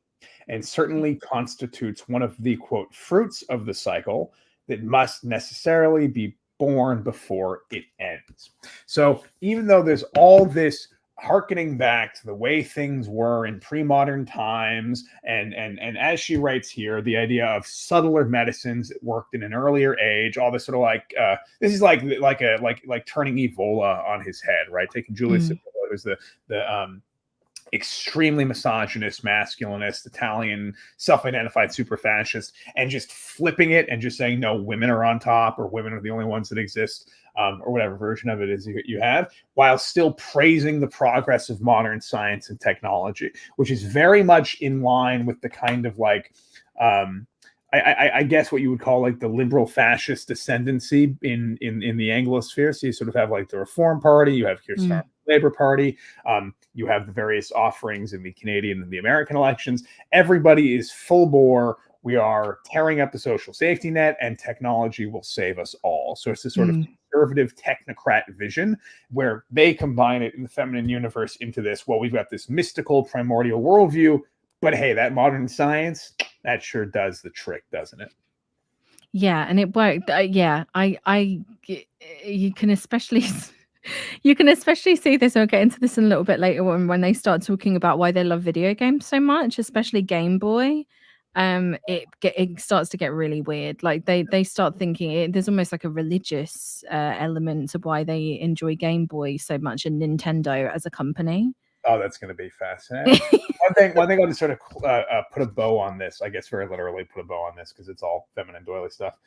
and certainly constitutes one of the, quote, fruits of the cycle that must necessarily be born before it ends. So even though there's all this hearkening back to the way things were in pre-modern times, and as she writes here, the idea of subtler medicines that worked in an earlier age, all this sort of like this is like turning Evola on his head, right? Taking Julius Evola, who's the extremely misogynist, masculinist, Italian, self-identified super fascist, and just flipping it and just saying, no, women are on top, or women are the only ones that exist, or whatever version of it is you have, while still praising the progress of modern science and technology, which is very much in line with the kind of like, I guess what you would call like the liberal fascist ascendancy in the Anglosphere. So you sort of have like the Reform Party, you have Keir Starmer's Labour Party, you have the various offerings in the Canadian and the American elections. Everybody is full bore. We are tearing up the social safety net, and technology will save us all. So it's this sort of conservative technocrat vision where they combine it in the feminine universe into this, well, we've got this mystical primordial worldview, but hey, that modern science, that sure does the trick, doesn't it? Yeah, and it worked. You can especially you can especially see this. I'll get into this in a little bit later when they start talking about why they love video games so much, especially Game Boy. It starts to get really weird. Like they start thinking there's almost like a religious element to why they enjoy Game Boy so much and Nintendo as a company. Oh, that's going to be fascinating. one thing I'll just sort of put a bow on this, I guess very literally put a bow on this because it's all feminine doily stuff.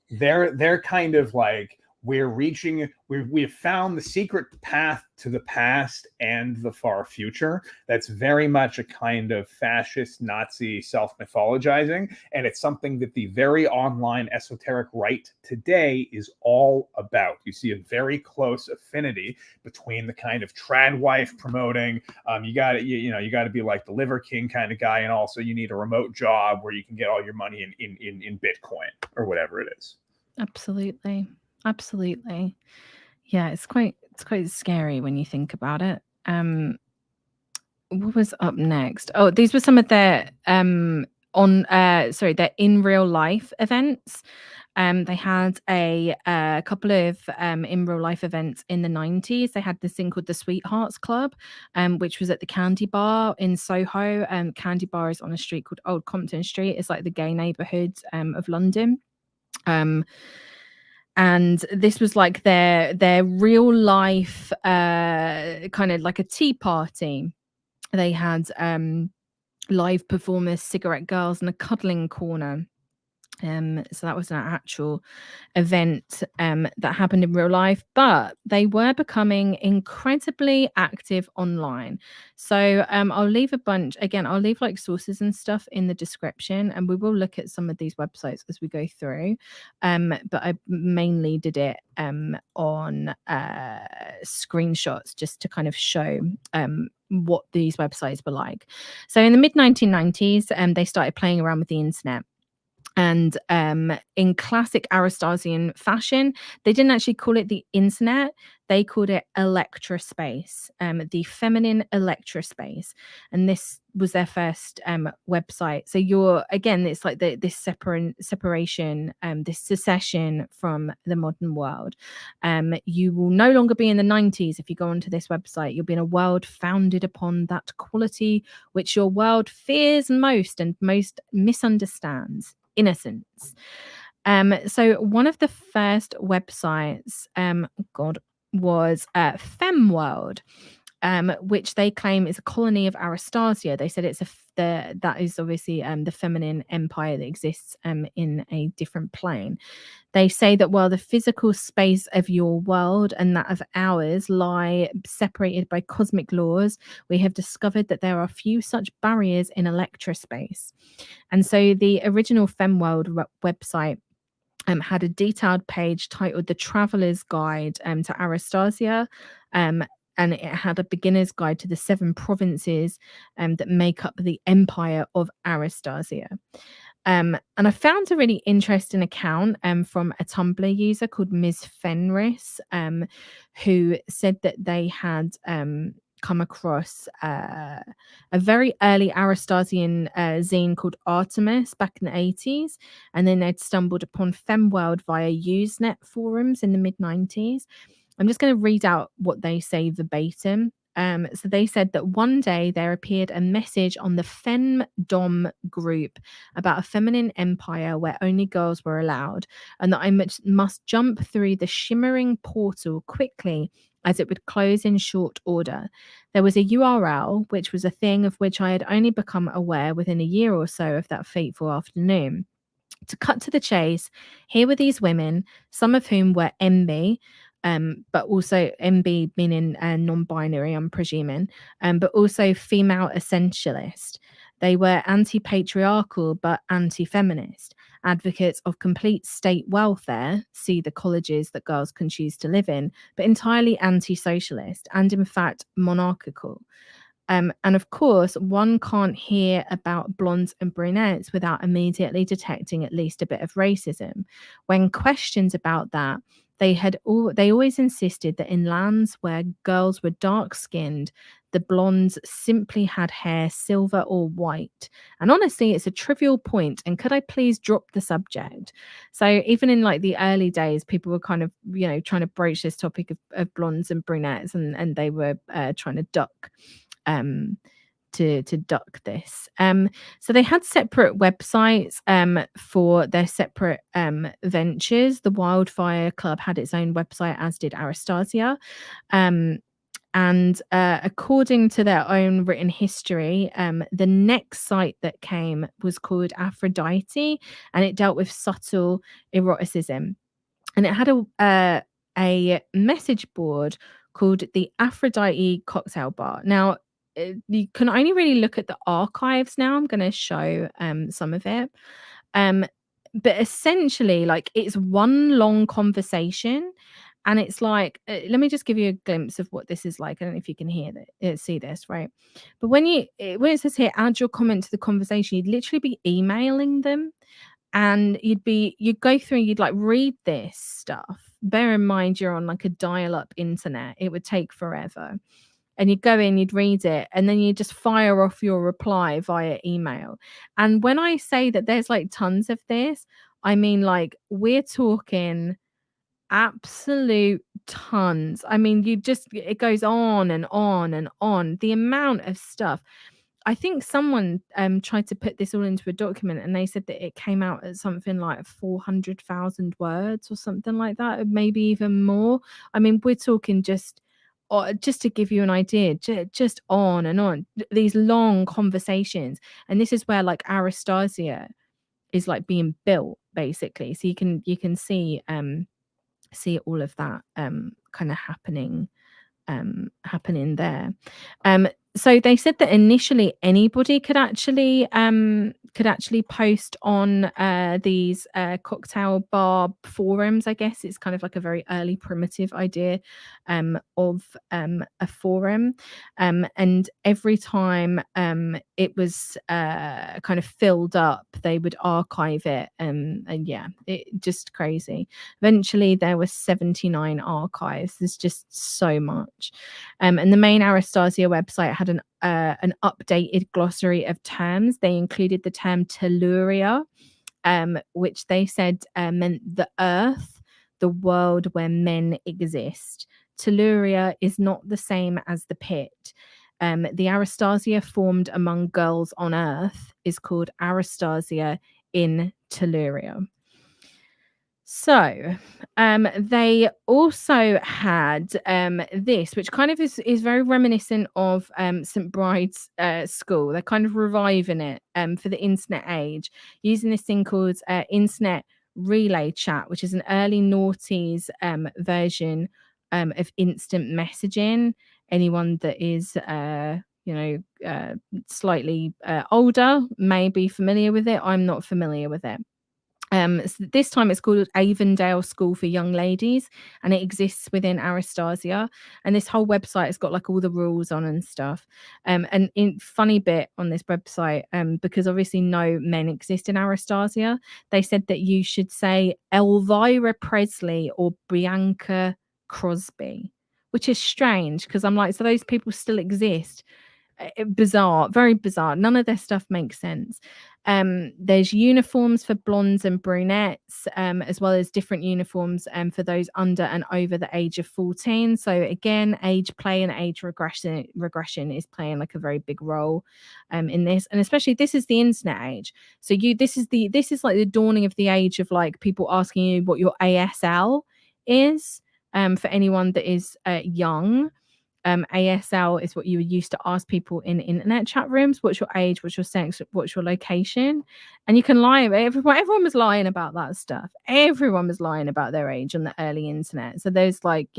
They're kind of like, we have found the secret path to the past and the far future. That's very much a kind of fascist Nazi self-mythologizing, and it's something that the very online esoteric right today is all about. You see a very close affinity between the kind of trad wife promoting, you got to be like the Liver King kind of guy, and also you need a remote job where you can get all your money in Bitcoin or whatever it is. Absolutely. Yeah, it's quite scary when you think about it. What was up next? Oh, these were some of their they're in real life events. They had a couple of in real life events in the 90s. They had this thing called the Sweethearts Club, which was at the Candy Bar in Soho. Candy Bar is on a street called Old Compton Street. It's like the gay neighborhood of London. And this was like their real life kind of like a tea party. They had live performers, cigarette girls, and a cuddling corner. So that was an actual event that happened in real life, but they were becoming incredibly active online. So I'll leave a bunch, again, I'll leave like sources and stuff in the description, and we will look at some of these websites as we go through. But I mainly did it on screenshots just to kind of show what these websites were like. So in the mid 1990s, they started playing around with the internet. And in classic Aristasian fashion, they didn't actually call it the internet. They called it electrospace, the feminine electrospace. And this was their first website. So it's like this separation, this secession from the modern world. You will no longer be in the 90s if you go onto this website. You'll be in a world founded upon that quality which your world fears most and most misunderstands: innocence. So one of the first websites was FemWorld, which they claim is a colony of Aristasia. They said that is obviously the feminine empire that exists in a different plane. They say that while the physical space of your world and that of ours lie separated by cosmic laws, we have discovered that there are few such barriers in electrospace. And so the original FemWorld website had a detailed page titled The Traveler's Guide to Aristasia, and it had a beginner's guide to the 7 provinces that make up the Empire of Aristasia. And I found a really interesting account from a Tumblr user called Ms. Fenris, who said that they had come across a very early Aristasian zine called Artemis back in the 80s, and then they'd stumbled upon FemWorld via Usenet forums in the mid-90s. I'm just going to read out what they say verbatim. So they said that one day there appeared a message on the Femdom group about a feminine empire where only girls were allowed, and that I must jump through the shimmering portal quickly as it would close in short order. There was a URL, which was a thing of which I had only become aware within a year or so of that fateful afternoon. To cut to the chase, here were these women, some of whom were MB, but also MB meaning non-binary, I'm presuming, but also female essentialist. They were anti-patriarchal but anti-feminist, advocates of complete state welfare, see the colleges that girls can choose to live in, but entirely anti-socialist and in fact monarchical. And of course, one can't hear about blondes and brunettes without immediately detecting at least a bit of racism. When questioned about that, they always insisted that in lands where girls were dark-skinned, the blondes simply had hair silver or white. And honestly, it's a trivial point. And could I please drop the subject? So even in like the early days, people were kind of, trying to broach this topic of blondes and brunettes, and they were trying to duck to duck this. So they had separate websites for their separate ventures. The Wildfire Club had its own website, as did Aristasia. And according to their own written history, the next site that came was called Aphrodite, and it dealt with subtle eroticism. And it had a message board called the Aphrodite Cocktail Bar. Now, you can only really look at the archives now. I'm going to show some of it. But essentially, like, it's one long conversation. And it's like, let me just give you a glimpse of what this is like. I don't know if you can see this, right? But when it says here, add your comment to the conversation, you'd literally be emailing them. And you'd go through, you'd like read this stuff. Bear in mind, you're on like a dial-up internet. It would take forever. and you'd go in, you'd read it, and then you just fire off your reply via email. And when I say that there's like tons of this, I mean, like, we're talking absolute tons. I mean, it goes on and on and on. The amount of stuff. I think someone tried to put this all into a document, and they said that it came out at something like 400,000 words or something like that, maybe even more. I mean, we're talking just to give you an idea, just on and on, these long conversations. And this is where like Aristasia is like being built, basically. So you can see all of that kind of happening there. So they said that initially anybody could actually post on these cocktail bar forums. I guess it's kind of like a very early primitive idea of a forum, and every time it was kind of filled up, they would archive it, and yeah, it just crazy. Eventually there were 79 archives. There's just so much. And the main Aristasia website had an updated glossary of terms. They included the term Telluria, which they said meant the earth, the world where men exist. Telluria is not the same as the pit. The Aristasia formed among girls on Earth is called Aristasia in Telluria. So they also had this, which kind of is very reminiscent of St. Bride's School. They're kind of reviving it for the internet age, using this thing called Internet Relay Chat, which is an early noughties version of instant messaging. Anyone that is slightly older may be familiar with it. I'm not familiar with it. So this time it's called Avondale School for Young Ladies, and it exists within Aristasia. And this whole website has got like all the rules on and stuff. And in funny bit on this website, because obviously no men exist in Aristasia, they said that you should say Elvira Presley or Bianca Crosby, which is strange because I'm like, so those people still exist. Bizarre, very bizarre. None of their stuff makes sense. There's uniforms for blondes and brunettes, as well as different uniforms for those under and over the age of 14. So again, age play and age regression is playing like a very big role in this, and especially this is the internet age. So this is like the dawning of the age of like people asking you what your ASL is. For anyone that is young. ASL is what you used to ask people in internet chat rooms. What's your age? What's your sex? What's your location? And you can lie. Everyone was lying about that stuff. Everyone was lying about their age on the early internet. So there's like,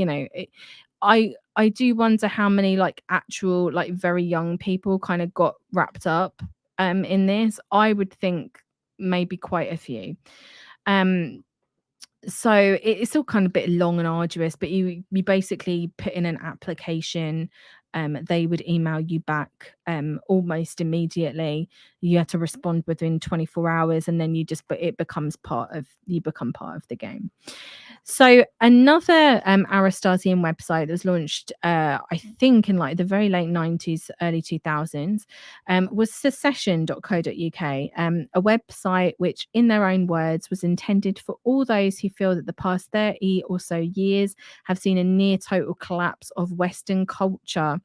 I do wonder how many like actual like very young people kind of got wrapped up in this. I would think maybe quite a few. So it's all kind of a bit long and arduous, but you basically put in an application. They would email you back almost immediately. You had to respond within 24 hours, and then you become part of the game. So another Aristasian website that was launched, I think in like the very late 90s, early 2000s, was secession.co.uk, a website which, in their own words, was intended for all those who feel that the past 30 or so years have seen a near total collapse of Western culture.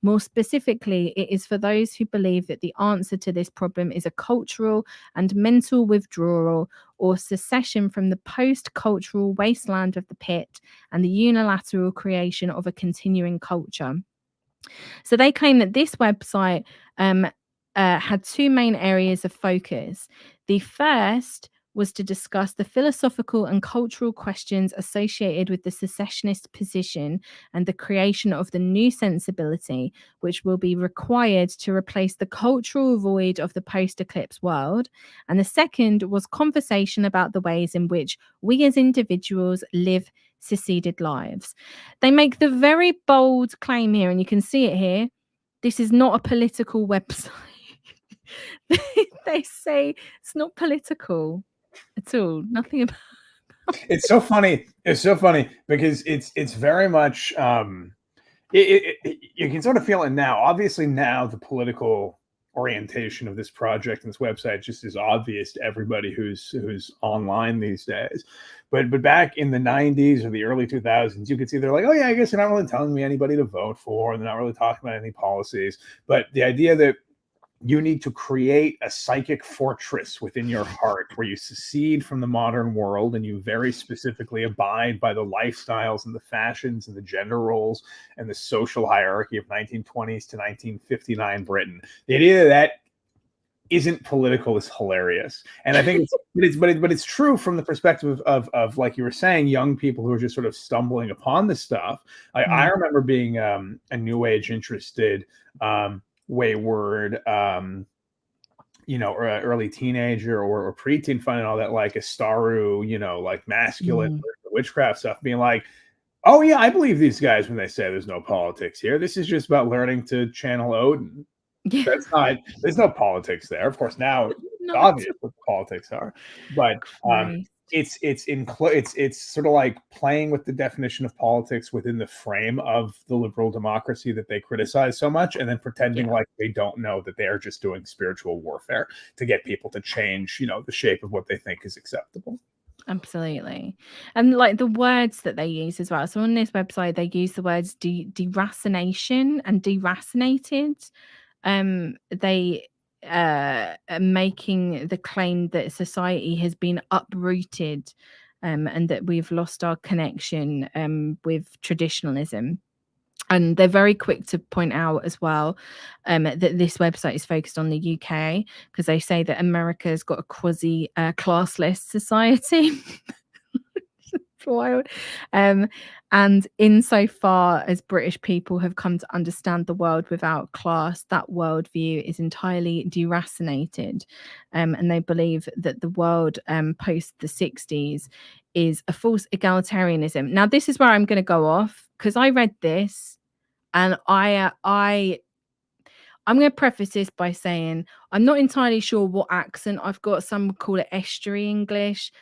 More specifically, it is for those who believe that the answer to this problem is a cultural and mental withdrawal or secession from the post-cultural wasteland of the pit and the unilateral creation of a continuing culture. So they claim that this website had two main areas of focus. The first was to discuss the philosophical and cultural questions associated with the secessionist position and the creation of the new sensibility, which will be required to replace the cultural void of the post-eclipse world. And the second was conversation about the ways in which we as individuals live seceded lives. They make the very bold claim here, and you can see it here. This is not a political website. They say it's not political at all. Nothing about. It's so funny. It's so funny because it's very much You can sort of feel it now. Obviously, now the political orientation of this project and this website just is obvious to everybody who's online these days. But back in the 90s or the early 2000s, you could see they're like, oh yeah, I guess they're not really telling me anybody to vote for, and they're not really talking about any policies. But the idea that you need to create a psychic fortress within your heart where you secede from the modern world and you very specifically abide by the lifestyles and the fashions and the gender roles and the social hierarchy of 1920s to 1959 Britain. The idea that isn't political is hilarious, and I think it's true from the perspective of like you were saying, young people who are just sort of stumbling upon this stuff. I remember being a new age interested, wayward, or early teenager or preteen, finding all that like Astaru, like masculine witchcraft stuff, being like, oh yeah, I believe these guys when they say there's no politics here. This is just about learning to channel Odin. Yeah. There's no politics there. Of course, now it's obvious what politics are, but it's sort of like playing with the definition of politics within the frame of the liberal democracy that they criticize so much, and then pretending like they don't know that they are just doing spiritual warfare to get people to change, the shape of what they think is acceptable. Absolutely. And like the words that they use as well. So on this website, they use the words deracination and deracinated. They are making the claim that society has been uprooted, and that we've lost our connection with traditionalism. And they're very quick to point out as well that this website is focused on the UK, because they say that America's got a quasi classless society. Wild. And insofar as British people have come to understand the world without class, that worldview is entirely deracinated, and they believe that the world post the 60s is a false egalitarianism. Now, this is where I'm going to go off, because I read this, and I'm going to preface this by saying I'm not entirely sure what accent I've got. Some call it estuary English.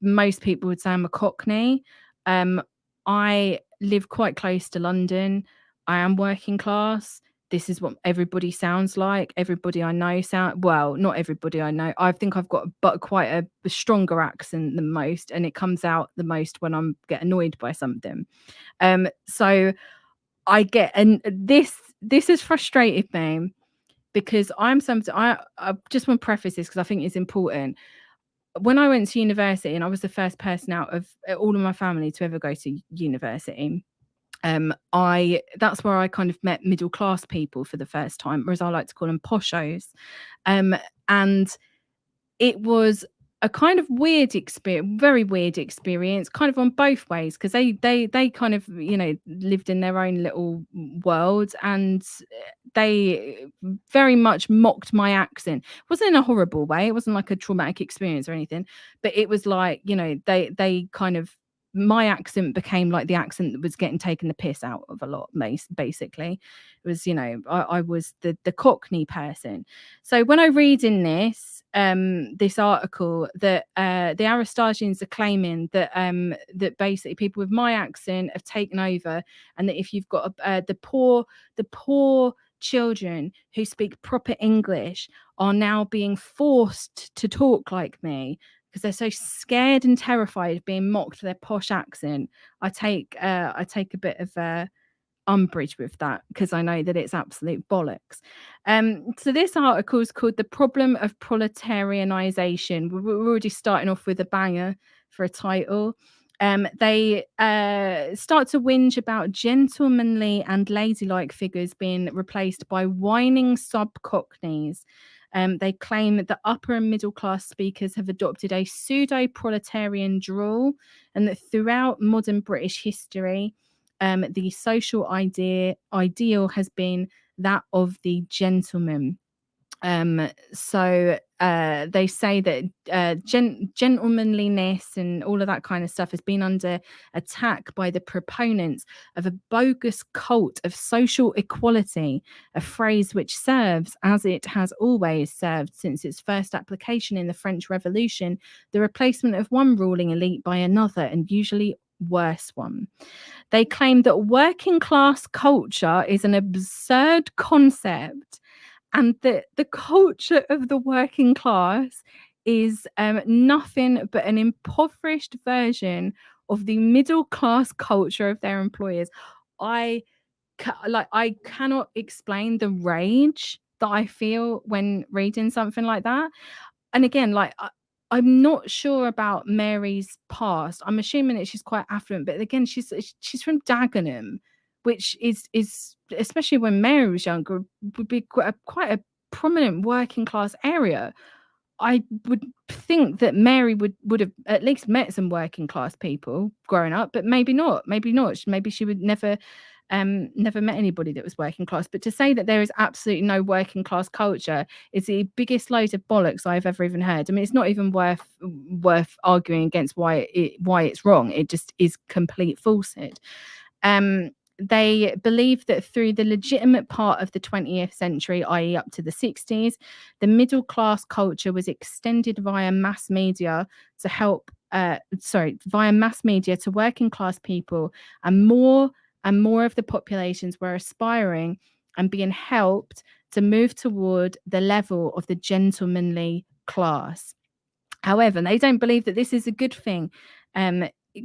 Most people would say I'm a Cockney. I live quite close to London. I am working class. This is what everybody sounds like. Everybody I know not everybody I know. I think I've got quite a stronger accent than most, and it comes out the most when I get annoyed by something. So I get, and this has frustrated me, because I just want to preface this because I think it's important. When I went to university, and I was the first person out of all of my family to ever go to university, that's where I kind of met middle class people for the first time, or as I like to call them, poshos. And it was a kind of weird experience, very weird experience, kind of on both ways, because they kind of lived in their own little world, and they very much mocked my accent. It wasn't in a horrible way, it wasn't like a traumatic experience or anything, but it was like, they kind of, my accent became like the accent that was getting taken the piss out of a lot, basically. It was, I was the Cockney person. So when I read in this article that the Aristasians are claiming that that basically people with my accent have taken over, and that if you've got the poor children who speak proper English are now being forced to talk like me, because they're so scared and terrified of being mocked for their posh accent. I take a bit of umbrage with that, because I know that it's absolute bollocks. So this article is called "The Problem of Proletarianization." We're already starting off with a banger for a title. They start to whinge about gentlemanly and ladylike figures being replaced by whining sub-cockneys. They claim that the upper and middle class speakers have adopted a pseudo-proletarian drawl, and that throughout modern British history, the social ideal has been that of the gentleman. So they say that gentlemanliness and all of that kind of stuff has been under attack by the proponents of a bogus cult of social equality, a phrase which serves, as it has always served since its first application in the French Revolution, the replacement of one ruling elite by another, and usually worse one. They claim that working class culture is an absurd concept, and that the culture of the working class is nothing but an impoverished version of the middle class culture of their employers. I cannot explain the rage that I feel when reading something like that. And again, I'm not sure about Mary's past. I'm assuming that she's quite affluent, but again, she's from Dagenham, which is especially when Mary was younger, would be quite a prominent working class area. I would think that Mary would have at least met some working class people growing up, but maybe not. Maybe not. Maybe she would never met anybody that was working class. But to say that there is absolutely no working class culture is the biggest load of bollocks I've ever even heard. I mean, it's not even worth arguing against why it's wrong. It just is complete falsehood. They believe that through the legitimate part of the 20th century, i.e. up to the 60s, the middle class culture was extended via mass media to working class people, and more of the populations were aspiring and being helped to move toward the level of the gentlemanly class. However, they don't believe that this is a good thing,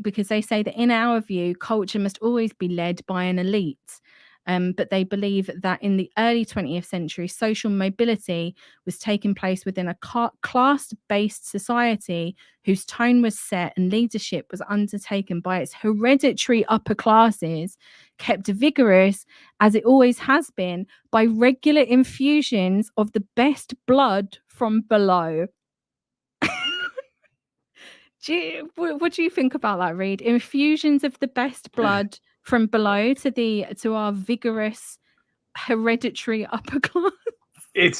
because they say that in our view, culture must always be led by an elite. But they believe that in the early 20th century, social mobility was taking place within a class-based society whose tone was set and leadership was undertaken by its hereditary upper classes, kept vigorous, as it always has been, by regular infusions of the best blood from below. What do you think about that, Reid? Infusions of the best blood from below to our vigorous hereditary upper class. It's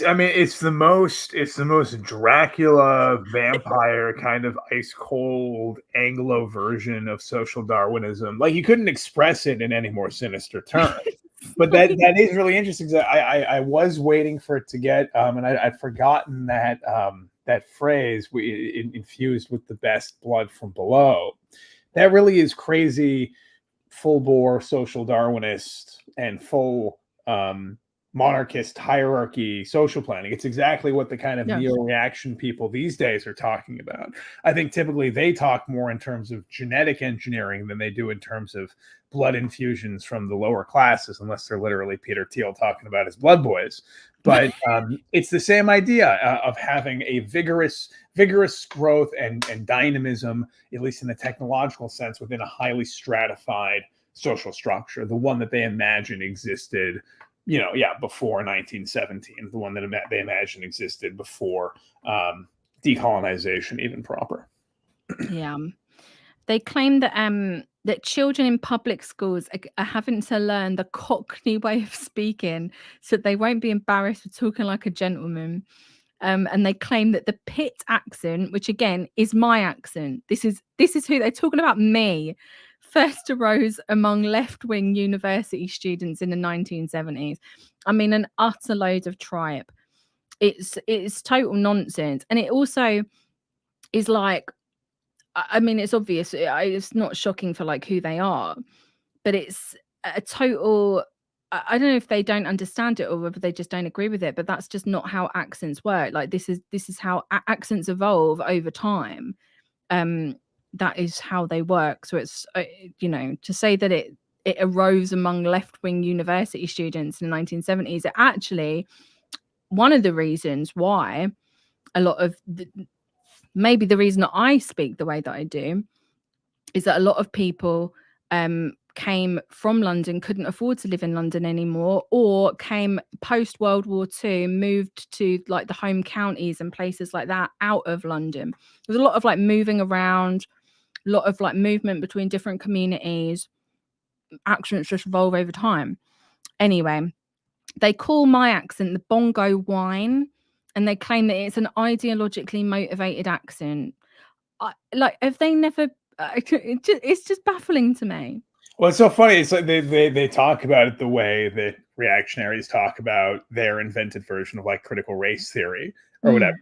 the most Dracula vampire kind of ice cold Anglo version of social Darwinism. Like, you couldn't express it in any more sinister terms. But that is really interesting. I was waiting for it to get and I'd forgotten that that phrase, infused with the best blood from below. That really is crazy, full bore social Darwinist and full monarchist hierarchy social planning. It's exactly what the kind of neo-reaction people these days are talking about. I think typically they talk more in terms of genetic engineering than they do in terms of blood infusions from the lower classes, unless they're literally Peter Thiel talking about his blood boys. But it's the same idea of having a vigorous growth and dynamism, at least in the technological sense, within a highly stratified social structure, the one that they imagine existed, before 1917, the one that they imagine existed before decolonization even proper. Yeah. They claim that that children in public schools are having to learn the Cockney way of speaking so that they won't be embarrassed for talking like a gentleman. And they claim that the Pitt accent, which again is my accent, this is who they're talking about, me, first arose among left-wing university students in the 1970s. I mean, an utter load of tripe. It's total nonsense. And it also is like, I mean, it's obvious. It's not shocking for like who they are, but it's a total. I don't know if they don't understand it or whether they just don't agree with it, but that's just not how accents work. Like, this is how accents evolve over time. That is how they work. So it's to say that it arose among left-wing university students in the 1970s. It actually, one of the reasons why a lot of maybe the reason that I speak the way that I do is that a lot of people came from London, couldn't afford to live in London anymore, or came post World War II, moved to like the home counties and places like that out of London. There's a lot of like moving around, a lot of like movement between different communities. Accents just evolve over time. Anyway, they call my accent the bongo whine, and they claim that it's an ideologically motivated accent. Have they never? It's just baffling to me. Well, it's so funny. It's like they talk about it the way that reactionaries talk about their invented version of like critical race theory or whatever.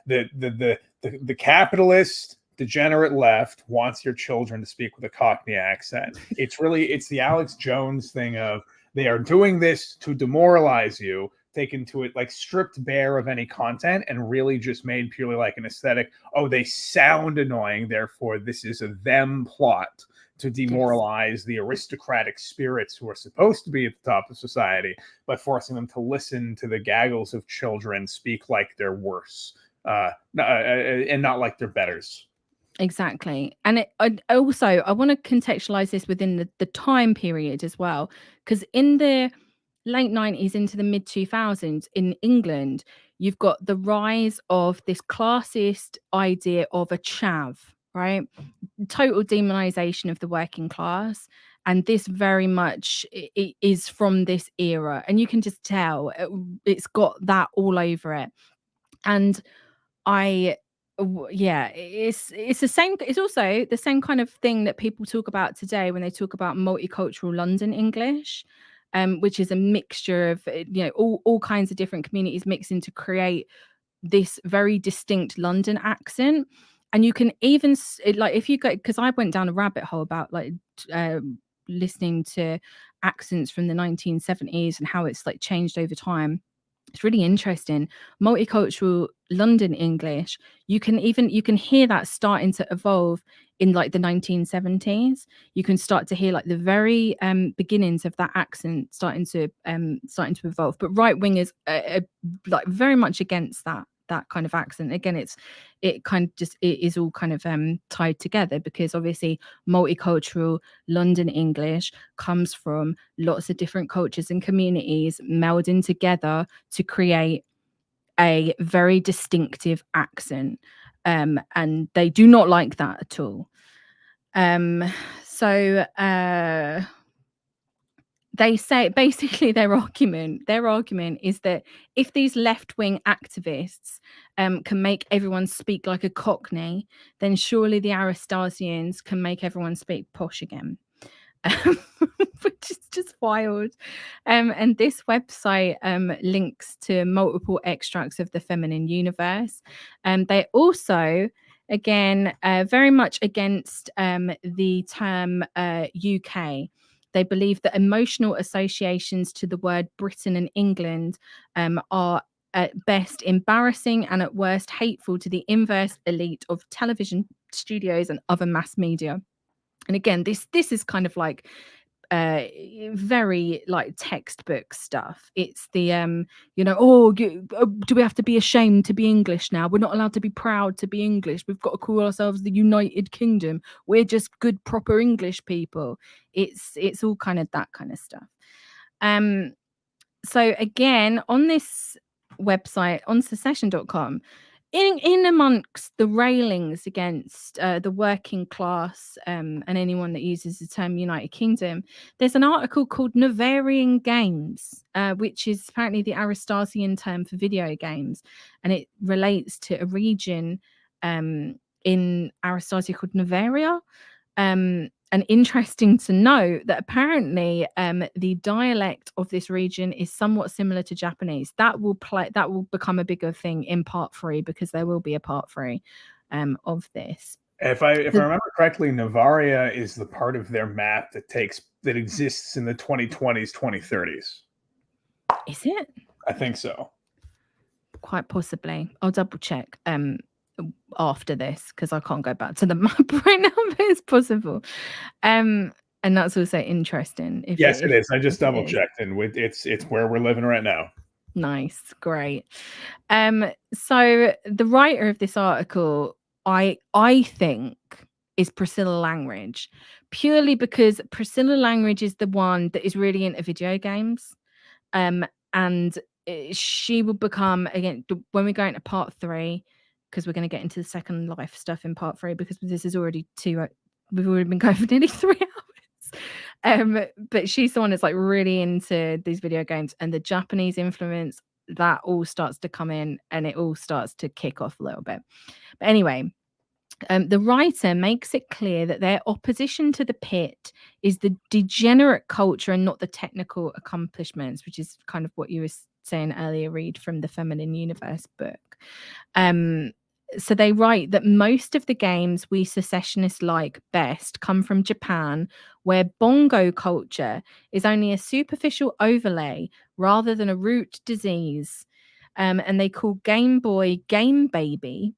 The capitalist degenerate left wants your children to speak with a Cockney accent. It's the Alex Jones thing of they are doing this to demoralize you, taken to it like stripped bare of any content and really just made purely like an aesthetic. Oh, they sound annoying, therefore this is a them plot to demoralize the aristocratic spirits who are supposed to be at the top of society by forcing them to listen to the gaggles of children speak like they're worse and not like they're betters. Exactly. And I want to contextualize this within the time period as well, because in the late 90s into the mid 2000s in England, you've got the rise of this classist idea of a chav, right? Total demonization of the working class. And this very much is from this era. And you can just tell it's got that all over it. And it's the same. It's also the same kind of thing that people talk about today when they talk about multicultural London English, which is a mixture of all kinds of different communities mixing to create this very distinct London accent. And you can even like if you go, because I went down a rabbit hole about like listening to accents from the 1970s and how it's like changed over time. It's really interesting. Multicultural London English, you can hear that starting to evolve in like the 1970s. You can start to hear like the very beginnings of that accent starting to evolve. But right wingers are like very much against that kind of accent. Again, it is all kind of tied together, because obviously multicultural London English comes from lots of different cultures and communities melding together to create a very distinctive accent, and they do not like that at all. They say basically their argument is that if these left-wing activists can make everyone speak like a Cockney, then surely the Aristasians can make everyone speak posh again. Which is just wild. And this website links to multiple extracts of the feminine universe. They also, again, very much against the term UK. They believe that emotional associations to the word Britain and England are at best embarrassing and at worst hateful to the inverse elite of television studios and other mass media. And again, this is kind of like very like textbook stuff. It's the do we have to be ashamed to be English now? We're not allowed to be proud to be English. We've got to call ourselves the United Kingdom. We're just good proper English people. It's all kind of that kind of stuff. So again, on this website, on secession.com, in amongst the railings against the working class and anyone that uses the term United Kingdom, there's an article called Novarian Games, which is apparently the Aristasian term for video games, and it relates to a region in Aristasia called Novaria. And interesting to note that apparently the dialect of this region is somewhat similar to Japanese. That will become a bigger thing in part 3, because there will be a part 3 of this. If I remember correctly, Novaria is the part of their map that exists in the 2020s, 2030s. Is it? I think so. Quite possibly. I'll double check after this, because I can't go back to the map right now, but it's possible. And that's also interesting. It is. I just double checked, and it's where we're living right now. Nice, great. So the writer of this article, I think, is Priscilla Langridge, purely because Priscilla Langridge is the one that is really into video games, and she will become, again, when we go into part 3, because we're going to get into the Second Life stuff in part 3, because this is already we've already been going for nearly 3 hours. But she's the one that's like really into these video games, and the Japanese influence, that all starts to come in, and it all starts to kick off a little bit. But anyway, the writer makes it clear that their opposition to the pit is the degenerate culture and not the technical accomplishments, which is kind of what you were saying earlier, Reid, from the Feminine Universe book. So they write that most of the games we secessionists like best come from Japan, where bongo culture is only a superficial overlay rather than a root disease. And they call Game Boy Game Baby.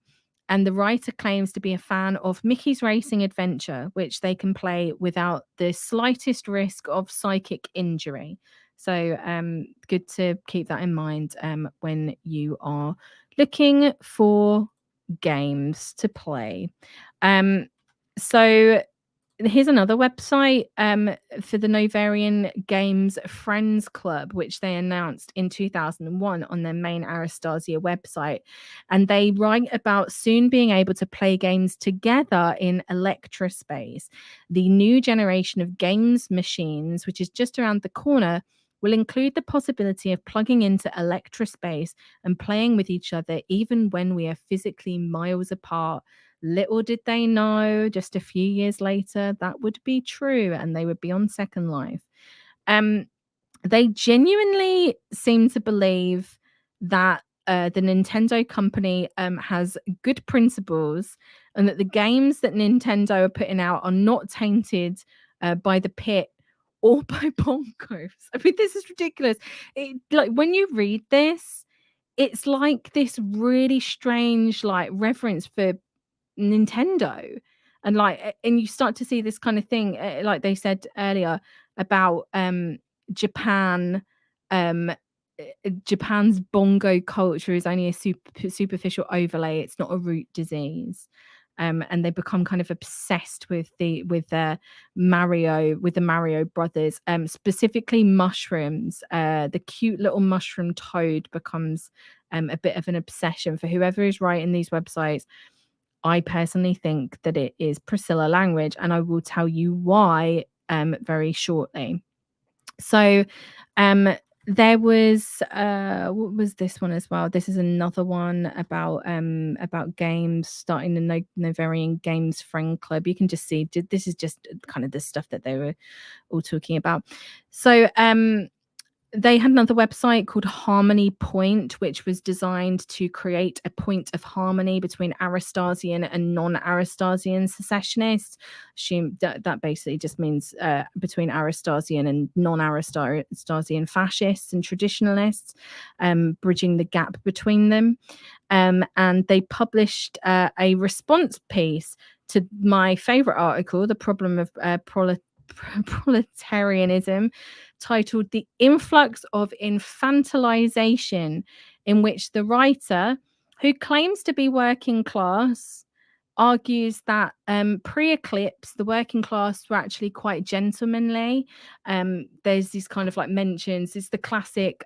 And the writer claims to be a fan of Mickey's Racing Adventure, which they can play without the slightest risk of psychic injury. So good to keep that in mind when you are looking for games to play. So here's another website for the Novarian Games Friends Club, which they announced in 2001 on their main Aristasia website. And they write about soon being able to play games together in Electrospace. The new generation of games machines, which is just around the corner, will include the possibility of plugging into Electrospace and playing with each other even when we are physically miles apart. Little did they know, just a few years later, that would be true and they would be on Second Life. They genuinely seem to believe that the Nintendo company has good principles and that the games that Nintendo are putting out are not tainted by the pit or by bonkers. I mean, this is ridiculous. Like when you read this, it's like this really strange like reverence for Nintendo, and you start to see this kind of thing like they said earlier about Japan. Japan's bongo culture is only a superficial overlay. It's not a root disease. And they become kind of obsessed with the Mario brothers, specifically mushrooms. The cute little mushroom toad becomes a bit of an obsession for whoever is writing these websites. I personally think that it is Priscilla language, and I will tell you why very shortly. So there was what was this one as well? This is another one about games, starting the Novarian Games Friend Club. You can just see this is just kind of the stuff that they were all talking about. So they had another website called Harmony Point, which was designed to create a point of harmony between Aristasian and non-Aristasian secessionists. That basically just means between Aristasian and non-Aristasian fascists and traditionalists, bridging the gap between them. And they published a response piece to my favorite article, The Problem of Proletarianism, titled The Influx of Infantilization, in which the writer, who claims to be working class, argues that pre-eclipse the working class were actually quite gentlemanly. There's these kind of like mentions. It's the classic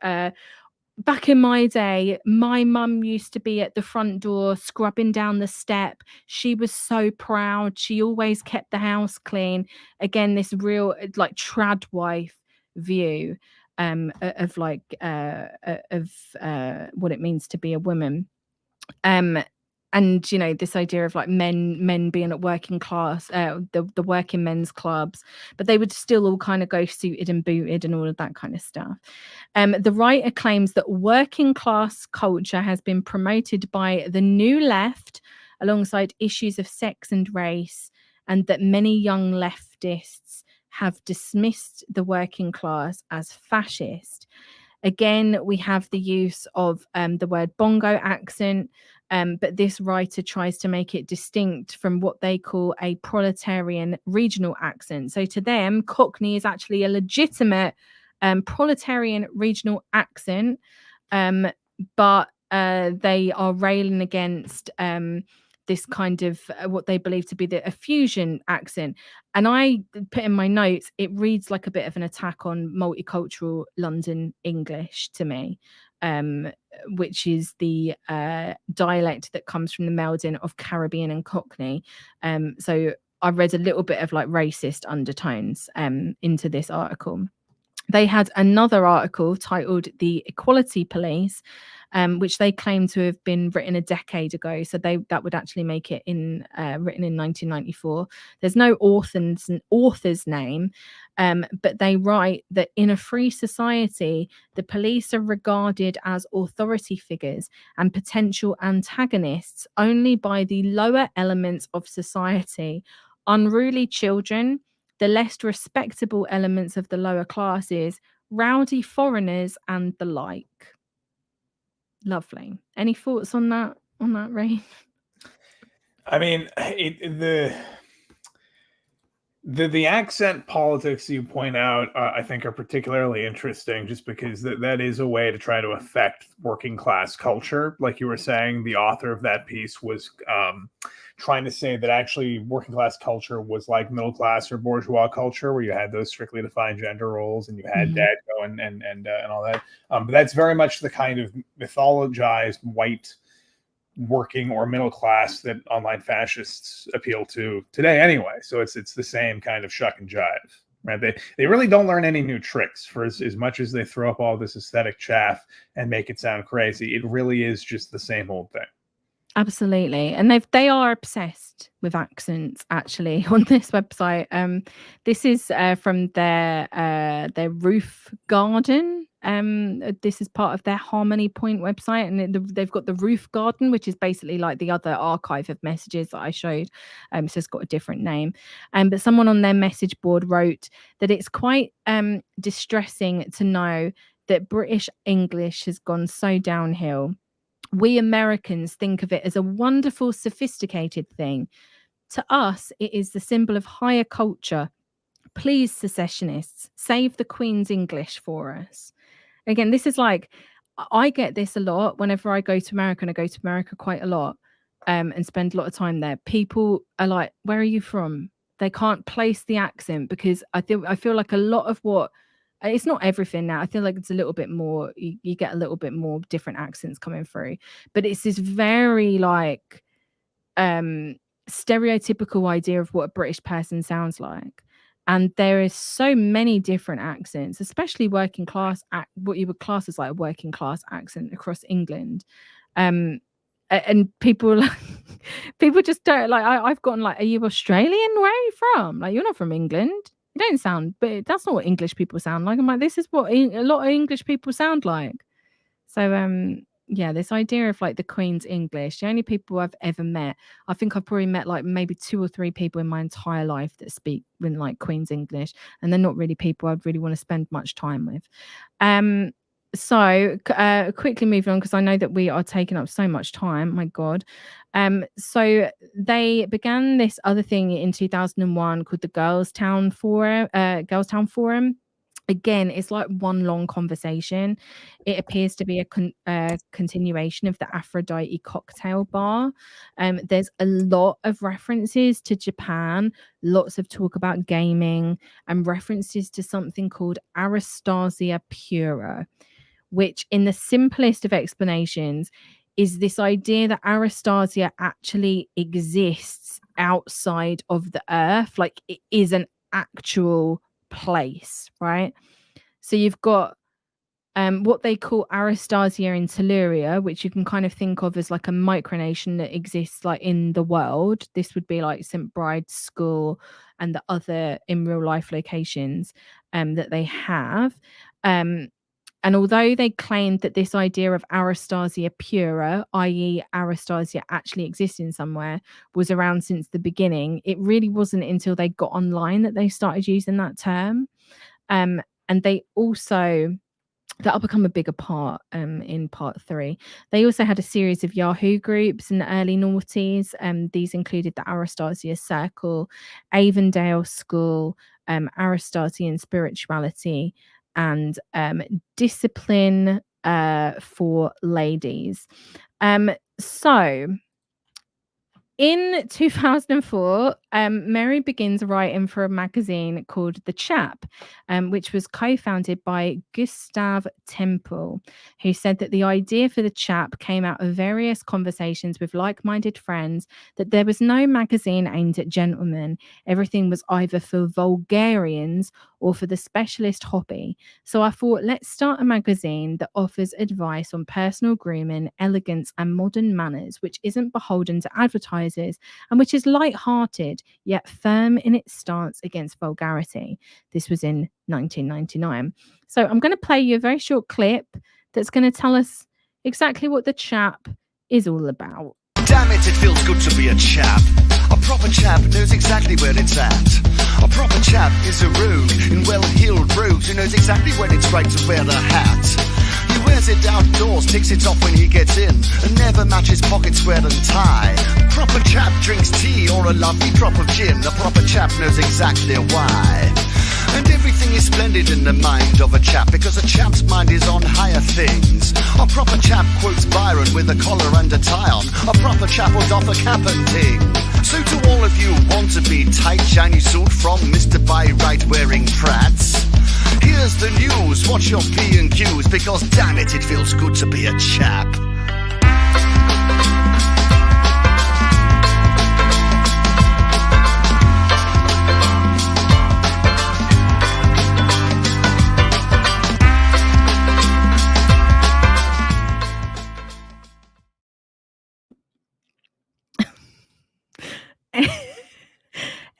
back in my day, my mum used to be at the front door scrubbing down the step. She was so proud. She always kept the house clean. Again, this real like trad wife view of like what it means to be a woman. And you know, this idea of like men being at working class, the working men's clubs, but they would still all kind of go suited and booted and all of that kind of stuff. The writer claims that working class culture has been promoted by the new left alongside issues of sex and race, and that many young leftists have dismissed the working class as fascist. Again, we have the use of the word bongo accent, but this writer tries to make it distinct from what they call a proletarian regional accent. So to them, Cockney is actually a legitimate proletarian regional accent, but they are railing against this kind of what they believe to be a fusion accent. And I put in my notes, it reads like a bit of an attack on multicultural London English to me, which is the dialect that comes from the melding of Caribbean and Cockney. So I read a little bit of like racist undertones into this article. They had another article titled The Equality Police, which they claim to have been written a decade ago. So that would actually make it written in 1994. There's no author's name, But they write that in a free society, the police are regarded as authority figures and potential antagonists only by the lower elements of society. Unruly children, the less respectable elements of the lower classes, rowdy foreigners, and the like. Lovely. Any thoughts on that, Reid? I mean, the accent politics you point out, I think, are particularly interesting, just because that is a way to try to affect working class culture. Like you were saying, the author of that piece was trying to say that actually working class culture was like middle class or bourgeois culture, where you had those strictly defined gender roles and you had dad and all that. But that's very much the kind of mythologized white working or middle class that online fascists appeal to today anyway. So it's the same kind of shuck and jive, right? They really don't learn any new tricks. For as much as they throw up all this aesthetic chaff and make it sound crazy, it really is just the same old thing. Absolutely. And they are obsessed with accents actually on this website. This is from their roof garden. This is part of their Harmony Point website, and they've got the roof garden, which is basically like the other archive of messages that I showed. So it's got a different name. But someone on their message board wrote that it's quite distressing to know that British English has gone so downhill. We Americans think of it as a wonderful, sophisticated thing. To us, it is the symbol of higher culture. Please, secessionists, save the Queen's English for us. Again, this is like, I get this a lot whenever I go to America, and I go to America quite a lot and spend a lot of time there. People are like, where are you from? They can't place the accent, because I feel like a lot of what, it's not everything now. I feel like it's a little bit more, you get a little bit more different accents coming through, but it's this very like stereotypical idea of what a British person sounds like. And there is so many different accents, especially working class, what you would class as like a working class accent across England. And people just don't like, I've gotten like, are you Australian? Where are you from? Like, you're not from England. You don't sound, but that's not what English people sound like. I'm like, this is what a lot of English people sound like. So yeah, this idea of like the Queen's English, the only people I've ever met, I think I've probably met like maybe 2 or 3 people in my entire life that speak in like Queen's English, and they're not really people I'd really want to spend much time with. So quickly moving on, because I know that we are taking up so much time. My God. So they began this other thing in 2001 called the Girls Town Forum. Again, it's like one long conversation. It appears to be a continuation of the Aphrodite cocktail bar. There's a lot of references to Japan, lots of talk about gaming, and references to something called Aristasia Pura, which in the simplest of explanations is this idea that Aristasia actually exists outside of the earth. Like, it is an actual place, right? So you've got what they call Aristasia in Telluria, which you can kind of think of as like a micronation that exists like in the world. This would be like St. Bride's School and the other in real life locations that they have. And although they claimed that this idea of Aristasia Pura, i.e. Aristasia actually existing somewhere, was around since the beginning, it really wasn't until they got online that they started using that term. And they also, that'll become a bigger part in part 3. They also had a series of Yahoo groups in the early noughties. These included the Aristasia Circle, Avondale School, Aristasian Spirituality, and Discipline for Ladies. So in 2004, Mary begins writing for a magazine called The Chap, which was co-founded by Gustav Temple, who said that the idea for The Chap came out of various conversations with like-minded friends, that there was no magazine aimed at gentlemen. Everything was either for vulgarians or for the specialist hobby. So I thought, let's start a magazine that offers advice on personal grooming, elegance, and modern manners, which isn't beholden to advertisers, and which is light-hearted, yet firm in its stance against vulgarity. This was in 1999. So I'm going to play you a very short clip that's going to tell us exactly what the chap is all about. Damn it, it feels good to be a chap. A proper chap knows exactly where it's at. A proper chap is a rogue in well-heeled brogues who knows exactly when it's right to wear the hat. He wears it outdoors, takes it off when he gets in, and never matches pocket square and tie. A proper chap drinks tea or a lovely drop of gin. A proper chap knows exactly why. And everything is splendid in the mind of a chap, because a chap's mind is on higher things. A proper chap quotes Byron with a collar and a tie on. A proper chap will doff a cap and ting. So to all of you want-to-be tight, shiny suit from Mr. By-Right wearing Prats, here's the news, watch your P&Qs, because damn it, it feels good to be a chap.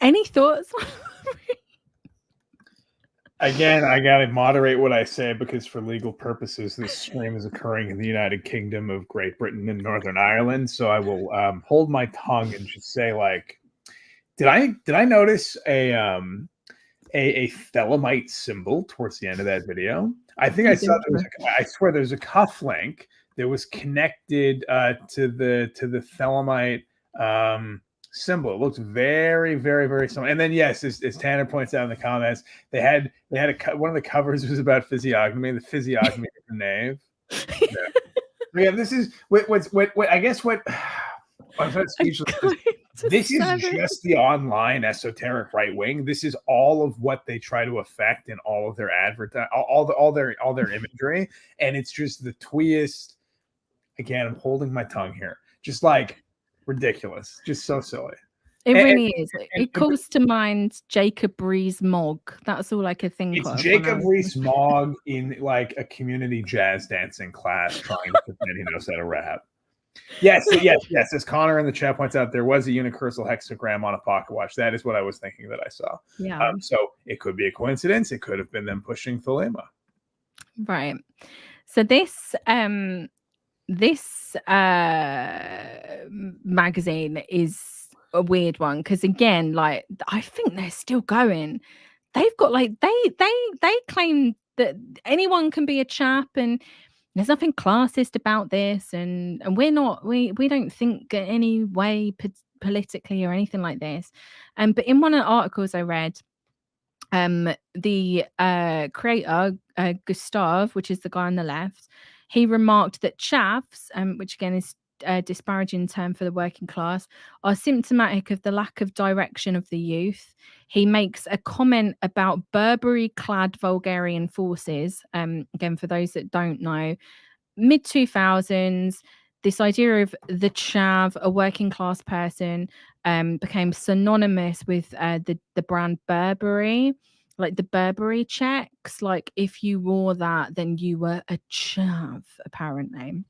Any thoughts? Again, I gotta moderate what I say because for legal purposes, this stream is occurring in the United Kingdom of Great Britain and Northern Ireland. So I will hold my tongue and just say, like, did I notice a Thelemite symbol towards the end of that video? I think I saw there was I swear there's a cuff link that was connected to the Thelemite symbol. It looks very, very, very similar. And then yes, as Tanner points out in the comments, they had one of the covers was about physiognomy, the physiognomy of the knave. Yeah, this is what I guess what I'm speechless. This is just the online esoteric right wing. This is all of what they try to affect in all of their all their imagery, and it's just the tweest. Again, I'm holding my tongue here. Just like ridiculous, just so silly. It really is. It calls to mind Jacob Rees-Mogg. That's all I could think of. It's Jacob Rees-Mogg in like a community jazz dancing class trying to pretend he knows how to rap. Yes. As Connor in the chat points out, there was a unicursal hexagram on a pocket watch. That is what I was thinking that I saw. Yeah. So it could be a coincidence. It could have been them pushing Thelema. Right. So this magazine is a weird one because again, like I think they're still going. They've got like they claim that anyone can be a chap and there's nothing classist about this, and we don't think in any way politically or anything like this. But in one of the articles I read, the creator Gustav, which is the guy on the left, he remarked that chavs, which again is a disparaging term for the working class, are symptomatic of the lack of direction of the youth. He makes a comment about Burberry-clad Bulgarian forces. Again, for those that don't know, mid-2000s, this idea of the chav, a working class person, became synonymous with the brand Burberry, like the Burberry checks. Like if you wore that, then you were a chav, apparently.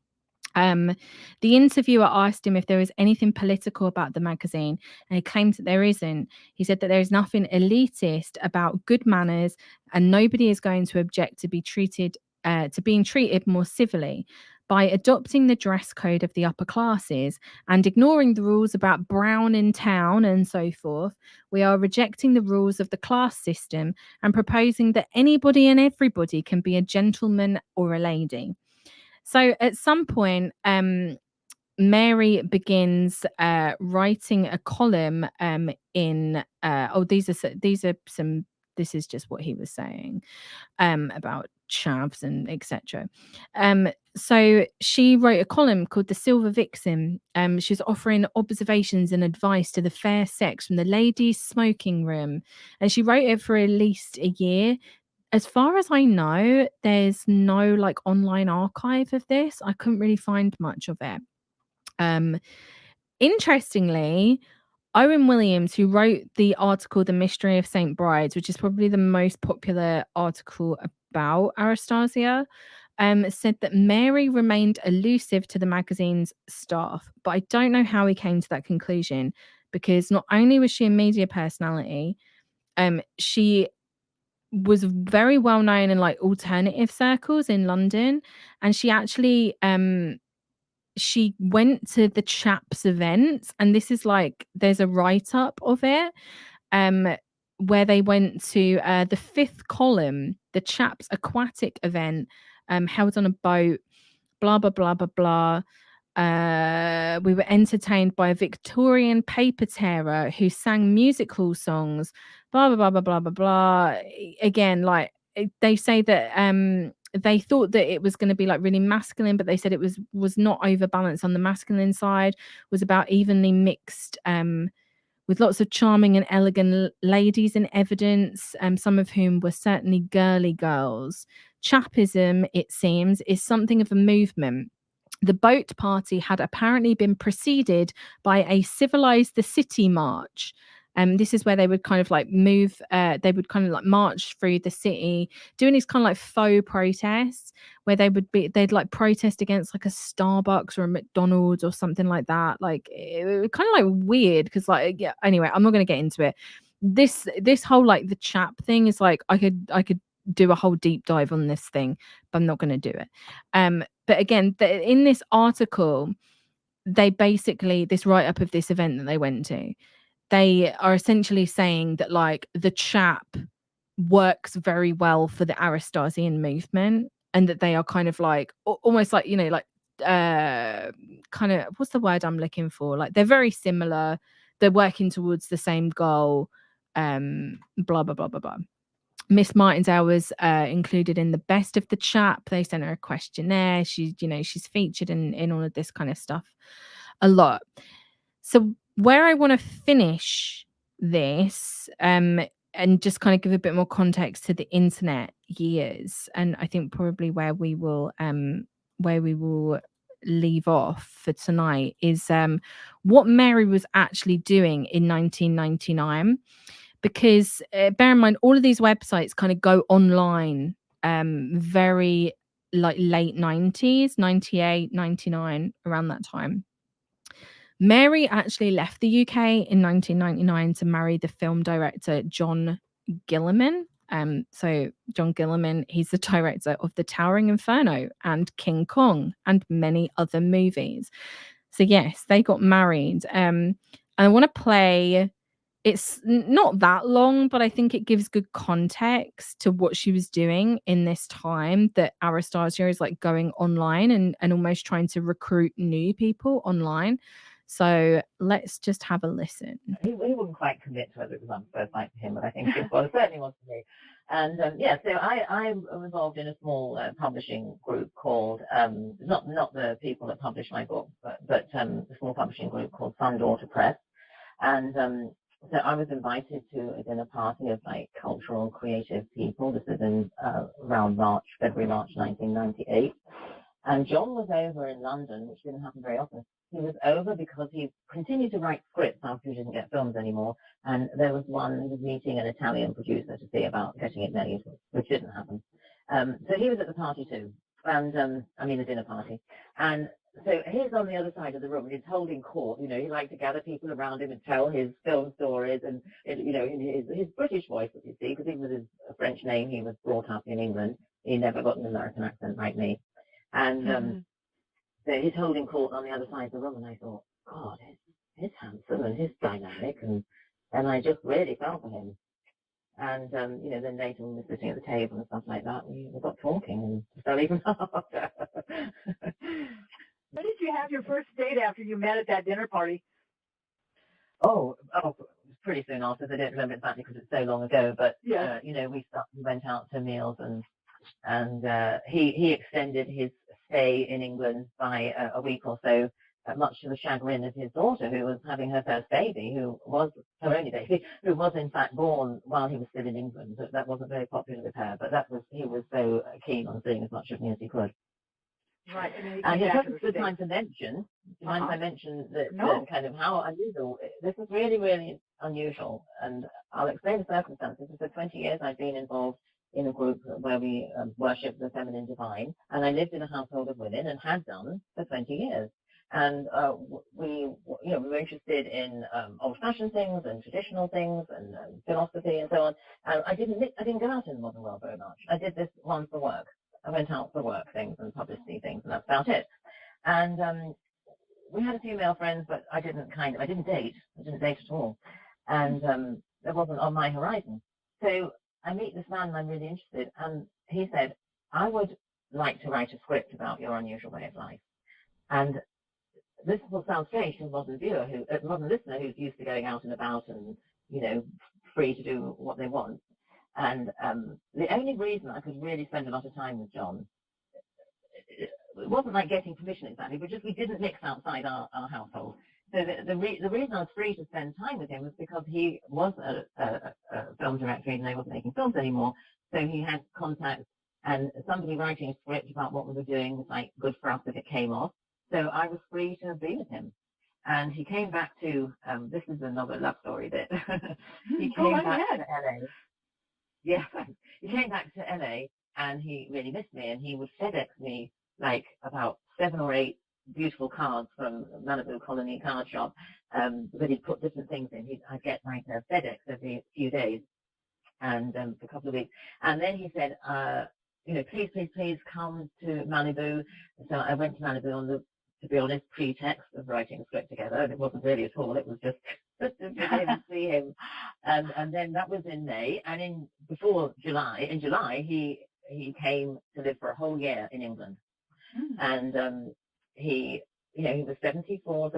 The interviewer asked him if there was anything political about the magazine, and he claimed that there isn't. He said that there is nothing elitist about good manners, and nobody is going to object to being treated more civilly. By adopting the dress code of the upper classes and ignoring the rules about brown in town and so forth, we are rejecting the rules of the class system and proposing that anybody and everybody can be a gentleman or a lady. So at some point, Mary begins writing a column this is just what he was saying about chavs and etc. So she wrote a column called The Silver Vixen. She's offering observations and advice to the fair sex from the ladies' smoking room, and she wrote it for at least a year. As far as I know, there's no like online archive of this. I couldn't really find much of it. Interestingly, Owen Williams, who wrote the article The Mystery of St. Brides, which is probably the most popular article about Aristasia, said that Mary remained elusive to the magazine's staff, but I don't know how he came to that conclusion. because not only was she a media personality, she was very well known in like alternative circles in London, and she actually she went to the Chaps events, and this is like there's a write-up of it where they went to the Fifth Column, the Chaps aquatic event held on a boat, blah blah blah blah blah. We were entertained by a Victorian paper terror who sang musical songs, blah blah blah blah blah blah blah. Again, like they say that they thought that it was going to be like really masculine, but they said it was not overbalanced on the masculine side, was about evenly mixed with lots of charming and elegant ladies in evidence, some of whom were certainly girly girls. Chapism, it seems, is something of a movement. The boat party had apparently been preceded by a Civilize the City march. This is where they would kind of like move, they would kind of like march through the city, doing these kind of like faux protests where they'd like protest against like a Starbucks or a McDonald's or something like that. Like it was kind of like weird because like, yeah, anyway, I'm not going to get into it. This whole like the chap thing is like, I could do a whole deep dive on this thing, but I'm not going to do it. But again, in this article, they basically, this write-up of this event that they went to, they are essentially saying that like the chap works very well for the Aristasian movement, and that they are kind of like almost like, you know, like kind of, what's the word I'm looking for? Like they're very similar. They're working towards the same goal. Blah blah blah blah blah. Miss Martindale was included in the best of the chap. They sent her a questionnaire. She's featured in all of this kind of stuff a lot. So where I want to finish this, and just kind of give a bit more context to the internet years, and I think probably where we will leave off for tonight is what Mary was actually doing in 1999. Because bear in mind, all of these websites kind of go online very like late 90s, 98, 99, around that time. Mary actually left the UK in 1999 to marry the film director John Gilliman. So John Gilliman, he's the director of The Towering Inferno and King Kong and many other movies. So yes, they got married. And I want to play, it's not that long, but I think it gives good context to what she was doing in this time that Aristasia is like going online and almost trying to recruit new people online. So let's just have a listen. He wouldn't quite commit to whether it was on first night for him, but I think it was, certainly was for me. And so I'm involved in a small publishing group called, not the people that publish my book, but a small publishing group called Sun Daughter Press. And so I was invited to a dinner party of like cultural creative people. This is in around February, March 1998. And John was over in London, which didn't happen very often. He was over because he continued to write scripts after he didn't get films anymore. And there was one, he was meeting an Italian producer to see about getting it made, which didn't happen. So he was at the party too, and the dinner party. And so he's on the other side of the room, and he's holding court. You know, he liked to gather people around him and tell his film stories, and in his British voice, as you see, because even with his French name, he was brought up in England. He never got an American accent like me. And so he's holding court on the other side of the room, and I thought, God, he's handsome and he's dynamic, and I just really fell for him. And then later when we were sitting at the table and stuff like that, we got talking and fell even harder. When did you have your first date after you met at that dinner party? Oh, pretty soon after. I don't remember exactly because it's so long ago. But yeah, we went out to meals, and he extended his stay in England by a week or so, much to the chagrin of his daughter, who was having her first baby, who was her only baby, who was in fact born while he was still in England. That wasn't very popular with her, but he was so keen on seeing as much of me as he could. Right, and it's a good time to mention. Do you mind if I mention that kind of how unusual? This is really, really unusual, and I'll explain the circumstances. For 20 years I've been involved in a group where we worship the feminine divine, and I lived in a household of women and had done for 20 years. And we were interested in old-fashioned things and traditional things and philosophy and so on. I didn't go out in the modern world very much. I did this one for work. I went out for work things and publicity things, and that's about it. And we had a few male friends, but I didn't date. I didn't date at all, and that wasn't on my horizon. So I meet this man, and I'm really interested, and he said, "I would like to write a script about your unusual way of life." And this will sound strange to a modern listener who's used to going out and about and, free to do what they want. And the only reason I could really spend a lot of time with John, it wasn't like getting permission exactly, but just we didn't mix outside our household. So the reason I was free to spend time with him was because he was a film director, even though he wasn't making films anymore. So he had contacts, and somebody writing a script about what we were doing was like good for us if it came off. So I was free to be with him. And he came back to, this is another love story bit. He came back to LA. Yeah, he came back to LA and he really missed me, and he would FedEx me like about 7 or 8 beautiful cards from Malibu Colony card shop, that he'd put different things in. I'd get like a FedEx every few days and for a couple of weeks. And then he said, please come to Malibu. So I went to Malibu on the, to be honest, pretext of writing a script together. And it wasn't really at all. It was just to be able to see him. And then that was in May. And in July, he came to live for a whole year in England. And he was 73 or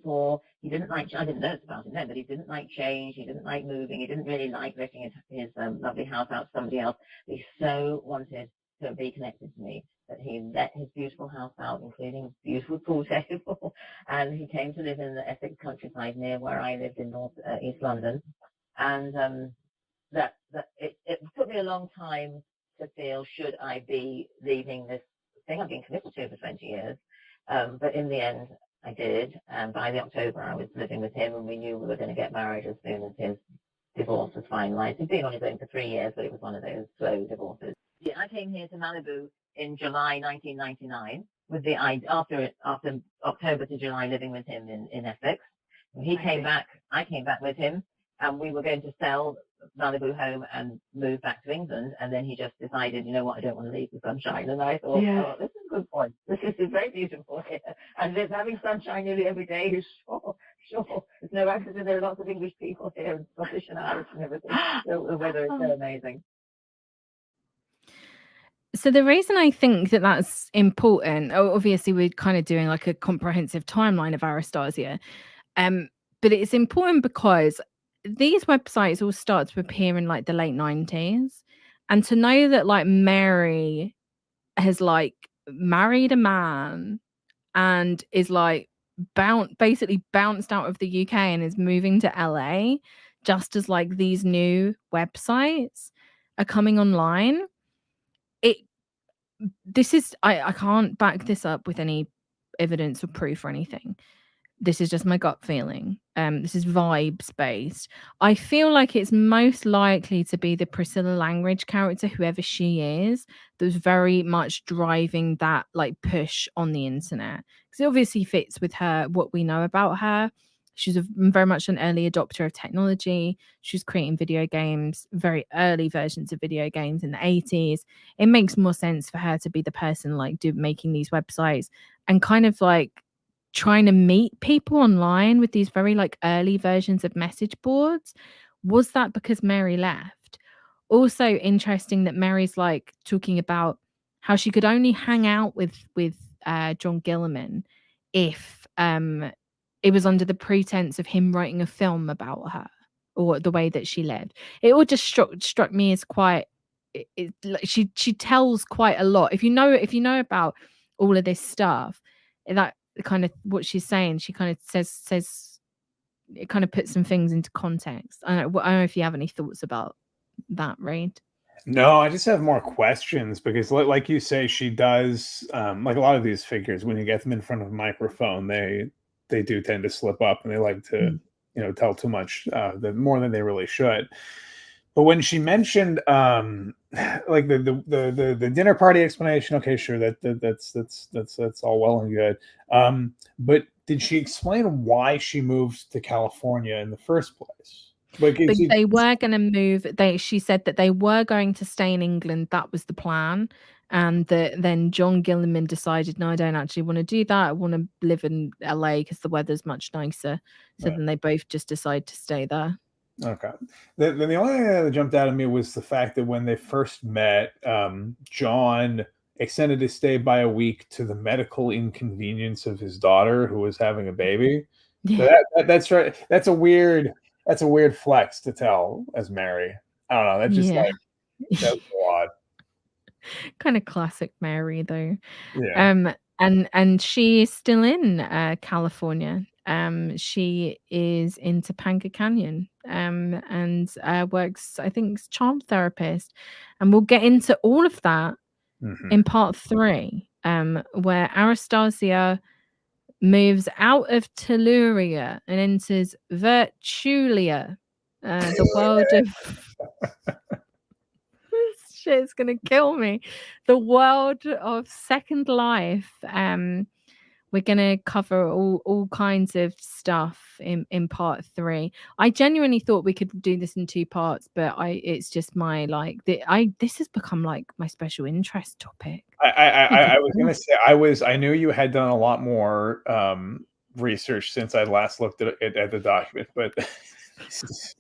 4. He didn't like, I didn't know this about him then, but he didn't like change. He didn't like moving. He didn't really like letting his lovely house out to somebody else. But he so wanted to be connected to me that he let his beautiful house out, including a beautiful pool table. And he came to live in the Essex countryside near where I lived in East London. And it took me a long time to feel, should I be leaving this thing I've been committed to for 20 years? But in the end, I did. And by the October, I was living with him, and we knew we were going to get married as soon as his divorce was finalized. He'd been on his own for 3 years, but it was one of those slow divorces. Yeah, I came here to Malibu in July 1999 with the after October to July living with him in Essex. He came back, I came back with him, and we were going to sell Malibu home and move back to England. And then he just decided, you know what, I don't want to leave the sunshine. And I thought, oh, this is a good point. This is very beautiful here. And having sunshine nearly every day is sure. There's no accident. There are lots of English people here, and Scottish and Irish and everything. So the weather is so amazing. So the reason I think that that's important, obviously we're kind of doing like a comprehensive timeline of Aristasia, but it's important because these websites all start to appear in like the late 90s, and to know that like Mary has like married a man and is like basically bounced out of the UK and is moving to LA just as like these new websites are coming online. I can't back this up with any evidence or proof or anything. This is just my gut feeling. This is vibes based. I feel like it's most likely to be the Priscilla Langridge character, whoever she is, that was very much driving that like push on the internet, because it obviously fits with her, what we know about her. She's very much an early adopter of technology. She was creating video games, very early versions of video games in the 80s. It makes more sense for her to be the person like making these websites and kind of like trying to meet people online with these very like early versions of message boards. Was that because Mary left? Also interesting that Mary's like talking about how she could only hang out with John Gilliman if it was under the pretense of him writing a film about her or the way that she lived. It all just struck me as quite she tells quite a lot. If you know about all of this stuff, that kind of what she's saying, she kind of says it kind of puts some things into context. I don't know if you have any thoughts about that, Reid. No, I just have more questions because, like you say, she does like a lot of these figures. When you get them in front of a microphone, they do tend to slip up, and they like to tell too much, more than they really should. But when she mentioned like the dinner party explanation, okay, sure, that's all well and good. But did she explain why she moved to California in the first place? Like, But they were going to move. She said that they were going to stay in England. That was the plan. And then John Gilliman decided, no, I don't actually want to do that. I want to live in LA because the weather's much nicer. So then they both just decide to stay there. Okay. Then the only thing that jumped out at me was the fact that when they first met, John extended his stay by a week to the medical inconvenience of his daughter who was having a baby. Yeah. So that's right. That's a weird flex to tell as Mary. I don't know. That's just like that's odd. Kind of classic Mary though. Yeah. And she is still in California. She is in Topanga Canyon and works, I think, as child therapist. And we'll get into all of that in part 3, where Aristasia moves out of Telluria and enters Virtulia, the world of shit's gonna kill me. The world of Second Life. We're gonna cover all kinds of stuff in part 3. I genuinely thought we could do this in 2 parts, but it's just my this has become like my special interest topic. I was gonna say I knew you had done a lot more research since I last looked at the document, but this is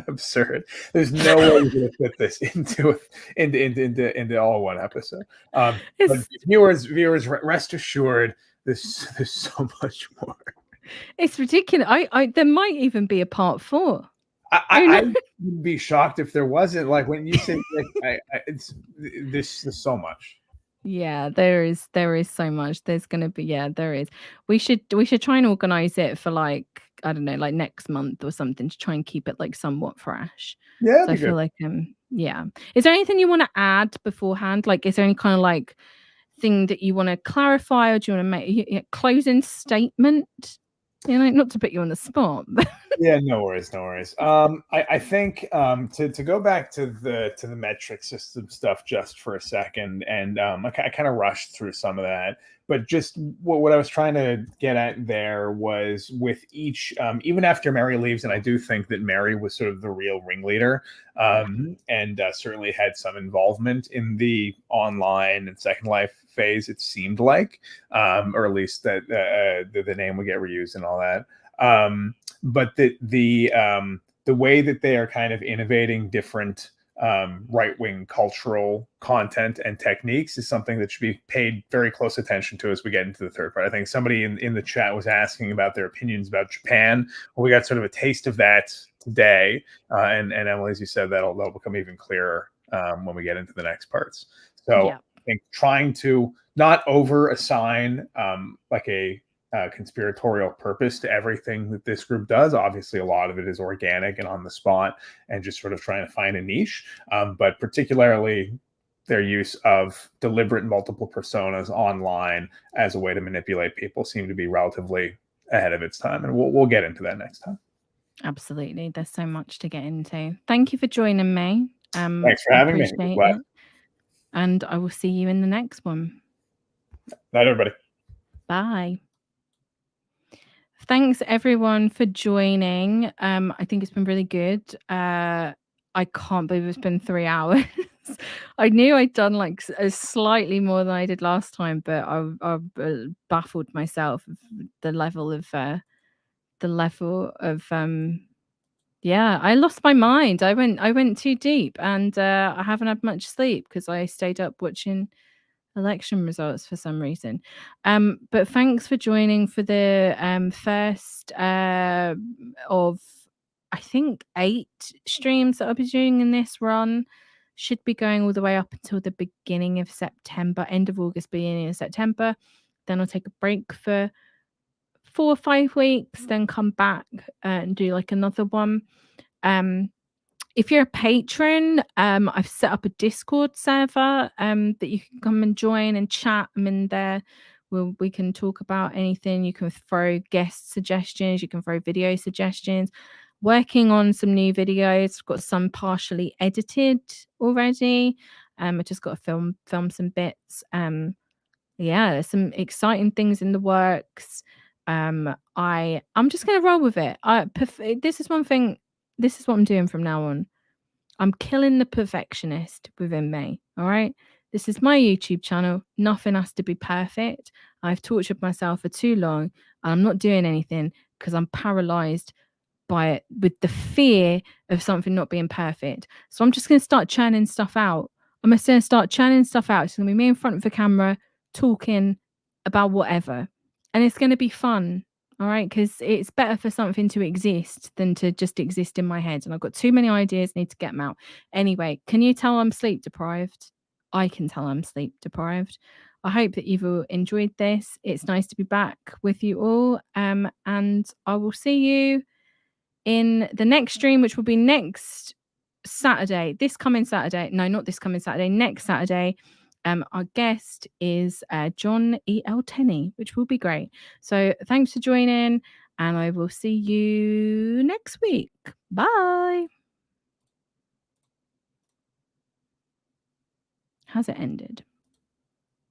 absurd. There's no way you're gonna fit this into all one episode. But viewers, rest assured, there's so much more. It's ridiculous. I there might even be a part 4. I'd be shocked if there wasn't. Like when you say like, there's so much. Yeah, there is so much. There's gonna be there is. We should try and organize it for like, I don't know, like next month or something to try and keep it like somewhat fresh. Yeah, so I feel like yeah. Is there anything you want to add beforehand? Like, is there any kind of like thing that you want to clarify, or do you want to make a closing statement? You know, not to put you on the spot. Yeah, no worries. I think to go back to the metric system stuff just for a second, and I kind of rushed through some of that, but just what I was trying to get at there was with each, even after Mary leaves, and I do think that Mary was sort of the real ringleader, and certainly had some involvement in the online and Second Life phase, it seemed like, or at least that the name would get reused and all that. But the way that they are kind of innovating different right-wing cultural content and techniques is something that should be paid very close attention to as we get into the third part. I think somebody in the chat was asking about their opinions about Japan. Well, we got sort of a taste of that today, and Emily, as you said, that'll become even clearer when we get into the next parts. So I think trying to not over assign like a conspiratorial purpose to everything that this group does. Obviously, a lot of it is organic and on the spot and just sort of trying to find a niche, but particularly their use of deliberate multiple personas online as a way to manipulate people seem to be relatively ahead of its time, and we'll get into that next time. Absolutely, there's so much to get into. Thank you for joining me. Thanks for having me. It. And I will see you in the next one. Night, everybody. Bye. Thanks everyone for joining. I think it's been really good. I can't believe it's been 3 hours. I knew I'd done like slightly more than I did last time, but I've baffled myself of the level of yeah, I lost my mind. I went too deep, and I haven't had much sleep because I stayed up watching election results for some reason. But thanks for joining for the first of, I think, 8 streams that I'll be doing in this run. Should be going all the way up until the beginning of September, end of August, beginning of September. Then I'll take a break for 4 or 5 weeks, then come back and do like another one. If you're a patron, I've set up a Discord server that you can come and join and chat. I'm in there. We can talk about anything. You can throw guest suggestions. You can throw video suggestions. working on some new videos. I've got some partially edited already. I just got to film some bits. Yeah, there's some exciting things in the works. I'm just gonna roll with it. This is one thing. This is what I'm doing from now on. I'm killing the perfectionist within me. All right. This is my YouTube channel. Nothing has to be perfect. I've tortured myself for too long, and I'm not doing anything because I'm paralyzed by it with the fear of something not being perfect. So I'm just going to start churning stuff out. I'm just going to start churning stuff out. It's going to be me in front of the camera talking about whatever. And it's going to be fun. All right. Because it's better for something to exist than to just exist in my head. And I've got too many ideas, need to get them out. Anyway, can you tell I'm sleep deprived? I can tell I'm sleep deprived. I hope that you've all enjoyed this. It's nice to be back with you all. And I will see you in the next stream, which will be next Saturday. This coming Saturday. No, not this coming Saturday. Next Saturday. Our guest is John E.L. Tenney, which will be great. So thanks for joining, and I will see you next week. Bye. Has it ended?